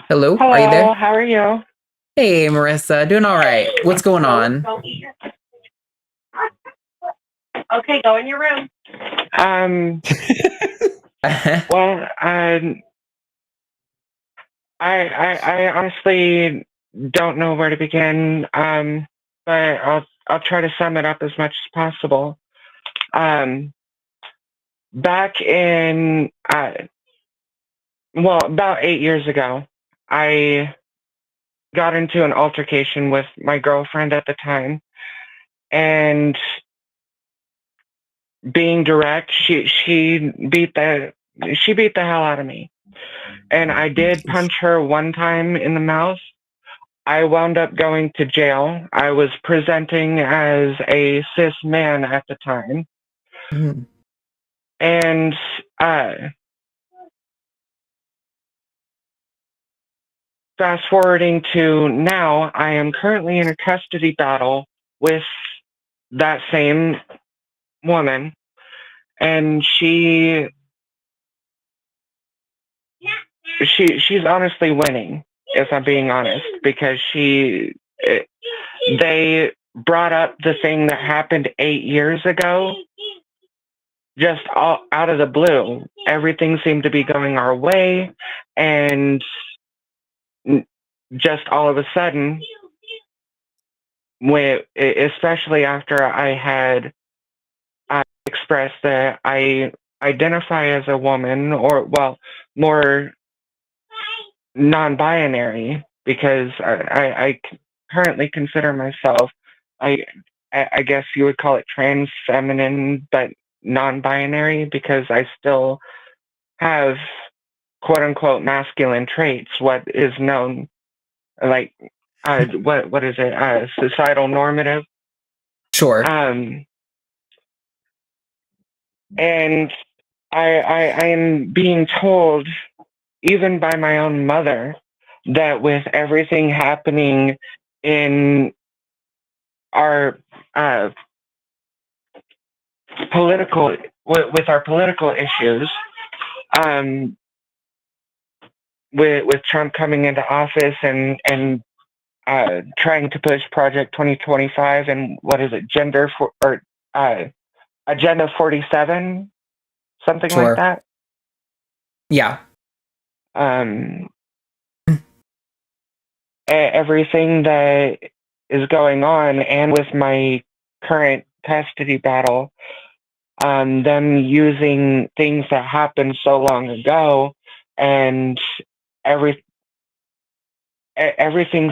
Hello, are you there? How are you? Hey, Marissa, doing all right. What's going on? Okay, go in your room. Well, I honestly don't know where to begin. But I'll try to sum it up as much as possible. Back in about 8 years ago, I got into an altercation with my girlfriend at the time, and being direct, she beat the hell out of me. And I did punch her one time in the mouth. I wound up going to jail. I was presenting as a cis man at the time. Mm-hmm. And fast forwarding to now, I am currently in a custody battle with that same woman. And she's honestly winning, if I'm being honest, because they brought up the thing that happened 8 years ago, just all out of the blue. Everything seemed to be going our way, and just all of a sudden, especially after I had expressed that I identify as a woman, or more non-binary, because I currently consider myself, I guess you would call it trans feminine, but non-binary, because I still have quote unquote masculine traits, what is known like what is it, societal normative. Sure. And I am being told, even by my own mother, that with everything happening in our political issues, with Trump coming into office and trying to push Project 2025 and what is it, Agenda 47, something Sure. like that. Yeah. Everything that is going on, and with my current custody battle, them using things that happened so long ago, and everything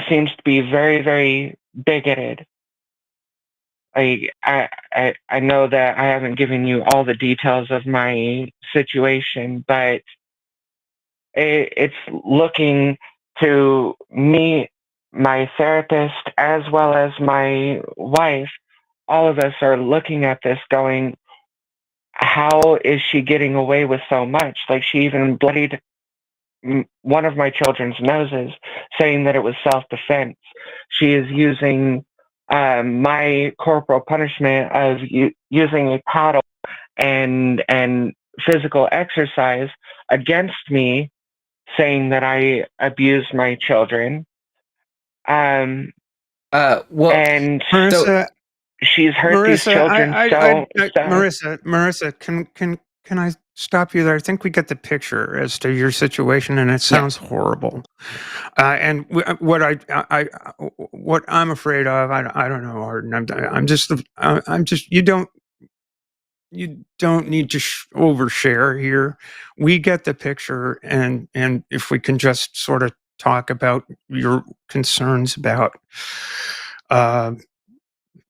seems to be very, very bigoted. I know that I haven't given you all the details of my situation, but it's looking to me, my therapist, as well as my wife. All of us are looking at this going, how is she getting away with so much? Like, she even bloodied one of my children's noses, saying that it was self-defense. She is using my corporal punishment of using a paddle and physical exercise against me, saying that I abused my children. Well, and Marissa, she's hurt these children Marissa, can I stop you there? I think we get the picture as to your situation, and it sounds horrible. And what I'm afraid of, I don't know, Arden. I'm just you don't need to overshare here. We get the picture, and if we can just sort of talk about your concerns about.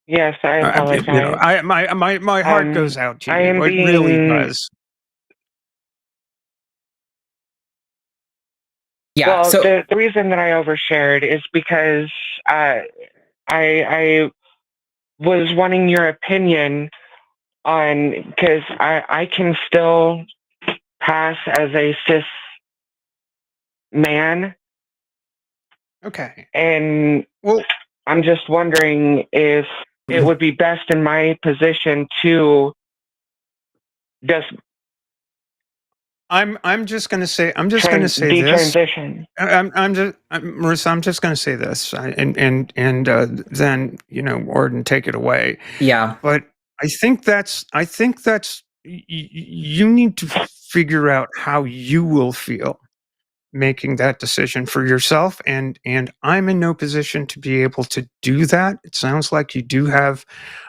Yes, I apologize. My heart goes out to you. It really does. Yeah. Well, so the reason that I overshared is because I was wanting your opinion on, because I can still pass as a cis man, Okay. And Well, I'm just wondering if it would be best in my position to just I'm just going to say this. detransition. Marissa, I'm just going to say this, and then Arden, take it away. Yeah. But I think that's you need to figure out how you will feel making that decision for yourself, and I'm in no position to be able to do that. It sounds like you do have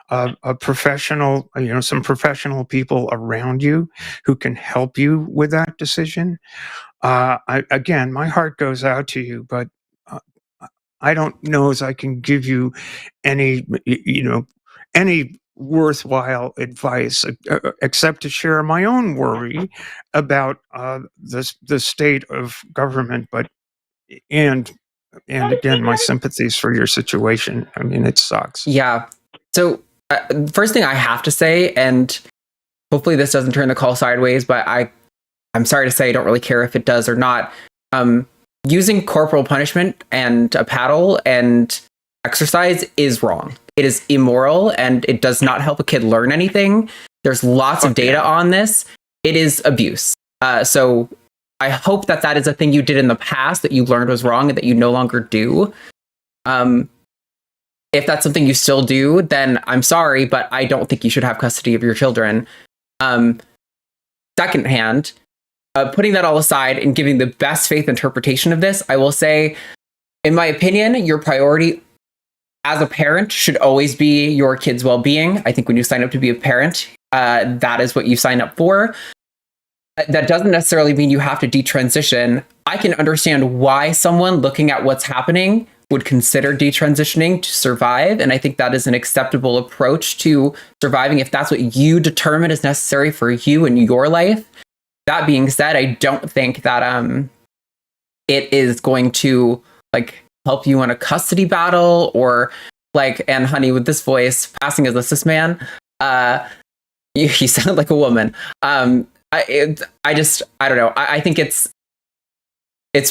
a professional, some professional people around you who can help you with that decision. Again, my heart goes out to you, but uh, I don't know as I can give you any, any worthwhile advice except to share my own worry about the state of government. But and again, my sympathies for your situation. I mean, it sucks. Yeah. So first thing I have to say, and hopefully this doesn't turn the call sideways, but I'm sorry to say I don't really care if it does or not. Using corporal punishment and a paddle and exercise is wrong. It is immoral and it does not help a kid learn anything. There's lots of data on this. It is abuse. So I hope that is a thing you did in the past that you learned was wrong and that you no longer do. If that's something you still do, then I'm sorry, but I don't think you should have custody of your children. Secondhand, putting that all aside and giving the best faith interpretation of this, I will say, in my opinion, your priority as a parent should always be your kid's well-being. I think when you sign up to be a parent, that is what you sign up for. That doesn't necessarily mean you have to detransition. I can understand why someone looking at what's happening would consider detransitioning to survive. And I think that is an acceptable approach to surviving if that's what you determine is necessary for you and your life. That being said, I don't think that it is going to help you in a custody battle or and honey, with this voice, passing as a cis man, you sound like a woman. I don't know. I think it's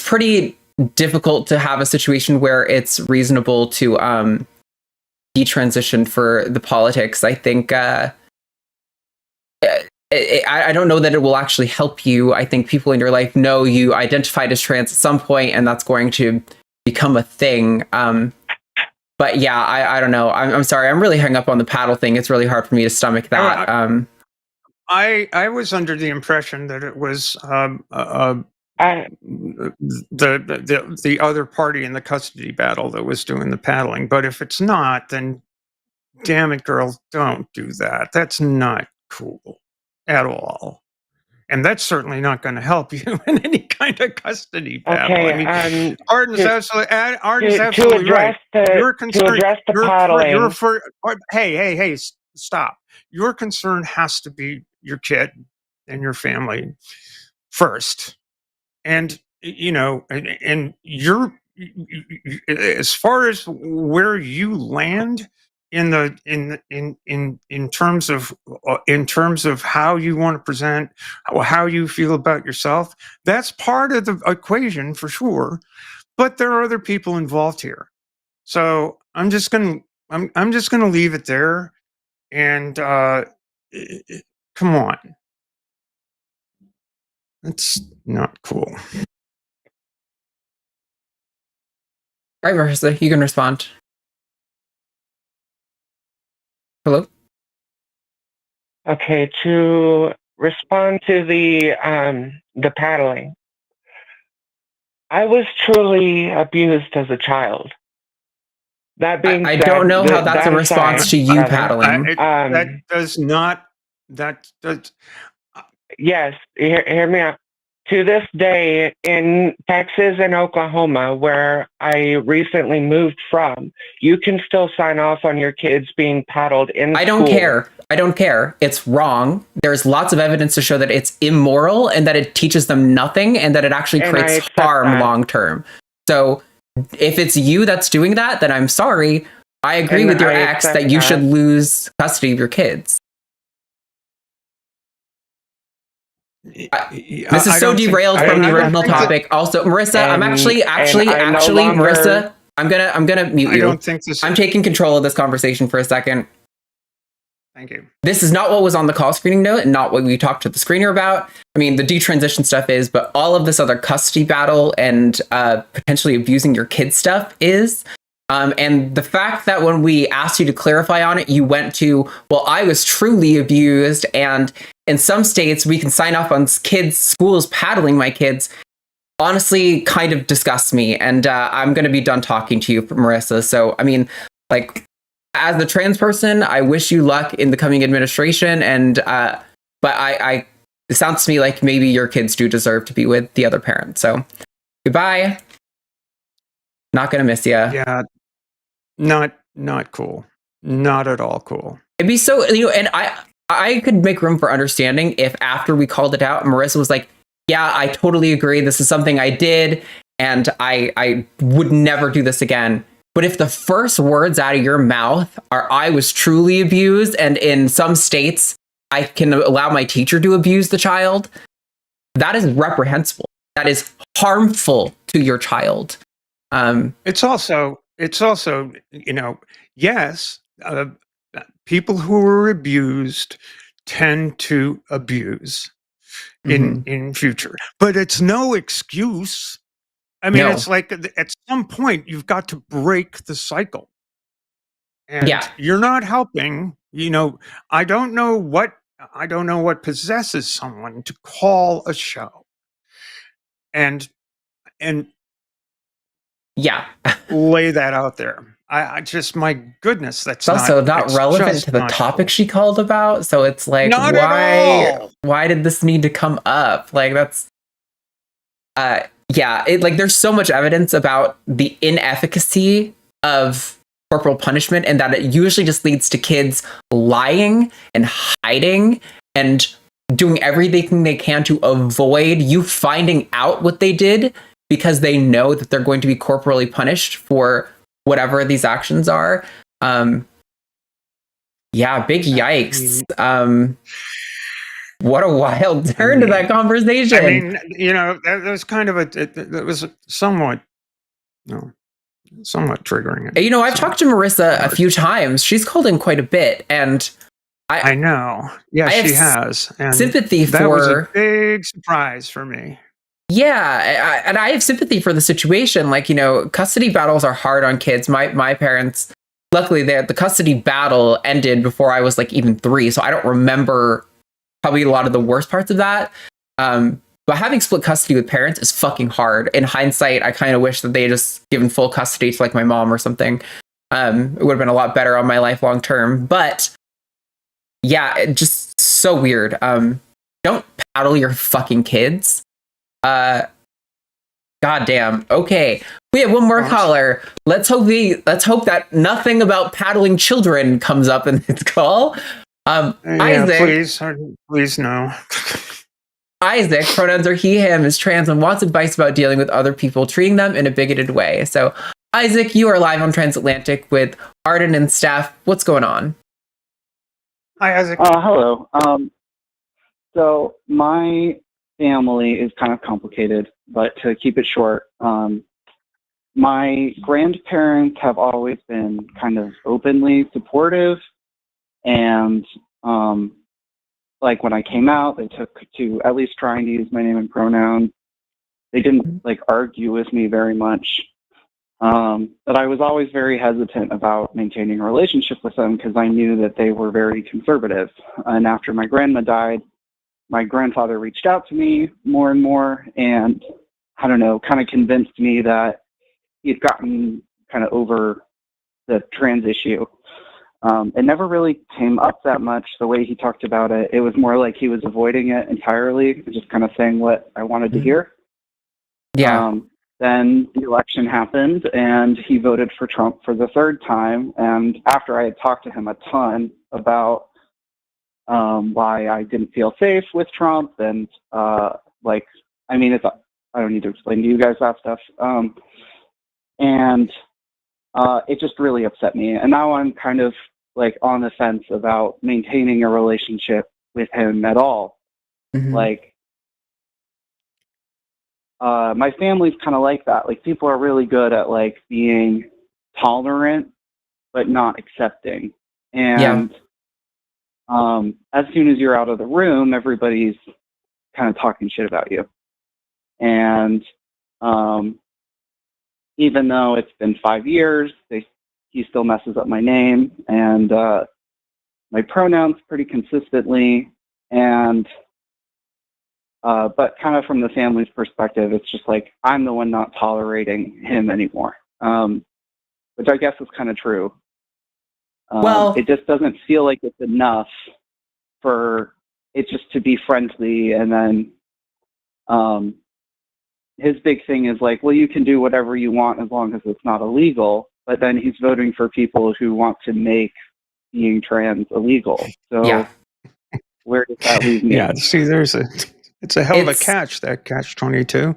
pretty difficult to have a situation where it's reasonable to detransition for the politics. I think I don't know that it will actually help you. I think people in your life know you identified as trans at some point, and that's going to become a thing. But yeah, I don't know. I'm sorry. I'm really hung up on the paddle thing. It's really hard for me to stomach that. I was under the impression that it was the other party in the custody battle that was doing the paddling. But if it's not, then damn it, girls, don't do that. That's not cool at all. And that's certainly not going to help you in any kind of custody battle. Okay, I mean, Arden's absolutely right. Your concern, to address the paddling. Hey, stop. Your concern has to be your kid and your family first. And, and you're, as far as where you land in terms of how you want to present, how you feel about yourself, that's part of the equation for sure. But there are other people involved here, so I'm just gonna leave it there. And come on, that's not cool. All right, Marissa, you can respond. Hello? Okay, to respond to the paddling. I was truly abused as a child. That being said, I don't know how that's a response to you paddling. That does not. That does. Yes, hear me out. To this day, in Texas and Oklahoma, where I recently moved from, you can still sign off on your kids being paddled in school. I don't care. It's wrong. There's lots of evidence to show that it's immoral and that it teaches them nothing and that it actually creates harm long term. So if it's you that's doing that, then I'm sorry. I agree with your ex that you should lose custody of your kids. This is so derailed from the original topic. Also, Marissa, I'm actually, Marissa, I'm gonna mute you. I don't think this. I'm taking control of this conversation for a second. Thank you. This is not what was on the call screening note and not what we talked to the screener about. I mean, the detransition stuff is, but all of this other custody battle and potentially abusing your kid stuff is. And the fact that when we asked you to clarify on it, you went to, well, I was truly abused. And in some states, we can sign off on schools paddling my kids. Honestly, kind of disgusts me. And I'm going to be done talking to you, Marissa. So, I mean, like, as a trans person, I wish you luck in the coming administration. And but it sounds to me like maybe your kids do deserve to be with the other parent. So goodbye. Not gonna miss you. Yeah, not cool. Not at all cool. It'd be so, and I could make room for understanding if after we called it out, Marissa was like, "Yeah, I totally agree. This is something I did, and I would never do this again." But if the first words out of your mouth are, I was truly abused, and in some states, I can allow my teacher to abuse the child, that is reprehensible. That is harmful to your child. It's also, yes, people who are abused tend to abuse in future, but it's no excuse. I mean, it's like at some point you've got to break the cycle, and you're not helping. I don't know what possesses someone to call a show, and lay that out there. I just, my goodness, that's also not relevant to the topic she called about. So it's like, why did this need to come up? Like, that's there's so much evidence about the inefficacy of corporal punishment, and that it usually just leads to kids lying and hiding and doing everything they can to avoid you finding out what they did, because they know that they're going to be corporally punished for whatever these actions are. Big yikes. What a wild turn to that conversation. I mean, that was kind of it was somewhat triggering. I've talked to Marissa a few times. She's called in quite a bit, and I know. Yeah, she has. And sympathy that for. Was a big surprise for me. Yeah, and I have sympathy for the situation. Like, custody battles are hard on kids. My parents, luckily, the custody battle ended before I was like even 3, so I don't remember probably a lot of the worst parts of that. But having split custody with parents is fucking hard. In hindsight, I kind of wish that they had just given full custody to like my mom or something. It would have been a lot better on my life long term. But yeah, it just so weird. Don't paddle your fucking kids. Goddamn. Okay, we have one more caller. Let's hope that nothing about paddling children comes up in this call. Isaac, please no. Isaac, pronouns are he, him, is trans, and wants advice about dealing with other people, treating them in a bigoted way. So, Isaac, you are live on Transatlantic with Arden and Steph. What's going on? Hi, Isaac. Hello. So my family is kind of complicated, but to keep it short, my grandparents have always been kind of openly supportive, and like when I came out, they took to at least trying to use my name and pronouns. They didn't like argue with me very much, but I was always very hesitant about maintaining a relationship with them because I knew that they were very conservative. And after my grandma died, my grandfather reached out to me more and more, and I don't know, kind of convinced me that he'd gotten kind of over the trans issue. It never really came up that much the way he talked about it. It was more like he was avoiding it entirely, just kind of saying what I wanted to hear. Yeah. Then the election happened, and he voted for Trump for the 3rd time. And after I had talked to him a ton about why I didn't feel safe with Trump, and I don't need to explain to you guys that stuff. And it just really upset me. And now I'm kind of like on the fence about maintaining a relationship with him at all. Mm-hmm. Like, my family's kind of like that. Like, people are really good at like being tolerant, but not accepting. And as soon as you're out of the room, everybody's kind of talking shit about you. And even though it's been 5 years, he still messes up my name and my pronouns pretty consistently. And but kind of from the family's perspective, it's just like I'm the one not tolerating him anymore, which I guess is kind of true. Well, it just doesn't feel like it's enough for it just to be friendly. And then his big thing is like, well, you can do whatever you want as long as it's not illegal. But then he's voting for people who want to make being trans illegal. So where does that leave me? Yeah, see, it's a hell of a catch, that catch-22.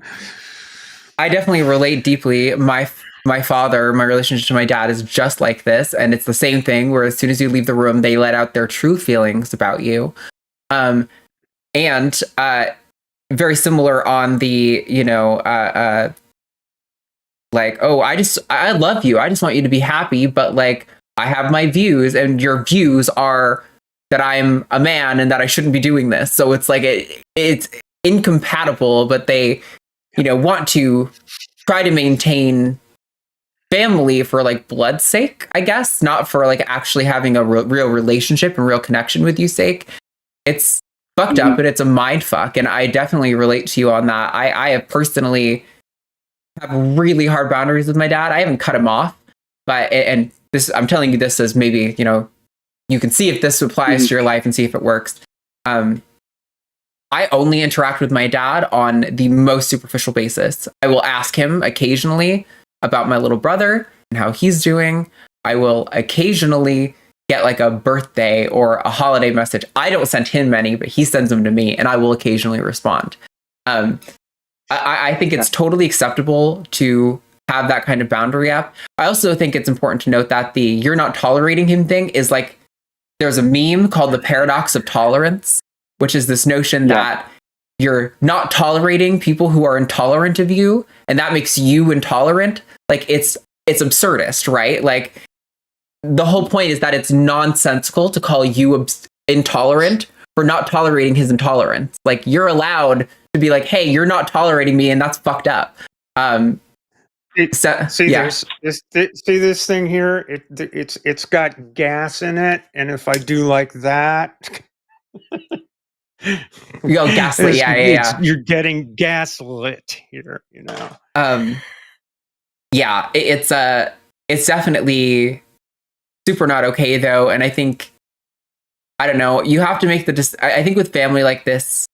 I definitely relate deeply. My father, my relationship to my dad is just like this, and it's the same thing where as soon as you leave the room, they let out their true feelings about you. And very similar on the, like, oh, I love you. I just want you to be happy, but like, I have my views, and your views are that I'm a man and that I shouldn't be doing this. So it's like it's incompatible, but they, want to try to maintain family for like blood's sake, I guess, not for like actually having a real relationship and real connection with you sake. It's fucked up, and it's a mind fuck. And I definitely relate to you on that. I have personally have really hard boundaries with my dad. I haven't cut him off, but, and this, I'm telling you this as maybe, you can see if this applies to your life and see if it works. I only interact with my dad on the most superficial basis. I will ask him occasionally about my little brother and how he's doing. I will occasionally get like a birthday or a holiday message. I don't send him many, but he sends them to me, and I will occasionally respond. I think it's totally acceptable to have that kind of boundary up. I also think it's important to note that the "you're not tolerating him" thing is like, there's a meme called the paradox of tolerance, which is this notion that you're not tolerating people who are intolerant of you, and that makes you intolerant. Like, it's absurdist, right? Like, the whole point is that it's nonsensical to call you intolerant for not tolerating his intolerance. Like, you're allowed to be like, hey, you're not tolerating me, and that's fucked up. See this thing here? It's got gas in it, and if I do like that, you go gaslit. You're getting gaslit here, It's definitely super not okay though, and I think, I don't know, you have to make I think with family like this,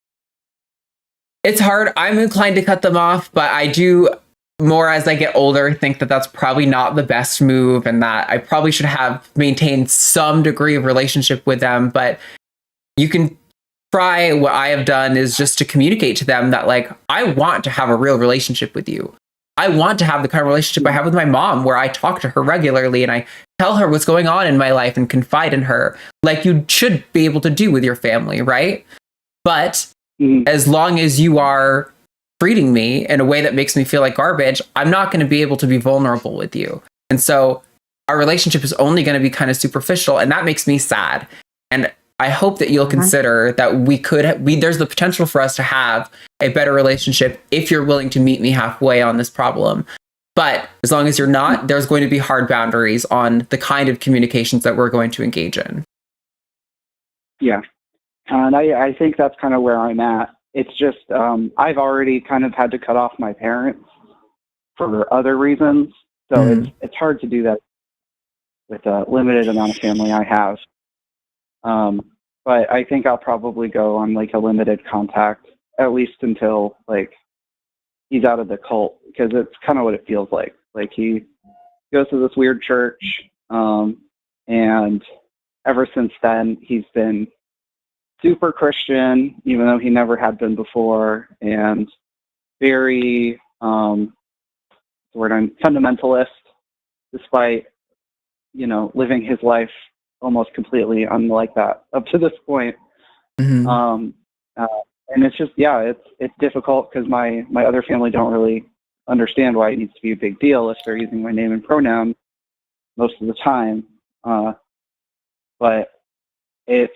it's hard. I'm inclined to cut them off, but I do, more as I get older, think that that's probably not the best move, and that I probably should have maintained some degree of relationship with them. But you can try. What I have done is just to communicate to them that, like, I want to have a real relationship with you. I want to have the kind of relationship I have with my mom, where I talk to her regularly and I tell her what's going on in my life and confide in her, like you should be able to do with your family, right? But as long as you are treating me in a way that makes me feel like garbage, I'm not going to be able to be vulnerable with you. And so our relationship is only going to be kind of superficial, and that makes me sad. And I hope that you'll consider that there's the potential for us to have a better relationship if you're willing to meet me halfway on this problem. But as long as you're not, there's going to be hard boundaries on the kind of communications that we're going to engage in. Yeah. And I think that's kind of where I'm at. It's just, I've already kind of had to cut off my parents for other reasons. So it's hard to do that with a limited amount of family I have. But I think I'll probably go on like a limited contact, at least until like he's out of the cult, because it's kind of what it feels like. Like, he goes to this weird church, and ever since then he's been super Christian, even though he never had been before, and very fundamentalist, despite living his life almost completely unlike that up to this point. and it's just, yeah, it's difficult because my other family don't really understand why it needs to be a big deal if they're using my name and pronoun most of the time. But it's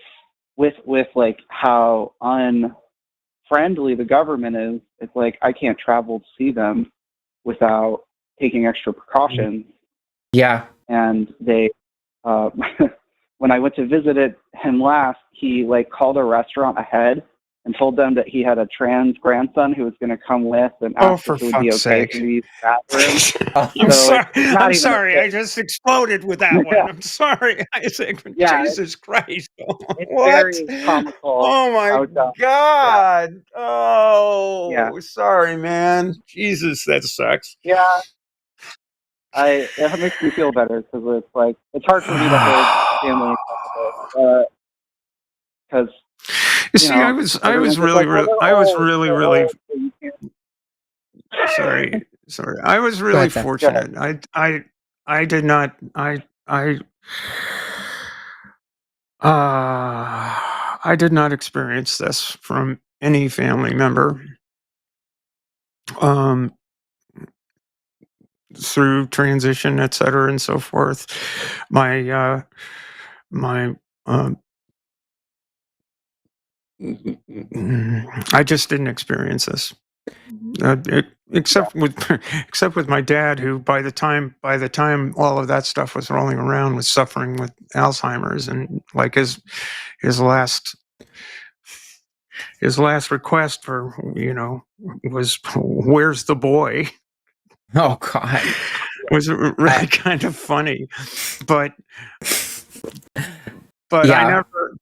with like how unfriendly the government is. It's like I can't travel to see them without taking extra precautions. Yeah. And they, when I went to visit him last, he like called a restaurant ahead and told them that he had a trans grandson who was going to come with and asked if it would be okay to use the bathroom. I'm sorry. I just exploded with that one. I'm sorry, Isaac. Yeah, Jesus Christ. It's What? very comical. Oh my God. Yeah. Oh, yeah. Sorry, man. Jesus, that sucks. Yeah. It makes me feel better because it's like, it's hard for me to hold family because, you see, I was really sorry. I was really fortunate. I did not experience this from any family member through transition, et cetera, and so forth. I just didn't experience this. Except with my dad, who by the time all of that stuff was rolling around was suffering with Alzheimer's, and like his last request for was "Where's the boy?" Oh God, was really kind of funny, but yeah. I never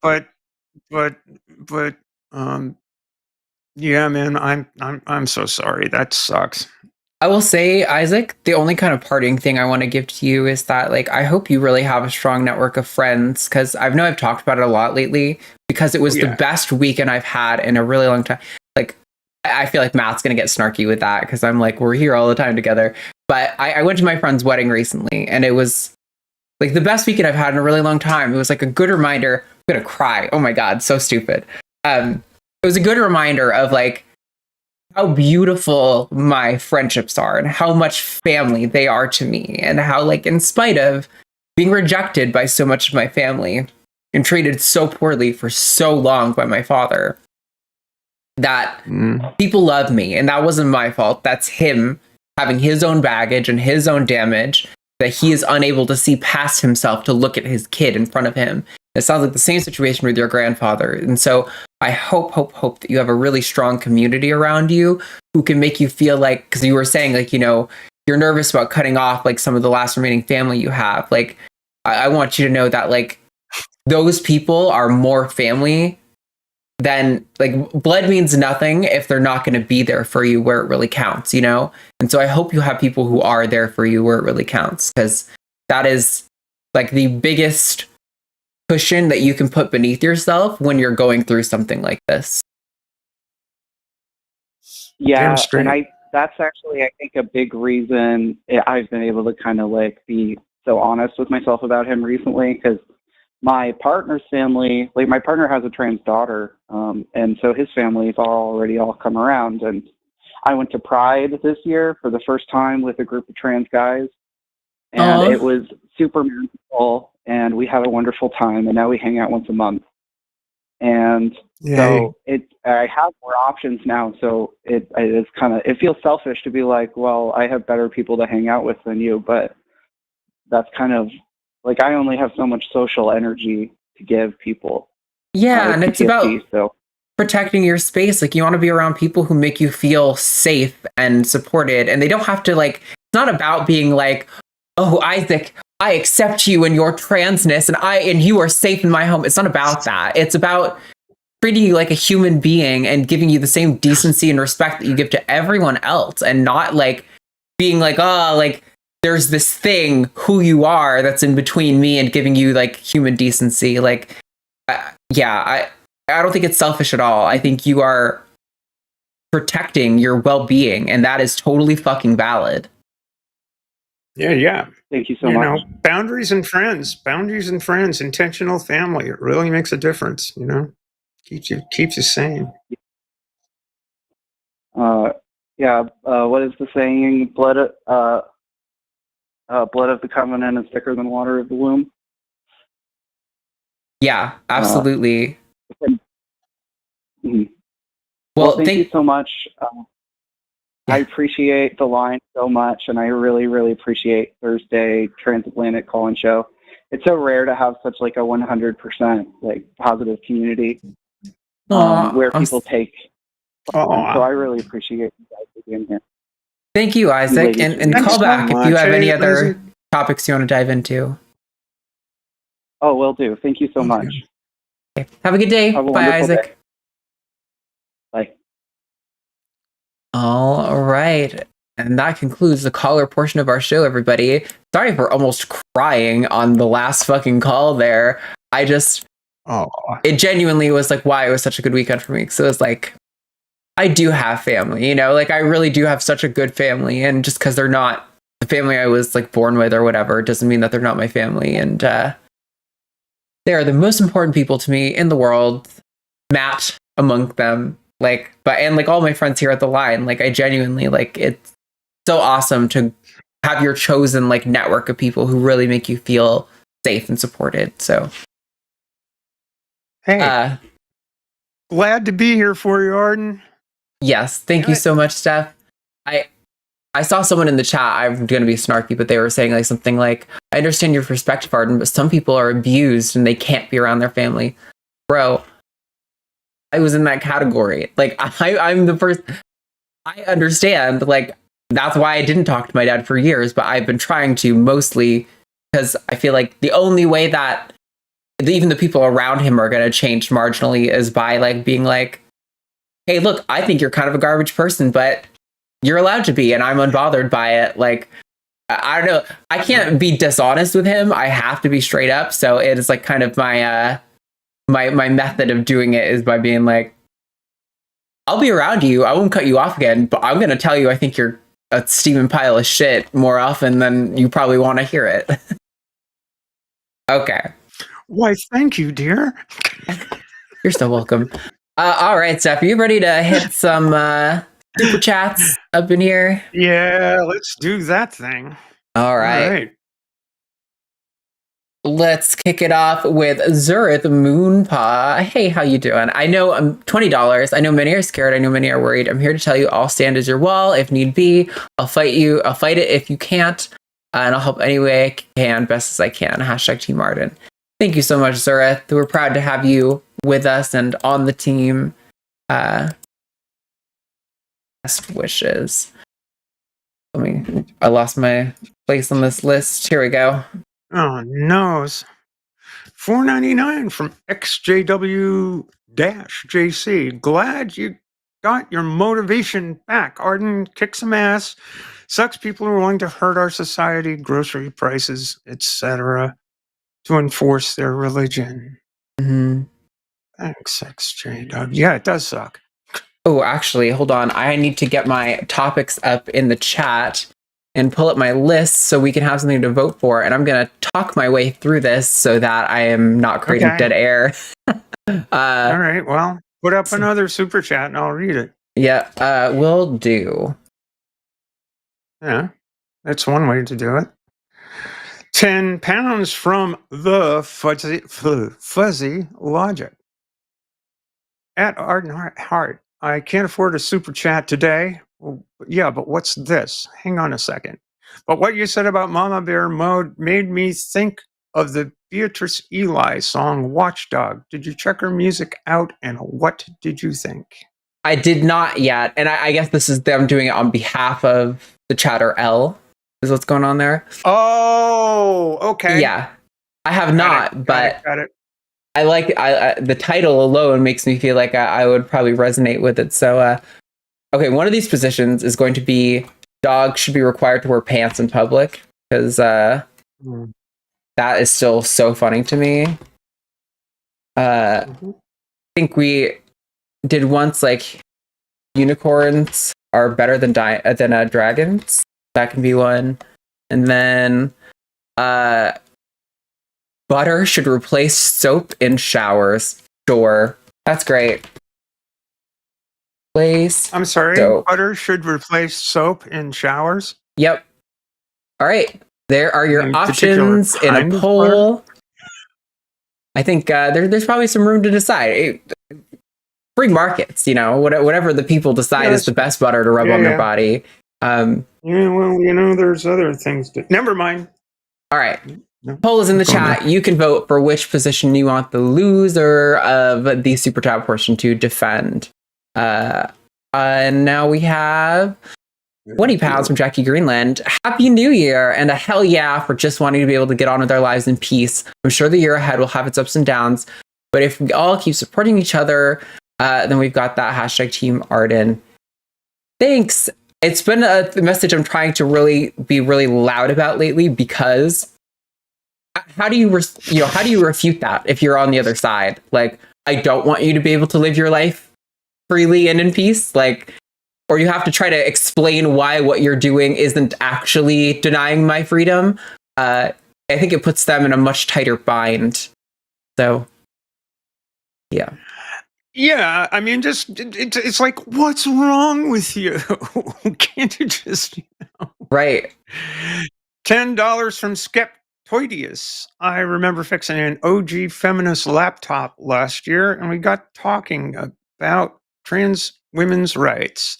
yeah, man, I'm so sorry. That sucks. I will say, Isaac, the only kind of parting thing I want to give to you is that, like, I hope you really have a strong network of friends, because I've talked about it a lot lately, because it was the best weekend I've had in a really long time. Like, I feel like Matt's going to get snarky with that, because I'm like, we're here all the time together. But I went to my friend's wedding recently, and it was like the best weekend I've had in a really long time. It was like a good reminder. I'm going to cry. Oh my God, so stupid. It was a good reminder of like how beautiful my friendships are and how much family they are to me, and how, like, in spite of being rejected by so much of my family and treated so poorly for so long by my father, that people love me, and that wasn't my fault. That's him having his own baggage and his own damage that he is unable to see past himself to look at his kid in front of him. It sounds like the same situation with your grandfather. And so I hope that you have a really strong community around you who can make you feel like, because you were saying, like, you're nervous about cutting off like some of the last remaining family you have. Like, I want you to know that, like, those people are more family than, like, blood means nothing if they're not going to be there for you where it really counts, And so I hope you have people who are there for you where it really counts, because that is like the biggest cushion that you can put beneath yourself when you're going through something like this. Yeah, and that's actually, I think, a big reason I've been able to kind of like be so honest with myself about him recently, because my partner's family, like, my partner has a trans daughter, and so his family's already all come around, and I went to Pride this year for the first time with a group of trans guys, and it was super magical, and we had a wonderful time, and now we hang out once a month. And so I have more options now, so it's kind of, it feels selfish to be like, well, I have better people to hang out with than you, but that's kind of like, I only have so much social energy to give people. Yeah, and it's about protecting your space. Like, you want to be around people who make you feel safe and supported, and they don't have to, like, it's not about being like, oh, Isaac, I accept you and your transness, and you are safe in my home. It's not about that. It's about treating you like a human being and giving you the same decency and respect that you give to everyone else, and not like being like, oh, like, there's this thing, who you are, that's in between me and giving you like human decency. Like, I don't think it's selfish at all. I think you are protecting your well-being, and that is totally fucking valid. Yeah. Thank you so much. Boundaries and friends, intentional family. It really makes a difference. Keeps you sane. What is the saying? Blood of the covenant is thicker than water of the womb. Yeah, absolutely. Mm-hmm. Well, thank you so much. Yeah. I appreciate the line so much, and I really, really appreciate Thursday Transatlantic Call-In Show. It's so rare to have such like a 100% like positive community where people take. So I really appreciate you guys for being here. Thank you, Isaac, and call back if you have any other topics you want to dive into. Oh, will do. Thank you so much. Okay. Have a good day. Bye, Isaac. Day. Bye. All right. And that concludes the caller portion of our show, everybody. Sorry for almost crying on the last fucking call there. It genuinely was like why it was such a good weekend for me. So it was like, I do have family, you know, like I really do have such a good family. And just because they're not the family I was like born with or whatever, doesn't mean that they're not my family. And they are the most important people to me in the world. Matt among them. And all my friends here at the line, like I genuinely like it's so awesome to have your chosen like network of people who really make you feel safe and supported. So hey, glad to be here for you, Arden. Yes, thank you so much, Steph. I saw someone in the chat, I'm going to be snarky, but they were saying like something like, I understand your perspective, Arden, but some people are abused and they can't be around their family. Bro, I was in that category. Like, I'm the first. I understand. Like, that's why I didn't talk to my dad for years, but I've been trying to mostly because I feel like the only way that even the people around him are going to change marginally is by like being like, hey, look, I think you're kind of a garbage person, but you're allowed to be, and I'm unbothered by it. Like, I don't know. I can't be dishonest with him. I have to be straight up. So it is like kind of my my method of doing it is by being like, I'll be around you. I won't cut you off again, but I'm going to tell you I think you're a steaming pile of shit more often than you probably want to hear it. Okay. Why, thank you, dear. You're so welcome. All right, Steph, are you ready to hit some super chats up in here? Yeah, let's do that thing. All right. Let's kick it off with Zurith Moonpaw. Hey, how you doing? I know I'm $20. I know many are scared. I know many are worried. I'm here to tell you I'll stand as your wall if need be. I'll fight you. I'll fight it if you can't. And I'll help any way I can, best as I can. Hashtag Team Arden. Thank you so much, Zurith. We're proud to have you with us and on the team. Best wishes. I lost my place on this list. Here we go. Oh, no. $4.99 from XJW-JC. Glad you got your motivation back. Arden, kick some ass. Sucks people are willing to hurt our society, grocery prices, etc., to enforce their religion. Mm-hmm. Thanks, XJW. Yeah, it does suck. Oh, actually, hold on. I need to get my topics up in the chat and pull up my list so we can have something to vote for. And I'm going to talk my way through this so that I am not creating dead air. All right. Well, put up another super chat and I'll read it. Yeah, will do. Yeah, that's one way to do it. 10 pounds from the fuzzy logic. At Arden Hart, I can't afford a super chat today. Well, yeah, but what's this? Hang on a second. But what you said about Mama Bear Mode made me think of the Beatrice Eli song Watchdog. Did you check her music out and what did you think? I did not yet. And I guess this is them doing it on behalf of the chatter L is what's going on there. Oh, okay. Yeah, I have not, but got it. I like the title alone makes me feel like I would probably resonate with it. So, okay, one of these positions is going to be dogs should be required to wear pants in public because that is still so funny to me. I think we did once like unicorns are better than dragons. That can be one, and then butter should replace soap in showers. Sure. That's great. place. I'm sorry, So, butter should replace soap in showers? yep. All right. There are your Any particular options in a kind of poll. I think there's probably some room to decide. Free markets, whatever the people decide is the best butter to rub on their body. Yeah, well, there's other things to... Never mind. All right. Poll is in the chat. You can vote for which position you want the loser of the super chat portion to defend. And now we have 20 pounds from Jackie Greenland. Happy New Year and a hell yeah for just wanting to be able to get on with our lives in peace. I'm sure the year ahead will have its ups and downs, but if we all keep supporting each other, then we've got that hashtag Team Arden. Thanks. It's been a message I'm trying to be really loud about lately, because how do you refute that if you're on the other side? Like, I don't want you to be able to live your life freely and in peace. Like, or you have to try to explain why what you're doing isn't actually denying my freedom. I think it puts them in a much tighter bind. So, yeah. Yeah, I mean, it's like, what's wrong with you? Can't you just, Right. $10 from Skeptalk. I remember fixing an OG feminist laptop last year, and we got talking about trans women's rights.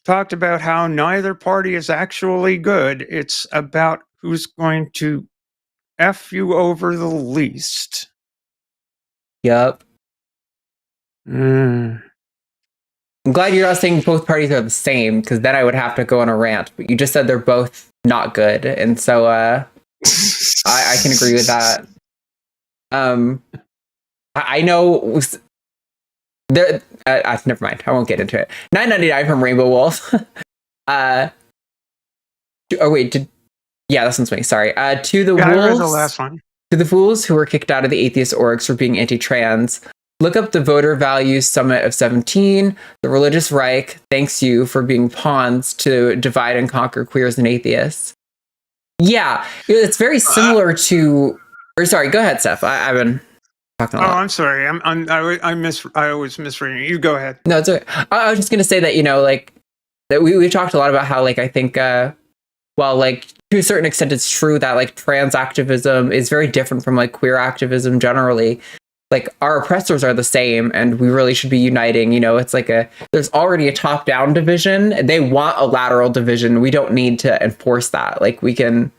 Talked about how neither party is actually good. It's about who's going to F you over the least. Yep. Mm. I'm glad you're not saying both parties are the same, because then I would have to go on a rant. But you just said they're both not good, and so I can agree with that. I know there. Never mind. I won't get into it. $9.99 from Rainbow Wolf. Oh wait, yeah, this one's me. Sorry. To the wolves. The last one. To the fools who were kicked out of the atheist orgs for being anti-trans. Look up the Voter Values Summit of 17. The religious Reich thanks you for being pawns to divide and conquer queers and atheists. Yeah, it's very similar to... Or sorry, go ahead, Steph. I've been talking a lot. Oh, I'm sorry. I was misreading. You go ahead. No, it's okay. I was just going to say that, that we've talked a lot about how, I think, to a certain extent, it's true that, trans activism is very different from, queer activism generally. Our oppressors are the same, and we really should be uniting. It's there's already a top-down division. They want a lateral division. We don't need to enforce that. We can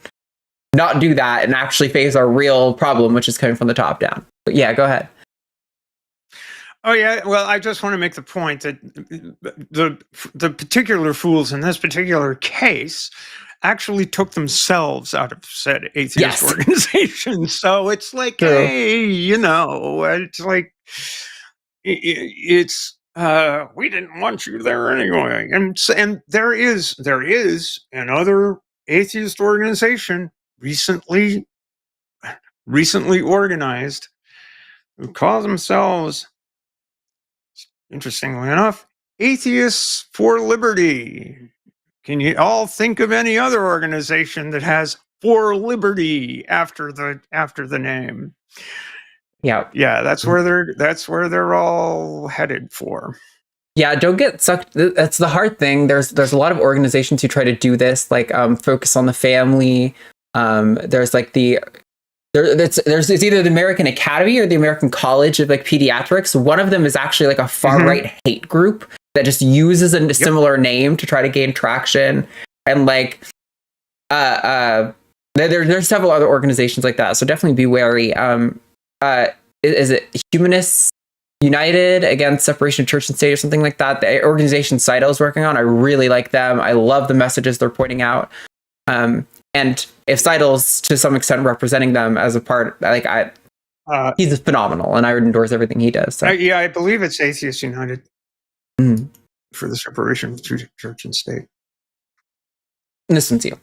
not do that and actually face our real problem, which is coming from the top down. But yeah, go ahead. Oh yeah, well, I just want to make the point that the particular fools in this particular case actually took themselves out of said atheist organization. So it's like, True. Hey, it's like, it's we didn't want you there anyway. And there is another atheist organization recently organized who call themselves, interestingly enough, Atheists for Liberty. Can you all think of any other organization that has "For Liberty" after the name? Yeah, that's where they're all headed for. Yeah, don't get sucked. That's the hard thing. There's a lot of organizations who try to do this, focus on the family. There's there's either the American Academy or the American College of Pediatrics. One of them is actually a far right hate group that just uses a similar name to try to gain traction. And there's several other organizations like that. So definitely be wary. Is it Humanists United Against Separation of Church and State or something like that? The organization Seidel's working on, I really like them. I love the messages they're pointing out. And if Seidel's to some extent representing them as a part, he's phenomenal, and I would endorse everything he does. So. I believe it's Atheists United for the separation of church and state. Listen to you.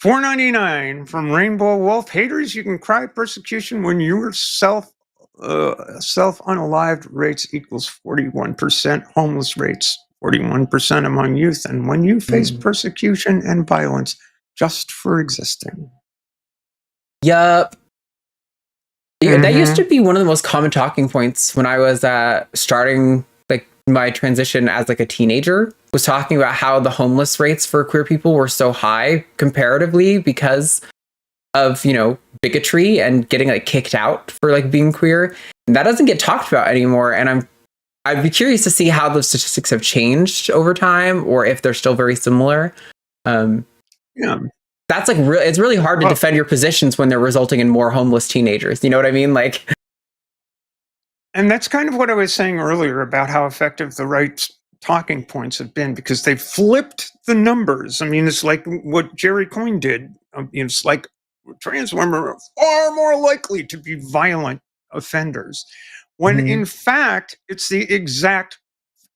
$4.99 from Rainbow Wolf. Haters, you can cry persecution when your self unalived rates equals 41%, homeless rates 41% among youth, and when you face persecution and violence just for existing. Yup. That used to be one of the most common talking points when I was starting like my transition as like a teenager, was talking about how the homeless rates for queer people were so high comparatively because of, you know, bigotry and getting like kicked out for like being queer. And that doesn't get talked about anymore. And I'd be curious to see how those statistics have changed over time, or if they're still very similar. Yeah. That's like it's really hard to defend your positions when they're resulting in more homeless teenagers. You know what I mean? Like, and that's kind of what I was saying earlier about how effective the right's talking points have been, because they flipped the numbers. I mean, it's like what Jerry Coyne did. It's like trans women are far more likely to be violent offenders, when in fact it's the exact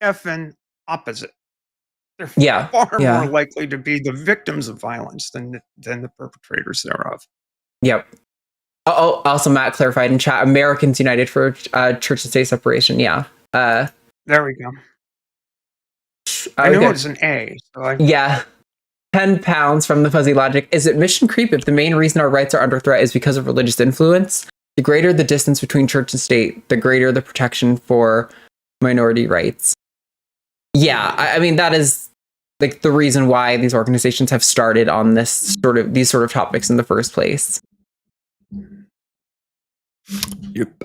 effing opposite. They're far more likely to be the victims of violence than the perpetrators thereof. Yep. Oh, also Matt clarified in chat, Americans United for Church and State Separation. Yeah. There we go. I know it's an A. So yeah. 10 pounds from the fuzzy logic. Is it mission creep if the main reason our rights are under threat is because of religious influence? The greater the distance between church and state, the greater the protection for minority rights. Yeah, I mean, that is like the reason why these organizations have started on these sort of topics in the first place. Yep.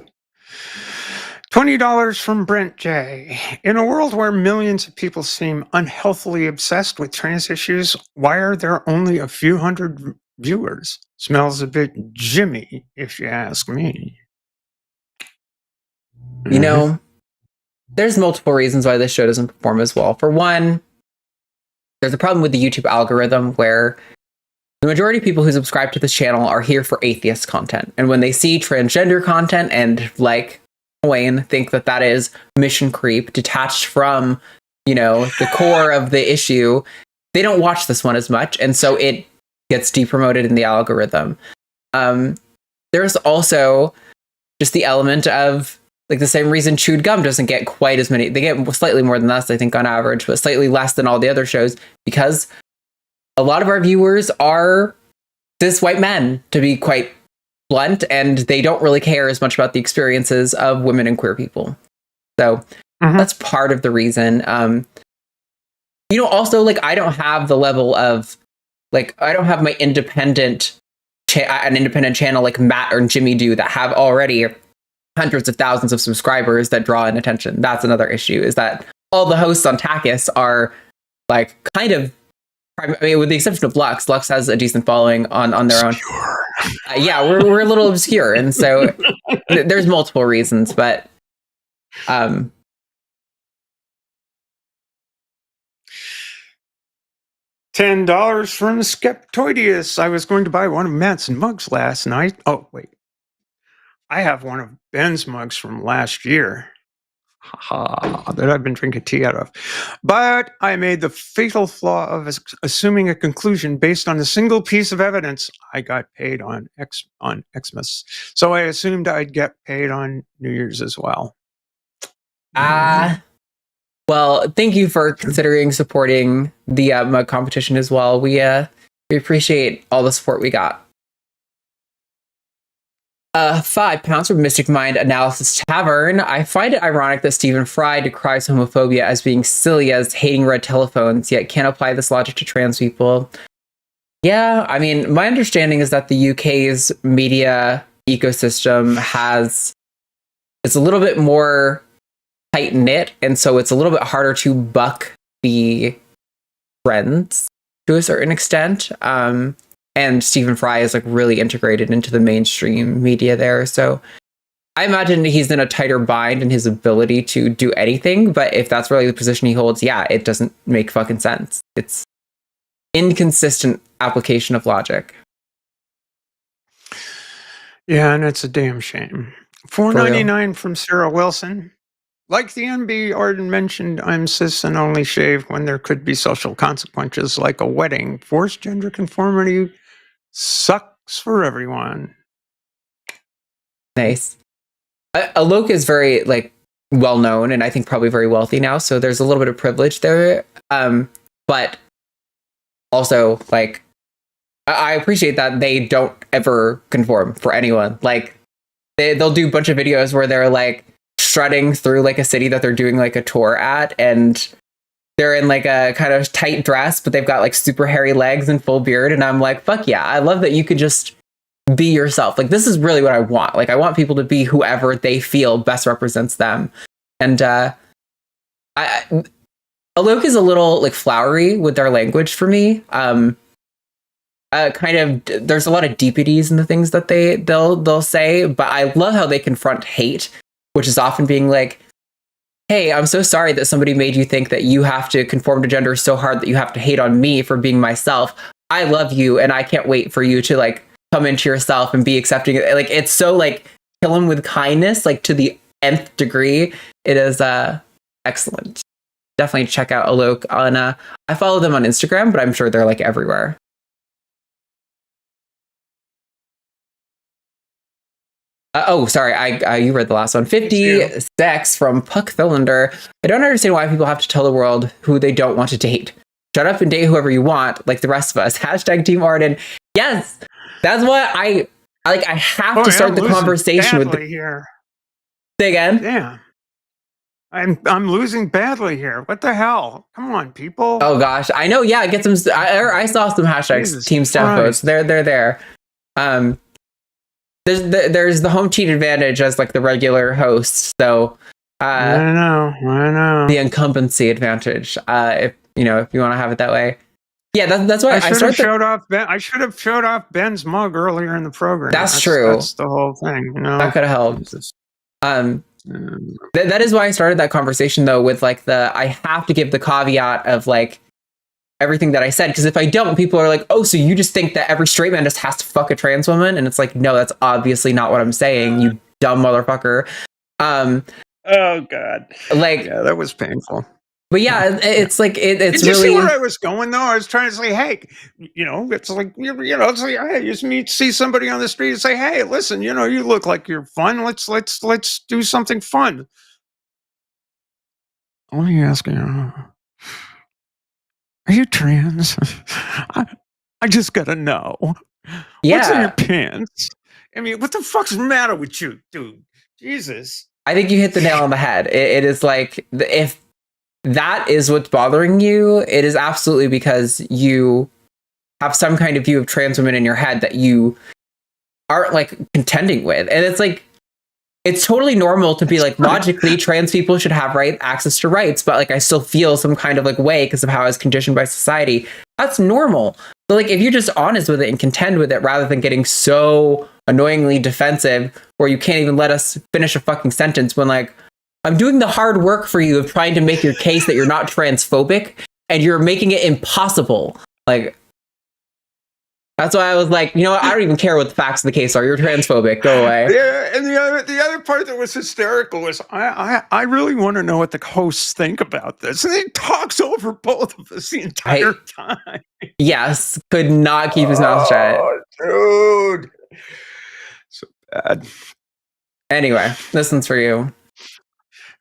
$20 from Brent J. In a world where millions of people seem unhealthily obsessed with trans issues, why are there only a few hundred viewers? Smells a bit Jimmy, if you ask me. You know, there's multiple reasons why this show doesn't perform as well. For one, there's a problem with the YouTube algorithm where the majority of people who subscribe to this channel are here for atheist content. And when they see transgender content and, like Wayne, think that that is mission creep, detached from, you know, the core of the issue, they don't watch this one as much. And so it gets depromoted in the algorithm. There's also just the element of, like, the same reason Chewed Gum doesn't get quite as many. They get slightly more than us, I think, on average, but slightly less than all the other shows, because a lot of our viewers are cis white men, to be quite blunt, and they don't really care as much about the experiences of women and queer people. So that's part of the reason. You know, also, like, I don't have the level of, like, I don't have my independent an independent channel like Matt or Jimmy do that have already hundreds of thousands of subscribers that draw in attention. That's another issue, is that all the hosts on TACIS are, like, kind of, I mean, with the exception of Lux has a decent following on their own. Yeah, we're a little obscure, and so there's multiple reasons, but $10 from Skeptoidius. I was going to buy one of Matt's mugs last night. Oh, wait. I have one of Ben's mugs from last year. That I've been drinking tea out of. But I made the fatal flaw of assuming a conclusion based on a single piece of evidence. I got paid on Xmas. So I assumed I'd get paid on New Year's as well. Well, thank you for considering supporting the mug competition as well. We appreciate all the support we got. 5 pounds from Mystic Mind Analysis Tavern. I find it ironic that Stephen Fry decries homophobia as being silly as hating red telephones, yet can't apply this logic to trans people. Yeah, I mean, my understanding is that the UK's media ecosystem it's a little bit more tight-knit, and so it's a little bit harder to buck the trends to a certain extent. And Stephen Fry is, like, really integrated into the mainstream media there. So I imagine he's in a tighter bind in his ability to do anything. But if that's really the position he holds, yeah, it doesn't make fucking sense. It's inconsistent application of logic. Yeah, and it's a damn shame. $4.99 from Sarah Wilson. Like the NB Arden mentioned, I'm cis and only shave when there could be social consequences like a wedding. Forced gender conformity sucks for everyone. Nice. Alok is very, like, well known, and I think probably very wealthy now, so there's a little bit of privilege there. But also, like, I appreciate that they don't ever conform for anyone. Like, they'll do a bunch of videos where they're like strutting through like a city that they're doing like a tour at, and they're in like a kind of tight dress, but they've got like super hairy legs and full beard. And I'm like, fuck yeah, I love that you could just be yourself. Like, this is really what I want. Like, I want people to be whoever they feel best represents them. And Alok is a little like flowery with their language for me. Kind of, there's a lot of deepities in the things that they'll say, but I love how they confront hate, which is often being like, hey, I'm so sorry that somebody made you think that you have to conform to gender so hard that you have to hate on me for being myself. I love you, and I can't wait for you to like come into yourself and be accepting. Like, it's so like kill him with kindness, like to the nth degree. It is excellent. Definitely check out Alok on I follow them on Instagram, but I'm sure they're like everywhere. Oh, sorry. You read the last one. 50 Sex from Puck Thillander. I don't understand why people have to tell the world who they don't want to date. Shut up and date whoever you want, like the rest of us. Hashtag Team Arden. Yes, that's what I like. I have to start the conversation with the. Here. Say again. Yeah. I'm losing badly here. What the hell? Come on, people. Oh gosh, I know. Yeah, get some. I saw some hashtags. Jesus Team Steph votes. They're there. There's the home cheat advantage as like the regular host. So I know the incumbency advantage. If you want to have it that way. Yeah, that's why I should have showed off Ben. I should have showed off Ben's mug earlier in the program. That's true. That's the whole thing. You know? That could have helped. That is why I started that conversation though with like I have to give the caveat of like everything that I said, because if I don't, people are like, oh, so you just think that every straight man just has to fuck a trans woman? And it's like, no, that's obviously not what I'm saying, you dumb motherfucker. Oh god, like, yeah, that was painful. But yeah, it's like it's Did you really. See where I was going though? I was trying to say, hey, it's like it's like, hey, you see somebody on the street and say, hey, listen, you look like you're fun. Let's do something fun. Let me ask you. Are you trans? I just gotta know. Yeah. What's in your pants? I mean, what the fuck's the matter with you, dude? Jesus. I think you hit the nail on the head. It is like, if that is what's bothering you, it is absolutely because you have some kind of view of trans women in your head that you aren't like contending with. And it's like, it's totally normal to be like, logically, trans people should have access to rights, but like I still feel some kind of like way because of how I was conditioned by society. That's normal. So like, if you're just honest with it and contend with it, rather than getting so annoyingly defensive where you can't even let us finish a fucking sentence when like, I'm doing the hard work for you of trying to make your case that you're not transphobic and you're making it impossible. Like, that's why I was like, you know what? I don't even care what the facts of the case are. You're transphobic. Go away. Yeah, and the other part that was hysterical was I really want to know what the hosts think about this. And he talks over both of us the entire time. Yes, could not keep his mouth shut. Oh, dude. So bad. Anyway, this one's for you.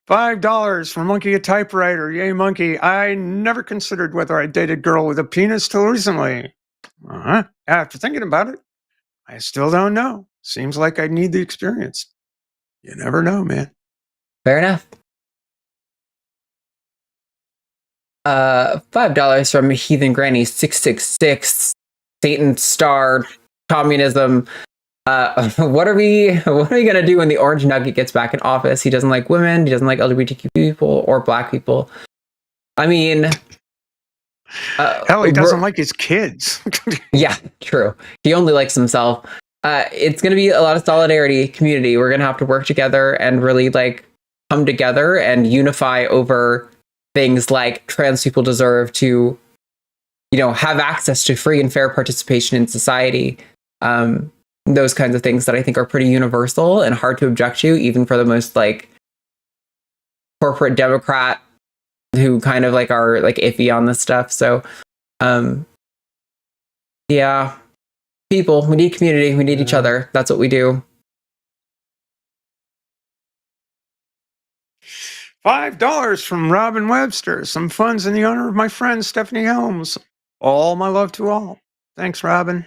$5 for Monkey a Typewriter. Yay, Monkey. I never considered whether I dated a girl with a penis till recently. After thinking about it, I still don't know. Seems like I need the experience. You never know, man. Fair enough. $5 from Heathen Granny 666. Satan Star Communism. What are we gonna do when the Orange Nugget gets back in office? He doesn't like women. He doesn't like LGBTQ people or black people. I mean, hell, he doesn't like his kids. Yeah, true. He only likes himself. It's going to be a lot of solidarity, community. We're going to have to work together and really like come together and unify over things like trans people deserve to, have access to free and fair participation in society. Those kinds of things that I think are pretty universal and hard to object to, even for the most like corporate Democrat who kind of like are like iffy on this stuff. So, yeah, people, we need community. We need each other. That's what we do. $5 from Robin Webster. Some funds in the honor of my friend, Stephanie Helms. All my love to all. Thanks, Robin.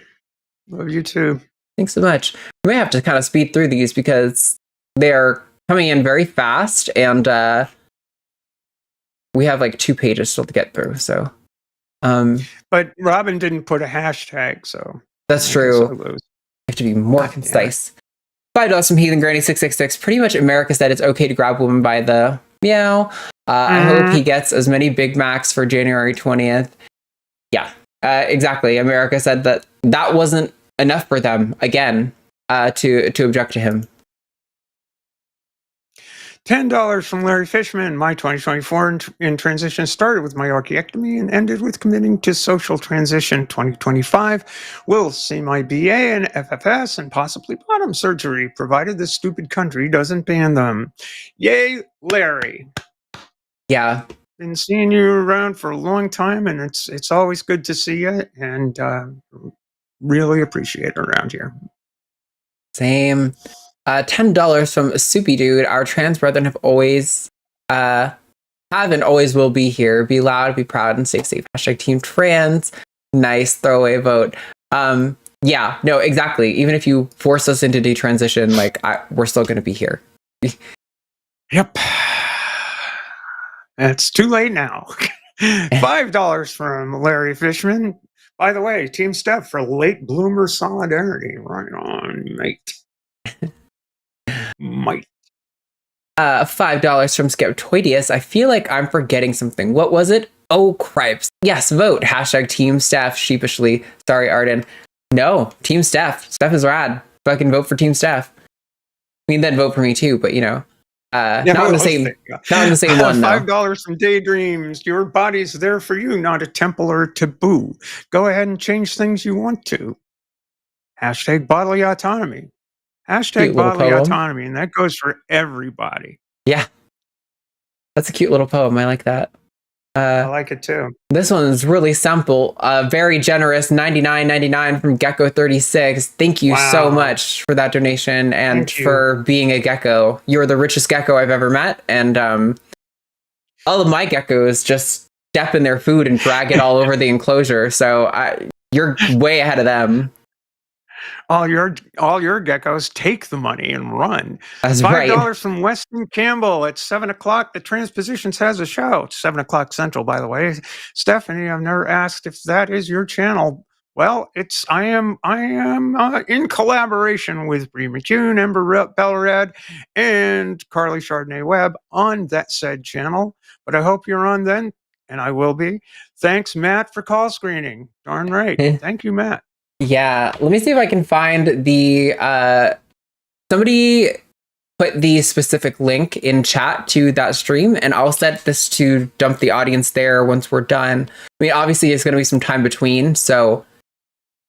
Love you too. Thanks so much. We may have to kind of speed through these because they're coming in very fast, and we have like 2 pages still to get through. So, but Robin didn't put a hashtag, so that's true. You have to be more concise. $5 from Heathen Granny 666. Pretty much America said it's okay to grab women by the meow. I hope he gets as many Big Macs for January 20th. Yeah, exactly. America said that wasn't enough for them again to object to him. $10 from Larry Fishman. My 2024 in transition started with my orchiectomy and ended with committing to social transition. 2025 will see my BA and FFS and possibly bottom surgery, provided the stupid country doesn't ban them. Yay, Larry. Yeah. Been seeing you around for a long time, and it's always good to see you, and really appreciate it around here. Same. $10 from Soupy Dude. Our trans brethren have always have and always will be here. Be loud, be proud, and stay safe. Hashtag Team Trans. Nice throwaway vote. Yeah, no, exactly. Even if you force us into detransition, like we're still going to be here. Yep. It's too late now. $5 from Larry Fishman. By the way, Team Steph for late bloomer solidarity. Right on, mate. Might. $5 from Skeptoidius. I feel like I'm forgetting something. What was it? Oh, cripes. Yes, vote. Hashtag Team Steph sheepishly. Sorry, Arden. No, Team Steph. Steph is rad. Fucking vote for Team Steph. I mean, then vote for me too, but not in the same one. $5 from Daydreams. Your body's there for you, not a temple or a taboo. Go ahead and change things you want to. Hashtag bodily autonomy. Hashtag bodily autonomy, and that goes for everybody. Yeah. That's a cute little poem. I like that. I like it too. This one's really simple. Very generous, $99.99 from Gecko36. Thank you so much for that donation and for being a gecko. You're the richest gecko I've ever met, and all of my geckos just step in their food and drag it all over the enclosure. So you're way ahead of them. All your geckos take the money and run. That's $5 from Weston Campbell at 7:00. The Transpositions has a show. It's 7:00 Central, by the way. Stephanie, I've never asked if that is your channel. Well, I am in collaboration with Bree McCune, Ember Bellerad, and Carly Chardonnay Webb on that said channel. But I hope you're on then, and I will be. Thanks, Matt, for call screening. Darn right. Thank you, Matt. Yeah, let me see if I can find the somebody put the specific link in chat to that stream, and I'll set this to dump the audience there once we're done. I mean, obviously it's going to be some time between, so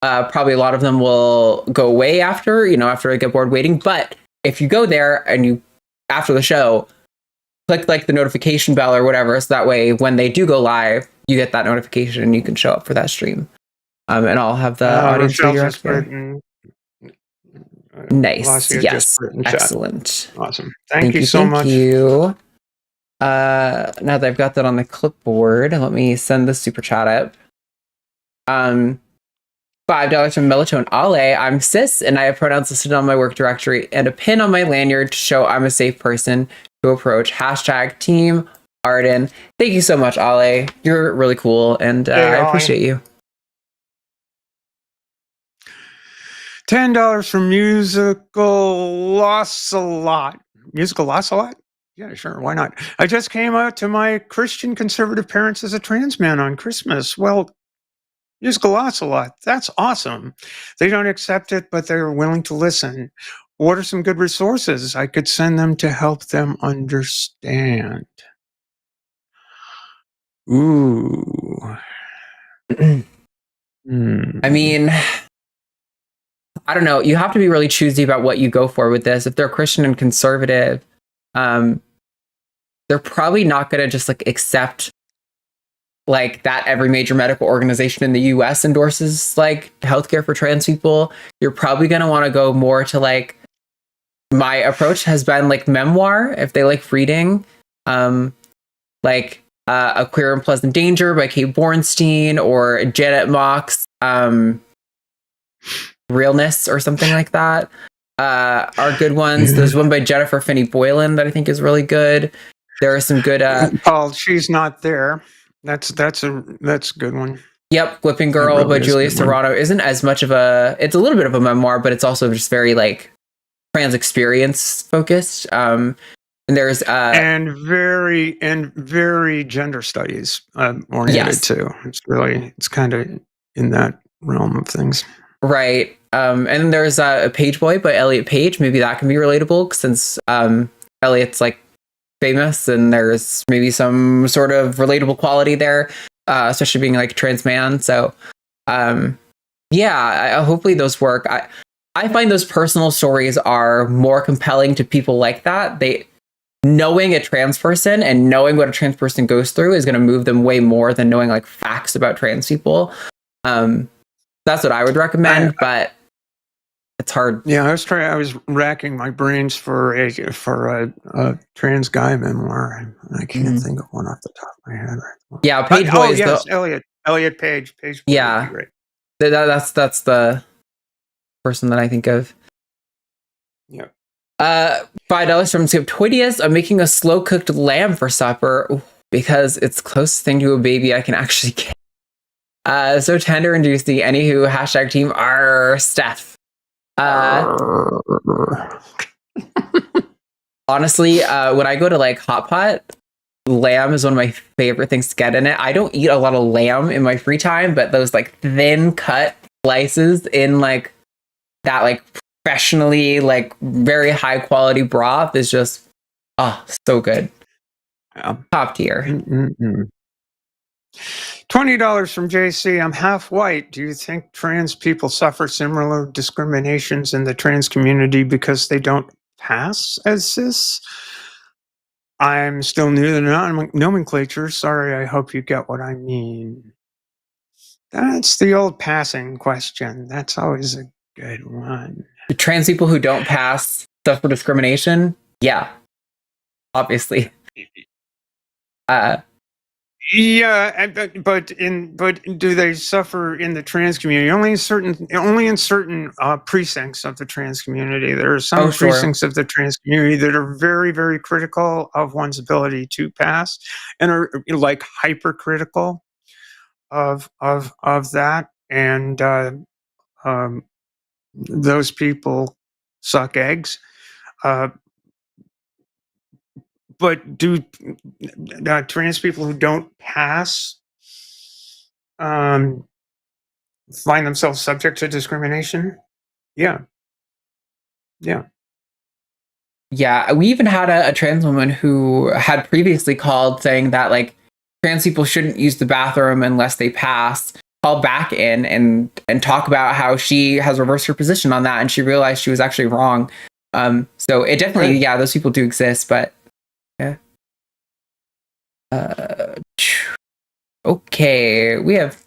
probably a lot of them will go away after I get bored waiting. But if you go there and you, after the show, click like the notification bell or whatever, so that way when they do go live, you get that notification and you can show up for that stream. And I'll have the audience figure. Nice. Yes. Excellent. Awesome. Thank you so much. Thank you. Now that I've got that on the clipboard, let me send the super chat up. $5 from Melatonin Ale. I'm cis and I have pronouns listed on my work directory and a pin on my lanyard to show I'm a safe person to approach. Hashtag Team Arden. Thank you so much, Ale. You're really cool and I appreciate you. $10 from Musical Loss a Lot. Musical Loss a Lot? Yeah, sure. Why not? I just came out to my Christian conservative parents as a trans man on Christmas. Well, Musical Loss a Lot. That's awesome. They don't accept it, but they're willing to listen. What are some good resources I could send them to help them understand? Ooh. I mean, I don't know. You have to be really choosy about what you go for with this. If they're Christian and conservative, they're probably not going to just like accept like that every major medical organization in the US endorses like healthcare for trans people. You're probably going to want to go more to like, my approach has been like memoir, if they like reading, like A Queer and Pleasant Danger by Kate Bornstein or Janet Mock's Realness or something like that are good ones. There's one by Jennifer Finney Boylan that I think is really good. There are some good Paul, She's Not There. That's a good one. Yep, Whipping Girl by Julia Serrano isn't as much of it's a little bit of a memoir, but it's also just very like trans experience focused. And there's and very gender studies oriented too. It's kind of in that realm of things. Right. And then there's a Page Boy by Elliot Page. Maybe that can be relatable since Elliot's like famous and there's maybe some sort of relatable quality there, especially being like a trans man. So hopefully those work. I find those personal stories are more compelling to people like that. Knowing a trans person and knowing what a trans person goes through is going to move them way more than knowing like facts about trans people. That's what I would recommend, but it's hard. Yeah, I was racking my brains for a trans guy memoir. I can't think of one off the top of my head right now. Yeah, Page Boy is Elliot Page. Page Boy yeah, would be great. That's the person that I think of. Yeah. $5 from Skeptoidius. I'm making a slow cooked lamb for supper because it's the closest thing to a baby I can actually get. So tender and juicy. Anywho, hashtag team R Steph. Honestly, when I go to like Hot Pot, lamb is one of my favorite things to get in it. I don't eat a lot of lamb in my free time, but those like thin cut slices in like that like professionally like very high quality broth is just so good. Top tier. $20 from JC. I'm half white. Do you think trans people suffer similar discriminations in the trans community because they don't pass as cis? I'm still new to the nomenclature. Sorry, I hope you get what I mean. That's the old passing question. That's always a good one. The trans people who don't pass suffer discrimination? Yeah. Obviously. Yeah, but do they suffer in the trans community? Only in certain precincts of the trans community. There are some precincts of the trans community that are very, very critical of one's ability to pass, and are like hypercritical of that. And those people suck eggs. But do trans people who don't pass find themselves subject to discrimination? Yeah. Yeah, we even had a trans woman who had previously called saying that like trans people shouldn't use the bathroom unless they pass, call back in and talk about how she has reversed her position on that and she realized she was actually wrong. So it definitely, those people do exist, but yeah. Okay, we have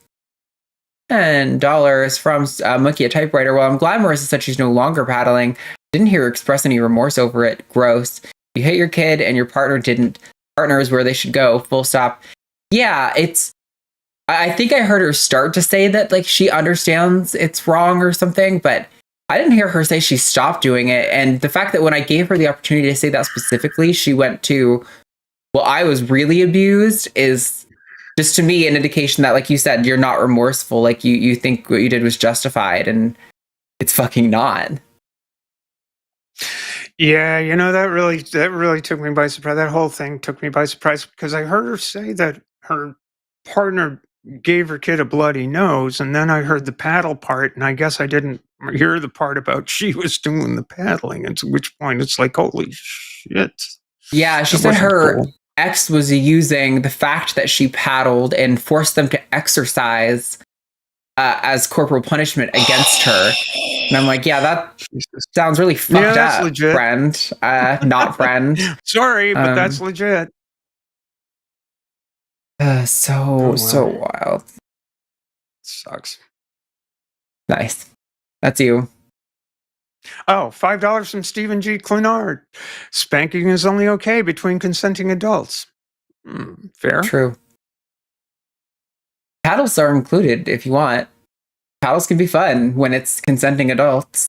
$10 from Monkey, a typewriter. Well, I'm glad Marissa said she's no longer paddling. Didn't hear her express any remorse over it. Gross. You hate your kid and your partner didn't. Partner is where they should go. Full stop. Yeah, I think I heard her start to say that like she understands it's wrong or something, but I didn't hear her say she stopped doing it. And the fact that when I gave her the opportunity to say that specifically, she went to, well, I was really abused, is just to me an indication that, like you said, you're not remorseful. Like you think what you did was justified, and it's fucking not. Yeah, that really took me by surprise. That whole thing took me by surprise because I heard her say that her partner gave her kid a bloody nose, and then I heard the paddle part, and I guess I didn't hear the part about she was doing the paddling, and to which point it's like, holy shit. Yeah, she said her ex was using the fact that she paddled and forced them to exercise as corporal punishment against her. And I'm like, yeah, that sounds really fucked up, legit. Friend. Not friend. Sorry, but that's legit. So wild. Sucks. Nice. That's you. Oh, $5 from Stephen G. Clinard. Spanking is only okay between consenting adults. Fair. True. Paddles are included if you want. paddles can be fun when it's consenting adults,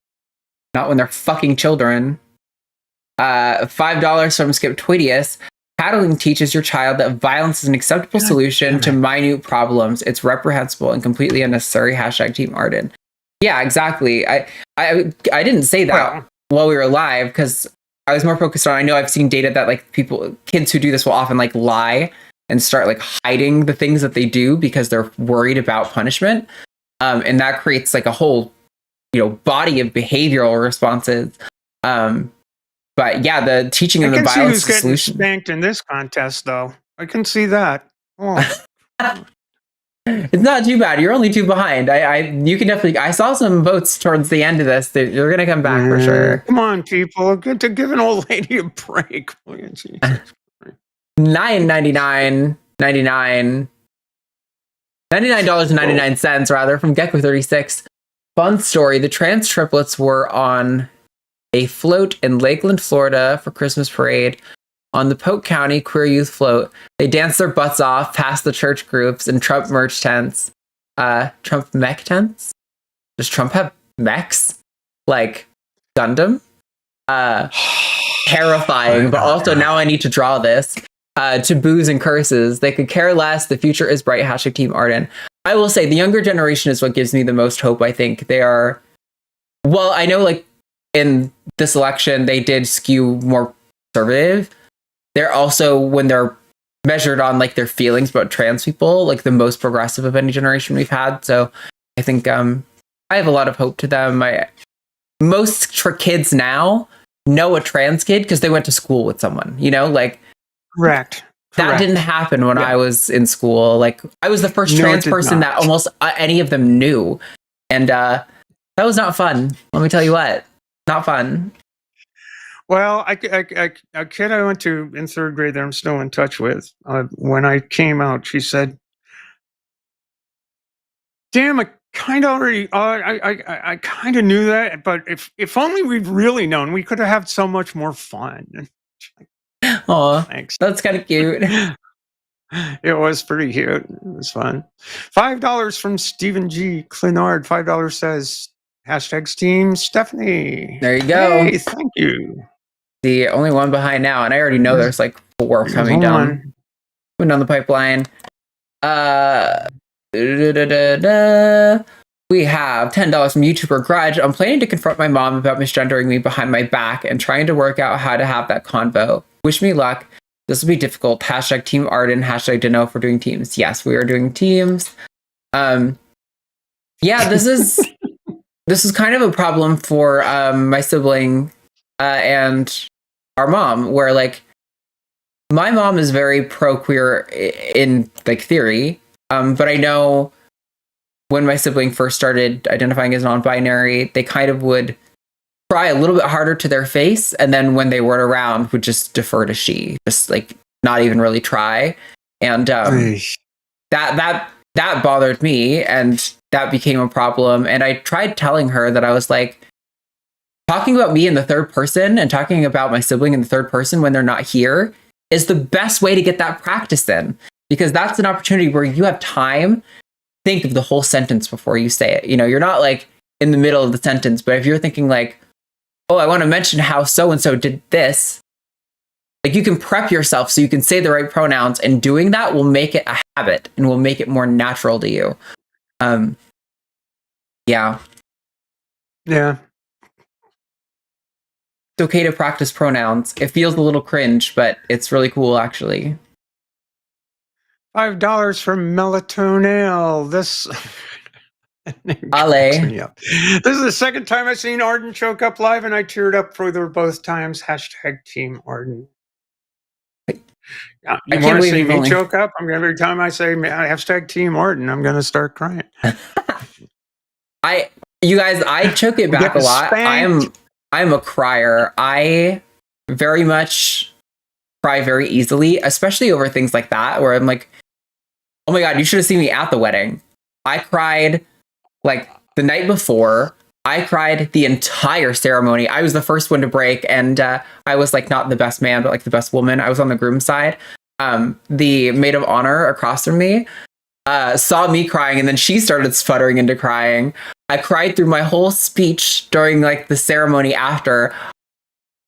not when they're fucking children. $5 from Skeptalk. Paddling teaches your child that violence is an acceptable solution to minute problems. It's reprehensible and completely unnecessary. # Team Arden. Yeah, exactly. I didn't say that while we were live because I was more focused on, I know I've seen data that like kids who do this will often like lie and start like hiding the things that they do because they're worried about punishment. And that creates like a whole, body of behavioral responses. But yeah, the teaching of the violence who's getting solution. Spanked in this contest, though. I can see that. Oh. It's not too bad. You're only 2 behind. You can definitely. I saw some votes towards the end of this. You're gonna come back for sure. Come on, people. Good to give an old lady a break. $9.99 $99.99 rather from Gecko36. Fun story. The trans triplets were on a float in Lakeland, Florida for Christmas parade. On the Polk County Queer Youth Float, they danced their butts off past the church groups and Trump merch tents. Trump mech tents? Does Trump have mechs? Like Gundam? Terrifying, but also now I need to draw this. To boos and curses. They could care less. The future is bright. # Team Arden. I will say the younger generation is what gives me the most hope. I think they are. Well, I know like in this election, they did skew more conservative. They're also, when they're measured on like their feelings about trans people, like the most progressive of any generation we've had. So I think I have a lot of hope to them. Most kids now know a trans kid because they went to school with someone, like. Correct. That didn't happen when I was in school. Like I was the first trans person that almost any of them knew. And that was not fun. Let me tell you what, not fun. Well, a kid I went to in 3rd grade that I'm still in touch with, when I came out, she said, damn, I kind of already, I kind of knew that, but if only we'd really known, we could have had so much more fun. Oh, thanks. That's kind of cute. It was pretty cute. It was fun. $5 from Stephen G. Clinard. $5 says, # Team Stephanie. There you go. Hey, thank you. The only one behind now, and I already know there's like 4 coming down the pipeline. We have $10 from YouTuber Grudge. I'm planning to confront my mom about misgendering me behind my back and trying to work out how to have that convo. Wish me luck. This will be difficult. # Team Arden. # Dano for doing teams. Yes, we are doing teams. Yeah, this is kind of a problem for my sibling and our mom, where like my mom is very pro-queer in like theory, but I know when my sibling first started identifying as non-binary, they kind of would try a little bit harder to their face, and then when they weren't around, would just defer to she, just like not even really try. And that bothered me, and that became a problem. And I tried telling her that I was like, talking about me in the 3rd person and talking about my sibling in the 3rd person when they're not here is the best way to get that practice in, because that's an opportunity where you have time to think of the whole sentence before you say it. You're not like in the middle of the sentence, but if you're thinking like, oh, I want to mention how so-and-so did this, like you can prep yourself so you can say the right pronouns, and doing that will make it a habit and will make it more natural to you. Yeah. It's okay to practice pronouns. It feels a little cringe, but it's really cool, actually. $5 from Melatonin. This Ale. This is the 2nd time I've seen Arden choke up live, and I teared up for both times. # Team Arden. You want to see me choke up? Every time I say # Team Arden, I'm going to start crying. You guys, I choke it back a lot. I'm a crier. I very much cry very easily, especially over things like that, where I'm like, oh my God, you should have seen me at the wedding. I cried like the night before. I cried the entire ceremony. I was the first one to break, and I was like not the best man, but like the best woman. I was on the groom's side. The maid of honor across from me, saw me crying, and then she started sputtering into crying. I cried through my whole speech during like the ceremony after.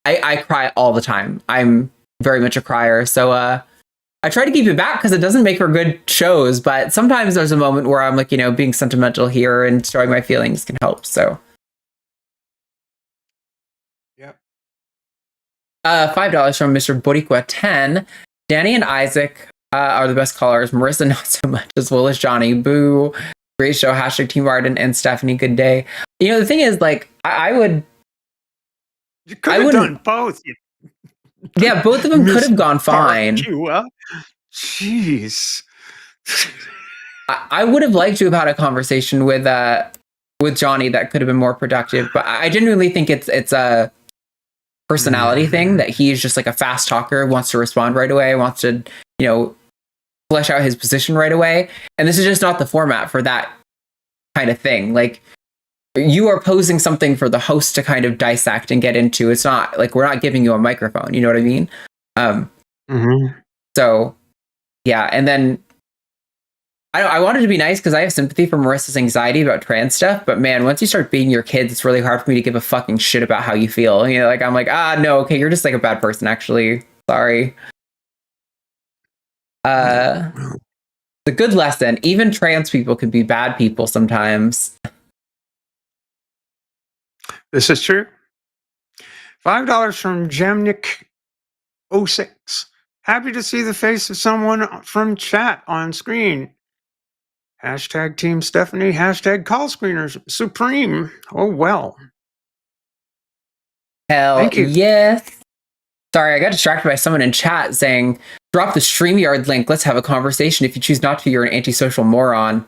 I cry all the time. I'm very much a crier. So I try to keep it back because it doesn't make for good shows. But sometimes there's a moment where I'm like, being sentimental here and showing my feelings can help. So. Yep. $5 from Mr. Boricua 10. Danny and Isaac are the best callers. Marissa, not so much, as well as Johnny. Boo. Great show. # Team Arden and Stephanie. Good day. The thing is, like, I would. You could have done both. Yeah, both of them could have gone fine. Jeez. I would have liked to have had a conversation with Johnny that could have been more productive, but I genuinely think it's a personality thing that he's just like a fast talker, wants to respond right away, wants to, flesh out his position right away. And this is just not the format for that kind of thing. Like, you are posing something for the host to kind of dissect and get into. It's not like we're not giving you a microphone. You know what I mean? So, yeah. And then I wanted to be nice because I have sympathy for Marissa's anxiety about trans stuff. But man, once you start beating your kids, it's really hard for me to give a fucking shit about how you feel. Like I'm like, no, okay, you're just like a bad person, actually. Sorry. The good lesson: even trans people can be bad people sometimes. This is true. $5 from Gemnik06. Happy to see the face of someone from chat on screen. # Team Stephanie. # Call Screeners Supreme. Oh, well. Hell Thank you. Yes. Sorry, I got distracted by someone in chat saying, drop the StreamYard link. Let's have a conversation. If you choose not to, you're an antisocial moron.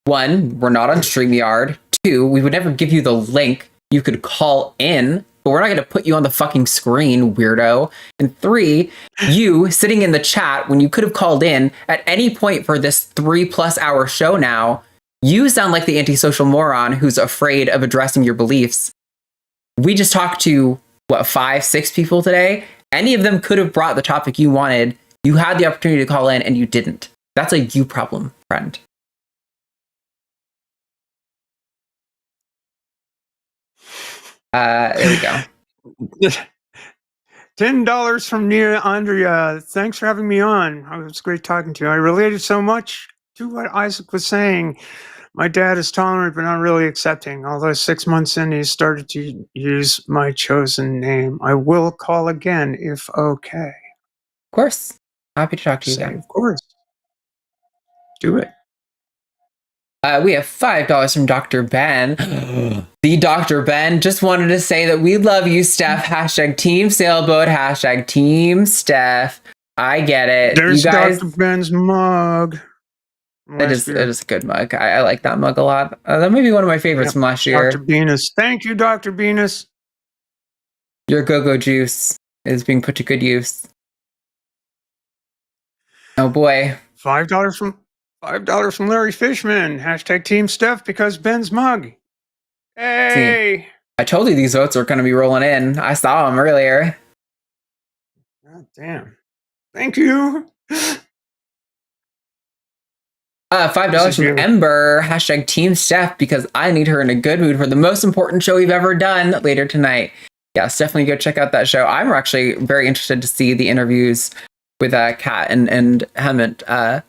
1, we're not on StreamYard. 2, we would never give you the link. You could call in, but we're not going to put you on the fucking screen, weirdo. And 3, you sitting in the chat when you could have called in at any point for this 3+ hour show now, you sound like the antisocial moron who's afraid of addressing your beliefs. We just talked to, 5, 6 people today? Any of them could have brought the topic you wanted. You had the opportunity to call in and you didn't. That's a you problem, friend. There we go. $10 from Nia Andrea. Thanks for having me on. It was great talking to you. I related so much to what Isaac was saying. My dad is tolerant, but not really accepting. Although 6 months in, he started to use my chosen name. I will call again if okay. Of course. Happy to talk to you again. Of course. Do it. We have $5 from Dr. Ben. The Dr. Ben just wanted to say that we love you, Steph. # Team Sailboat. # Team Steph. I get it. There's you guys, Dr. Ben's mug. It is a good mug. I like that mug a lot. That may be one of my favorites from last year. Dr. Venus. Thank you, Dr. Venus. Your go-go juice is being put to good use. Oh boy. $5 from Larry Fishman. # Team Steph because Ben's mug. Hey. See, I told you these votes are going to be rolling in. I saw them earlier. God damn. Thank you. $5 from Ember. # Team Steph because I need her in a good mood for the most important show we've ever done later tonight. Yes, definitely go check out that show. I'm actually very interested to see the interviews with Kat and Hemant.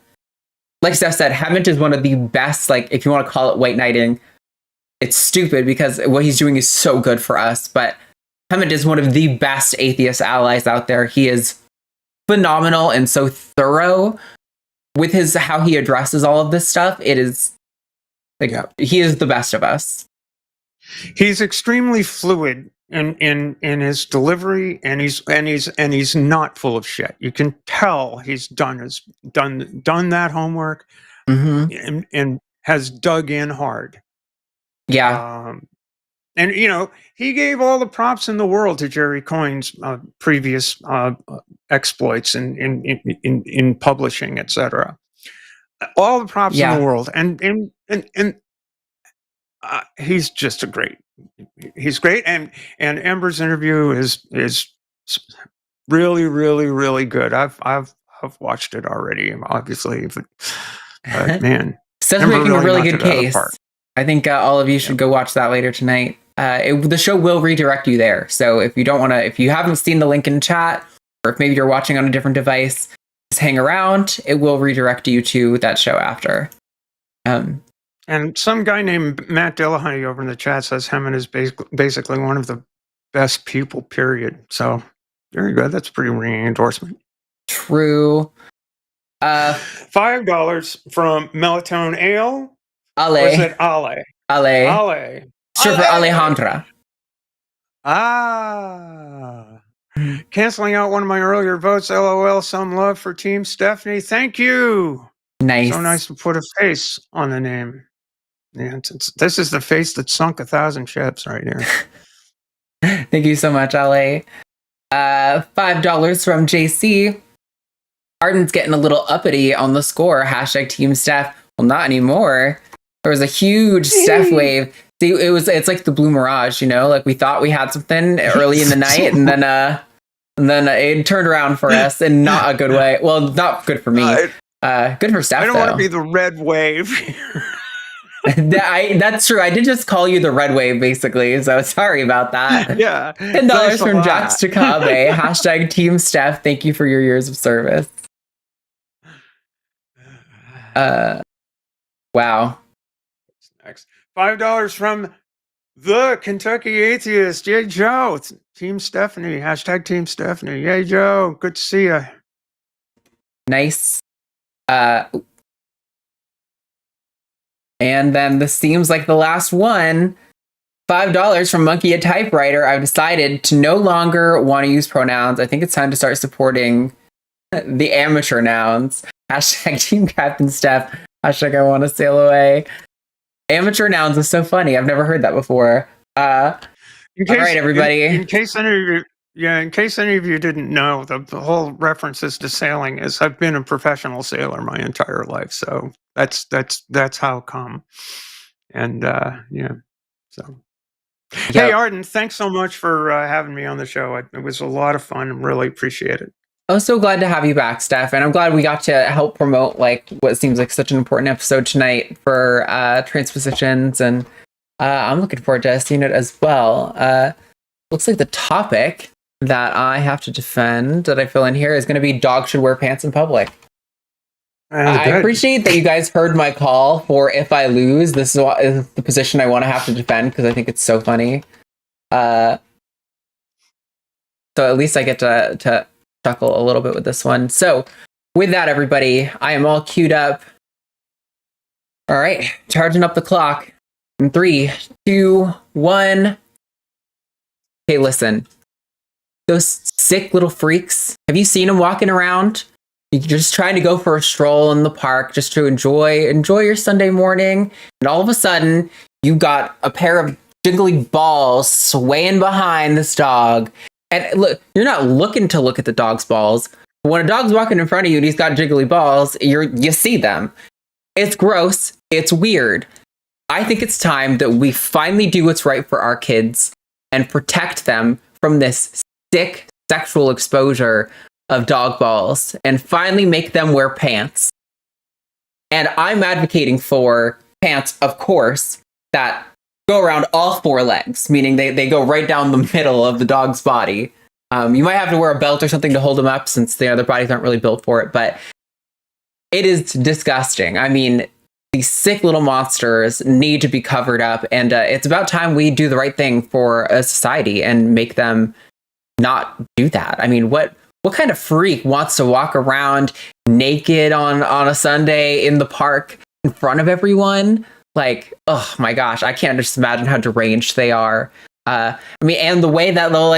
Like Steph said, Hemant is one of the best, like, if you want to call it white knighting, it's stupid because what he's doing is so good for us, but Hemant is one of the best atheist allies out there. He is phenomenal and so thorough with how he addresses all of this stuff. It is like, he is the best of us. He's extremely fluid in his delivery, and he's not full of shit. You can tell he's done that homework, and has dug in hard. Yeah. And he gave all the props in the world to Jerry Coyne's previous exploits in publishing, etc. All the props in the world, and he's just he's great, and Ember's interview is really, really, really good. I've watched it already, obviously, but Man, Steph's making a really good case. I think all of you should go watch that later tonight. The show will redirect you there. So if you haven't seen the link in chat, or if maybe you're watching on a different device, just hang around. It will redirect you to that show after. And some guy named Matt Dillahunty over in the chat says Hammond is basically one of the best people, period. So there you go. That's a pretty ringing endorsement. True. $5 from Melatonin Ale. Ale. Or is it Ale? Ale. Ale. Sure, for Alejandra. Canceling out one of my earlier votes. LOL. Some love for Team Stephanie. Thank you. Nice. So nice to put a face on the name. Yeah, this is the face that sunk 1,000 ships right here. Thank you so much, LA. $5 from JC. Arden's getting a little uppity on the score. Hashtag Team Steph. Well, not anymore. There was a huge Steph wave. See, it's like the Blue Mirage, like we thought we had something early in the night, and then it turned around for us in not a good way. Well, not good for me. Good for Steph. I don't want to be the red wave. That's true. I did just call you the red wave, basically. So sorry about that. Yeah. $10 from Jax Chakabe. Hashtag Team Steph. Thank you for your years of service. Wow. Next. $5 from the Kentucky Atheist. Yay, Joe. Team Stephanie. Hashtag Team Stephanie. Yay, Joe. Good to see you. Nice. And then this seems like the last one. $5 from Monkey a Typewriter. I've decided to no longer want to use pronouns. I think it's time to start supporting the amateur nouns. Hashtag Team Captain Steph. Hashtag I want to sail away. Amateur nouns is so funny. I've never heard that before. All right, everybody. In case any of you didn't know, the whole references to sailing is I've been a professional sailor my entire life, so that's how come. And so. Yep. Hey, Arden, thanks so much for having me on the show. It was a lot of fun and really appreciate it. I'm so glad to have you back, Steph, and I'm glad we got to help promote what seems like such an important episode tonight for transpositions, and I'm looking forward to seeing it as well. Looks like the topic that I have to defend that I fill in here is going to be dogs should wear pants in public. I appreciate that you guys heard my call for if I lose, this is the position I want to have to defend because I think it's so funny. So at least I get to chuckle a little bit with this one. So with that, everybody, I am all queued up. All right, charging up the clock in 3, 2, 1. Okay, listen. Those sick little freaks, have you seen them walking around? You're just trying to go for a stroll in the park just to enjoy your Sunday morning, and all of a sudden you got a pair of jiggly balls swaying behind this dog. And look, you're not looking to look at the dog's balls. But when a dog's walking in front of you and he's got jiggly balls, you see them. It's gross. It's weird. I think it's time that we finally do what's right for our kids and protect them from this sick sexual exposure of dog balls and finally make them wear pants. And I'm advocating for pants, of course, that go around all 4 legs, meaning they go right down the middle of the dog's body. You might have to wear a belt or something to hold them up since their bodies aren't really built for it, but it is disgusting. I mean, these sick little monsters need to be covered up, and it's about time we do the right thing for a society and make them not do that. I mean, what kind of freak wants to walk around naked on a Sunday in the park in front of everyone? Like, oh my gosh, I can't just imagine how deranged they are. I mean, and the way that they'll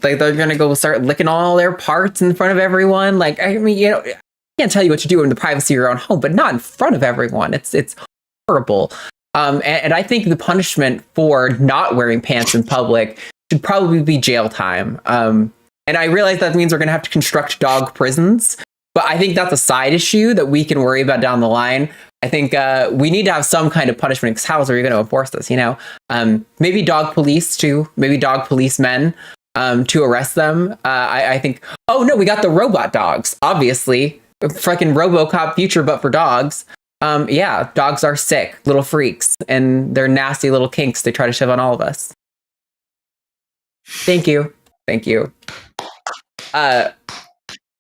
they're gonna go start licking all their parts in front of everyone. Like, I mean, I can't tell you what to do in the privacy of your own home, but not in front of everyone. It's horrible. And I think the punishment for not wearing pants in public should probably be jail time. And I realize that means we're going to have to construct dog prisons, but I think that's a side issue that we can worry about down the line. I think we need to have some kind of punishment, because how else are you going to enforce this, Maybe dog police too, maybe dog policemen to arrest them. I think, oh no, we got the robot dogs. Obviously, freaking RoboCop future, but for dogs. Yeah, dogs are sick little freaks, and they're nasty little kinks they try to shove on all of us. Thank you.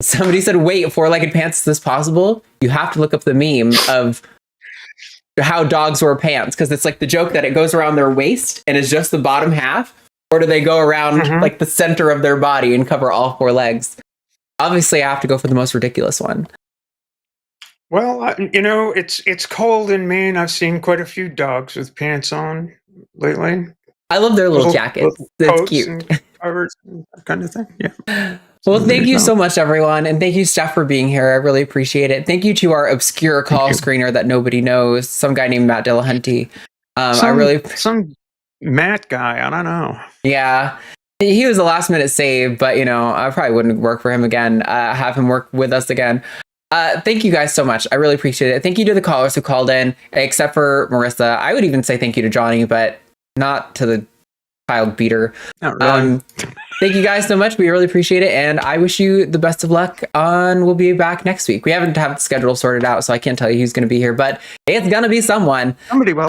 Somebody said, wait, four-legged pants, is this possible? You have to look up the meme of how dogs wear pants, because it's like the joke that it goes around their waist and is just the bottom half, or do they go around like the center of their body and cover all four legs? Obviously, I have to go for the most ridiculous one. Well, it's cold in Maine. I've seen quite a few dogs with pants on lately. I love their little jackets. It's cute. And covers and that kind of thing. Yeah. Well, thank you so much, everyone. And thank you, Steph, for being here. I really appreciate it. Thank you to our obscure call screener that nobody knows, some guy named Matt Dillahunty. Some Matt guy, I don't know. Yeah. He was a last minute save, but I probably wouldn't work for him again, have him work with us again. Thank you guys so much. I really appreciate it. Thank you to the callers who called in, except for Marissa. I would even say thank you to Johnny, but not to the child beater. Not really. Thank you guys so much. We really appreciate it. And I wish you the best of luck we'll be back next week. We haven't have the schedule sorted out, so I can't tell you who's going to be here, but it's going to be someone. Somebody will.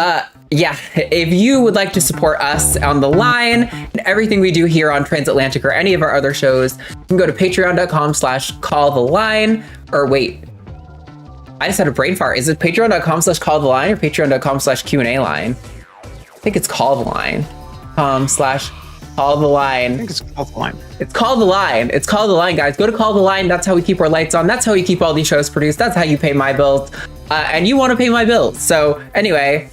Yeah. If you would like to support us on the line and everything we do here on Transatlantic or any of our other shows, you can go to patreon.com/calltheline. Or wait, I just had a brain fart. Is it patreon.com/calltheline or patreon.com/Q&A line? I think it's call the line. /call the line. I think it's called the line. It's called the line. It's called the line, guys. Go to call the line. That's how we keep our lights on. That's how we keep all these shows produced. That's how you pay my bills. And you want to pay my bills. So anyway,